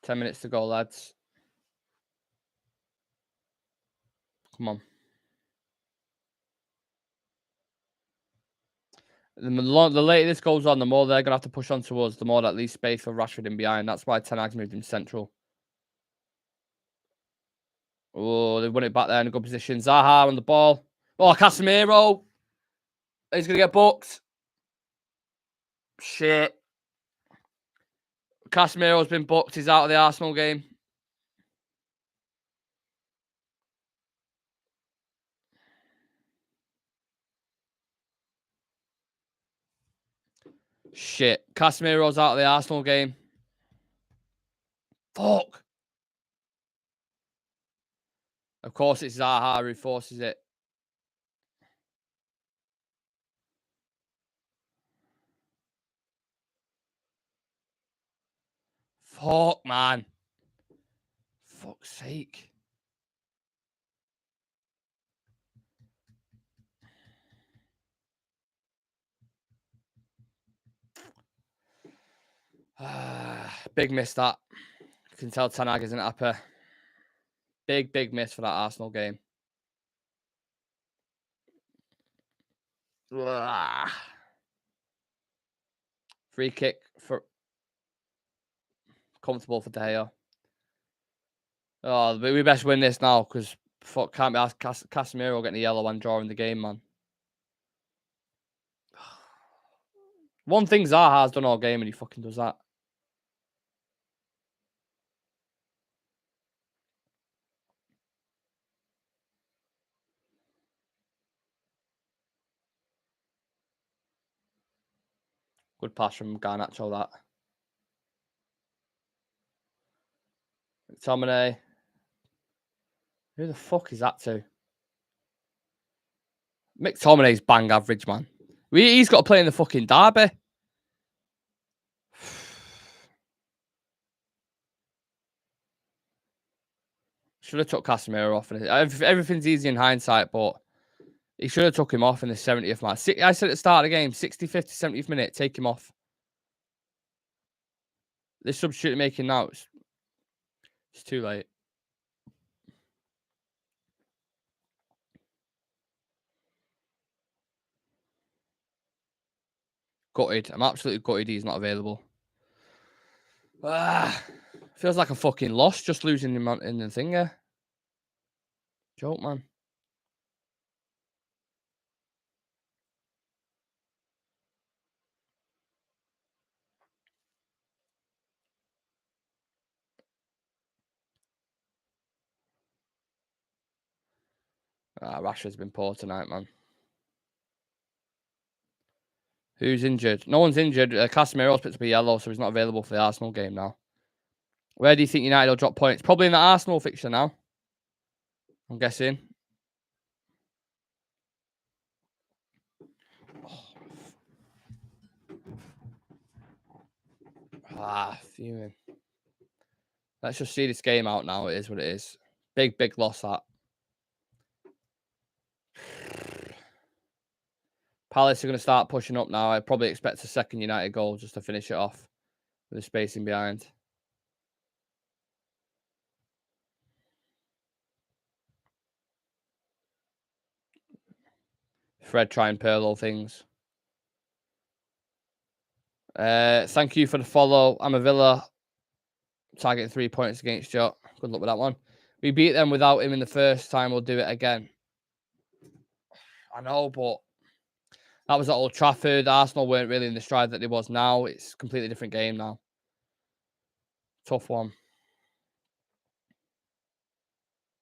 Ten minutes to go, lads. Come on. The later this goes on, the more they're going to have to push onto us, the more that leaves space for Rashford in behind. That's why Ten Hag's moved him central. Oh, they won it back there in a good position. Zaha on the ball. Oh, Casemiro. He's going to get booked. Shit. Casemiro's been booked. He's out of the Arsenal game. Shit. Casemiro's out of the Arsenal game. Fuck. Of course, it's Zaha who forces it. Fuck, man. Fuck's sake. Big miss that. You can tell Ten Hag isn't happy. Big miss for that Arsenal game. Free kick for comfortable for De Gea. Oh, we best win this now because can't be asked Casemiro getting a yellow and drawing the game, man. One thing Zaha's done all game and he fucking does that. Good pass from Garnacho, that. McTominay. Who the fuck is that to? McTominay's bang average, man. He's got to play in the fucking derby. Should have took Casemiro off. Everything's easy in hindsight, but he should have took him off in the 70th match. I said at the start of the game, 65th, 70th minute, take him off. This substitute making now, it's too late. Gutted. I'm absolutely gutted he's not available. Feels like a fucking loss just losing him in the thing here. Joke, man. Rashford's been poor tonight, man. Who's injured? No one's injured. Casemiro's picked up a yellow, so he's not available for the Arsenal game now. Where do you think United will drop points? Probably in the Arsenal fixture now. I'm guessing. Fuming. Let's just see this game out now. It is what it is. Big loss, that. Palace are going to start pushing up now. I probably expect a second United goal just to finish it off with the spacing behind. Fred trying Pirlo things. Thank you for the follow. I'm a Villa. Targeting 3 points against you. Good luck with that one. We beat them without him in the first time. We'll do it again. I know, but that was at Old Trafford. Arsenal weren't really in the stride that they was now. It's a completely different game now. Tough one.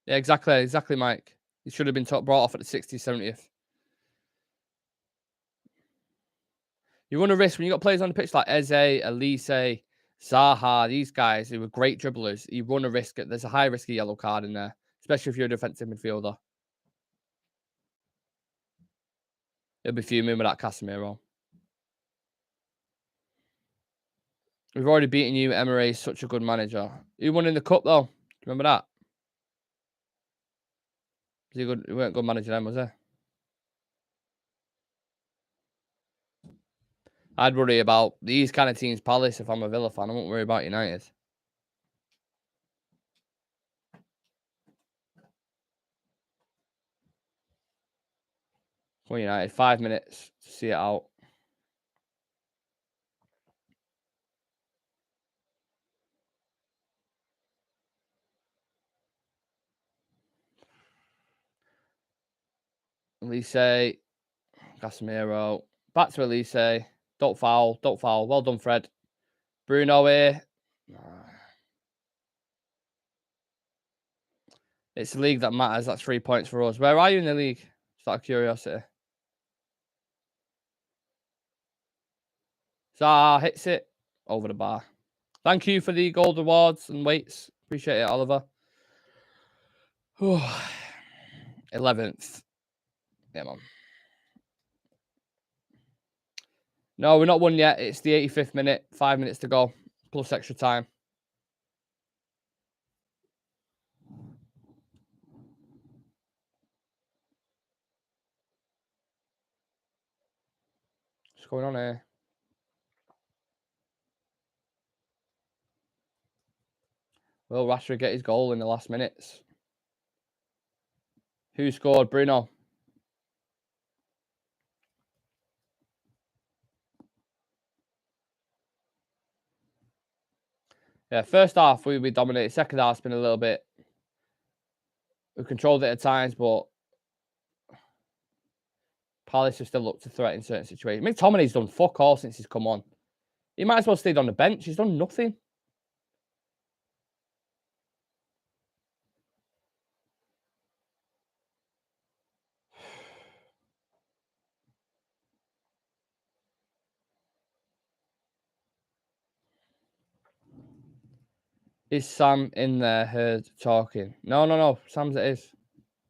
Yeah, exactly, Mike. He should have been brought off at the 60th, 70th. You run a risk when you got players on the pitch like Eze, Elise, Zaha, these guys who were great dribblers. You run a risk. There's a high risk of yellow card in there, especially if you're a defensive midfielder. It'll be fuming with that Casemiro. We've already beaten you. Emery's such a good manager. Who won in the cup though? Remember that? Was he good? He weren't a good manager then, was he? I'd worry about these kind of teams, Palace, if I'm a Villa fan. I won't worry about United. For United, 5 minutes to see it out. Elise, Casemiro, back to Elise. Don't foul. Well done, Fred. Bruno here. It's the league that matters. That's 3 points for us. Where are you in the league? Just out of curiosity. Zaha hits it over the bar. Thank you for the gold awards and weights. Appreciate it, Oliver. 11th. Yeah, man. No, we're not won yet. It's the 85th minute. 5 minutes to go. Plus extra time. What's going on here? Will Rashford get his goal in the last minutes? Who scored? Bruno. Yeah, first half we dominated. Second half's been a little bit. We controlled it at times, but Palace have still looked to threat in certain situations. McTominay's done fuck all since he's come on. He might as well stayed on the bench. He's done nothing. Is Sam in there heard talking? No. Sam's it is.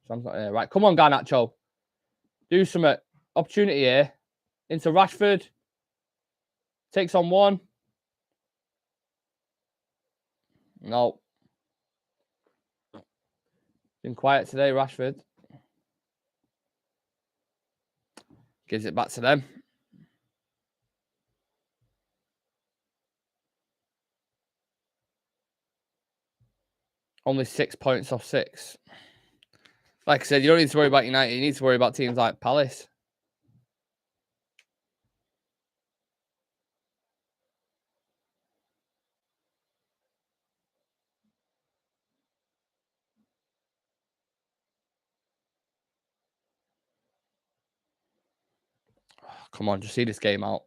Sam's not here. Right, come on, Garnacho. Do something. Opportunity here. Into Rashford. Takes on one. No. Been quiet today, Rashford. Gives it back to them. Only 6 points off 6. Like I said, you don't need to worry about United. You need to worry about teams like Palace. Oh, come on, just see this game out.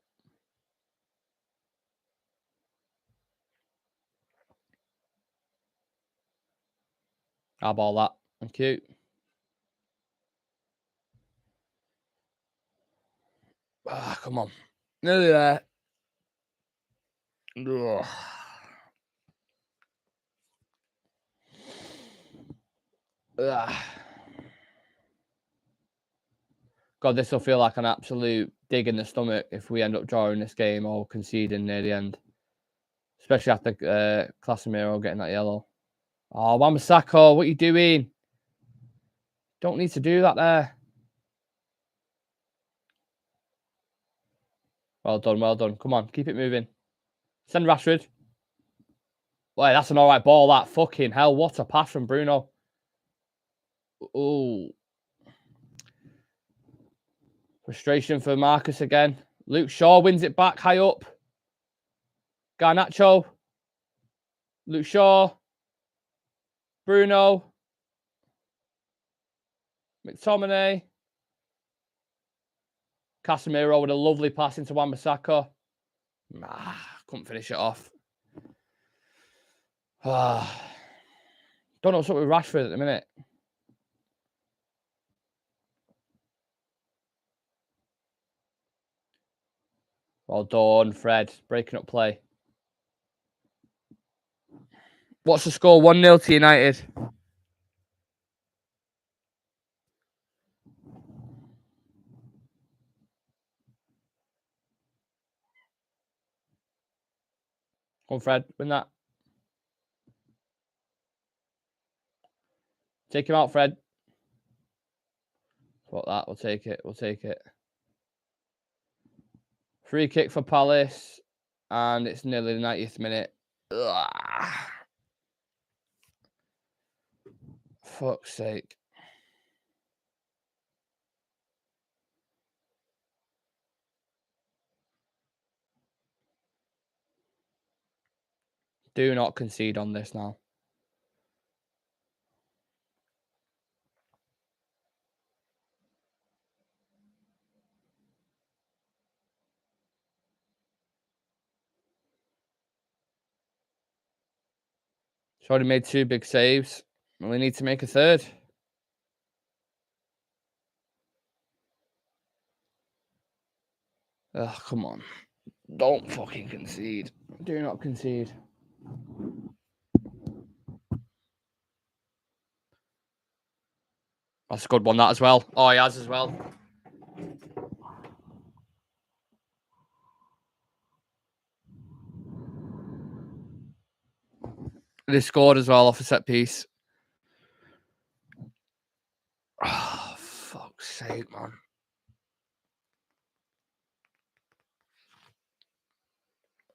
How about that? Thank you. Ah, come on. Nearly there. Ugh. Ugh. God, this will feel like an absolute dig in the stomach if we end up drawing this game or conceding near the end. Especially after Casemiro getting that yellow. Oh, Wan-Bissaka, what are you doing? Don't need to do that there. Well done, well done. Come on, keep it moving. Send Rashford. Boy, that's an all right ball, that. Fucking hell, what a pass from Bruno. Ooh. Frustration for Marcus again. Luke Shaw wins it back high up. Garnacho. Luke Shaw. Bruno. McTominay. Casemiro with a lovely pass into Wan-Bissaka. Couldn't finish it off. Don't know what's up with Rashford at the minute. Well done, Fred. Breaking up play. What's the score? 1-0 to United. Come on, Fred. Win that. Take him out, Fred. Fuck that. We'll take it. We'll take it. Free kick for Palace. And it's nearly the 90th minute. Ugh. Fuck's sake. Do not concede on this now. He's already made 2 big saves. And we need to make a third. Oh, come on. Don't fucking concede. Do not concede. That's a good one, that as well. Oh, he has as well. They scored as well off a set piece. Oh, fuck's sake, man.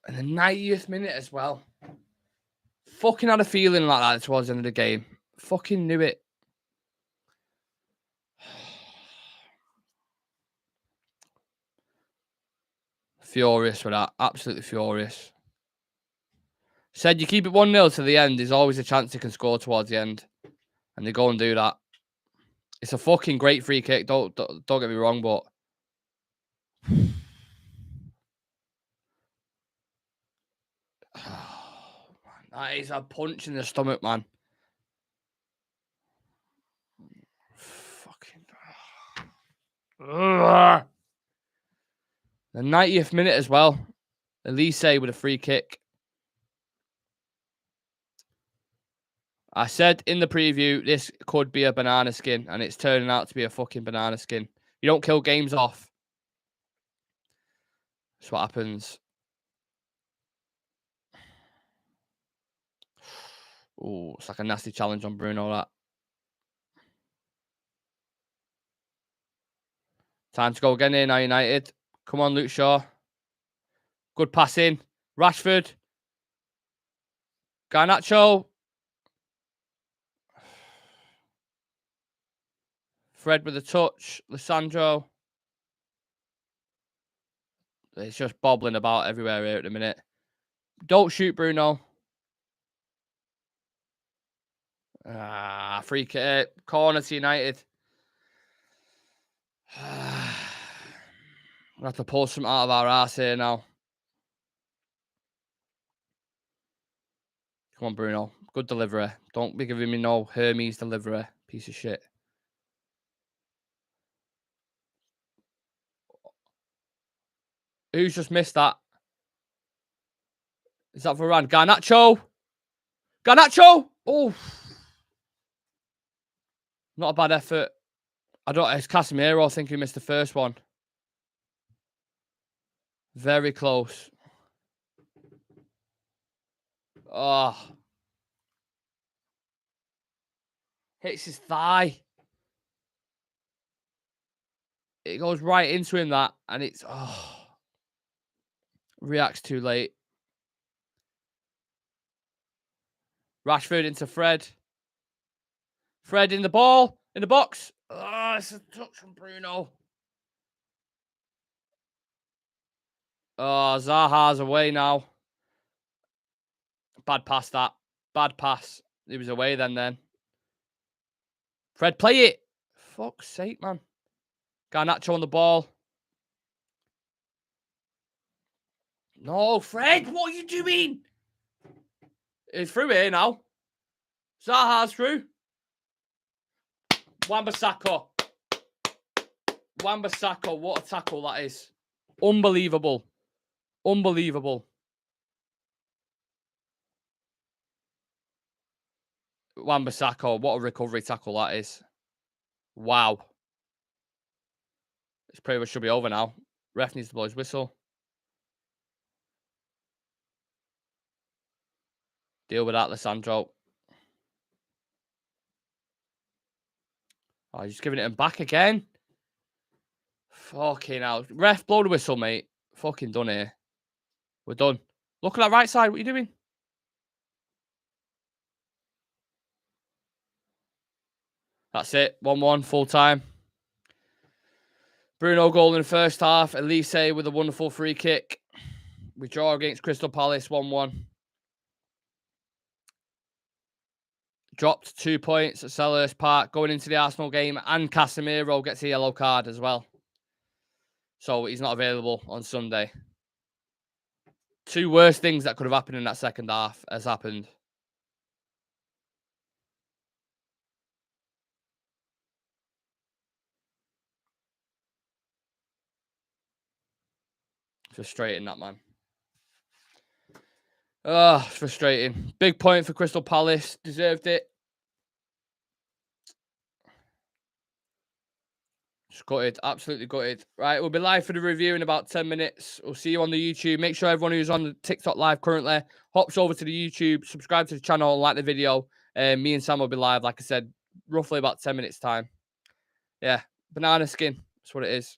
And the 90th minute as well. Fucking had a feeling like that towards the end of the game. Fucking knew it. Furious with that. Absolutely furious. Said you keep it 1-0 to the end. There's always a chance they can score towards the end. And they go and do that. It's a fucking great free kick. Don't get me wrong, but... Oh, man. That is a punch in the stomach, man. Fucking... The 90th minute as well. Elise with a free kick. I said in the preview, this could be a banana skin, and it's turning out to be a fucking banana skin. You don't kill games off. That's what happens. Oh, it's like a nasty challenge on Bruno, that. Time to go again here now, United. Come on, Luke Shaw. Good pass in. Rashford. Garnacho. Fred with a touch. Lissandro. It's just bobbling about everywhere here at the minute. Don't shoot, Bruno. Free kick. Corner to United. We'll have to pull something out of our ass here now. Come on, Bruno. Good delivery. Don't be giving me no Hermes delivery. Piece of shit. Who's just missed that? Is that Varane? Garnacho! Garnacho! Oh! Not a bad effort. It's Casemiro, I think, who missed the first one. Very close. Oh. Hits his thigh. It goes right into him, that. And it's... Oh. Reacts too late. Rashford into Fred. Fred in the ball. In the box. Oh, it's a touch from Bruno. Oh, Zaha's away now. Bad pass, that. Bad pass. He was away then. Fred, play it. Fuck's sake, man. Garnacho on the ball. No, Fred, what are you doing? It's through here now. Zaha's through. Wan-Bissaka. Wan-Bissaka, what a tackle that is. Unbelievable. Unbelievable. Wan-Bissaka, what a recovery tackle that is. Wow. It's pretty much should be over now. Ref needs to blow his whistle. Deal with that, Lissandro. Oh, he's giving it him back again. Fucking hell. Ref, blow the whistle, mate. Fucking done here. We're done. Look at that right side. What are you doing? That's it. 1-1, full time. Bruno goal in the first half. Elise with a wonderful free kick. We draw against Crystal Palace 1-1. Dropped 2 points at Selhurst Park going into the Arsenal game, and Casemiro gets a yellow card as well. So he's not available on Sunday. 2 worst things that could have happened in that second half has happened. Frustrating, that, man. Oh, frustrating. Big point for Crystal Palace. Deserved it. Just gutted. Absolutely gutted. Right, we'll be live for the review in about 10 minutes. We'll see you on the YouTube. Make sure everyone who's on the TikTok live currently hops over to the YouTube, subscribe to the channel, and like the video. Me and Sam will be live, like I said, roughly about 10 minutes time. Yeah, banana skin. That's what it is.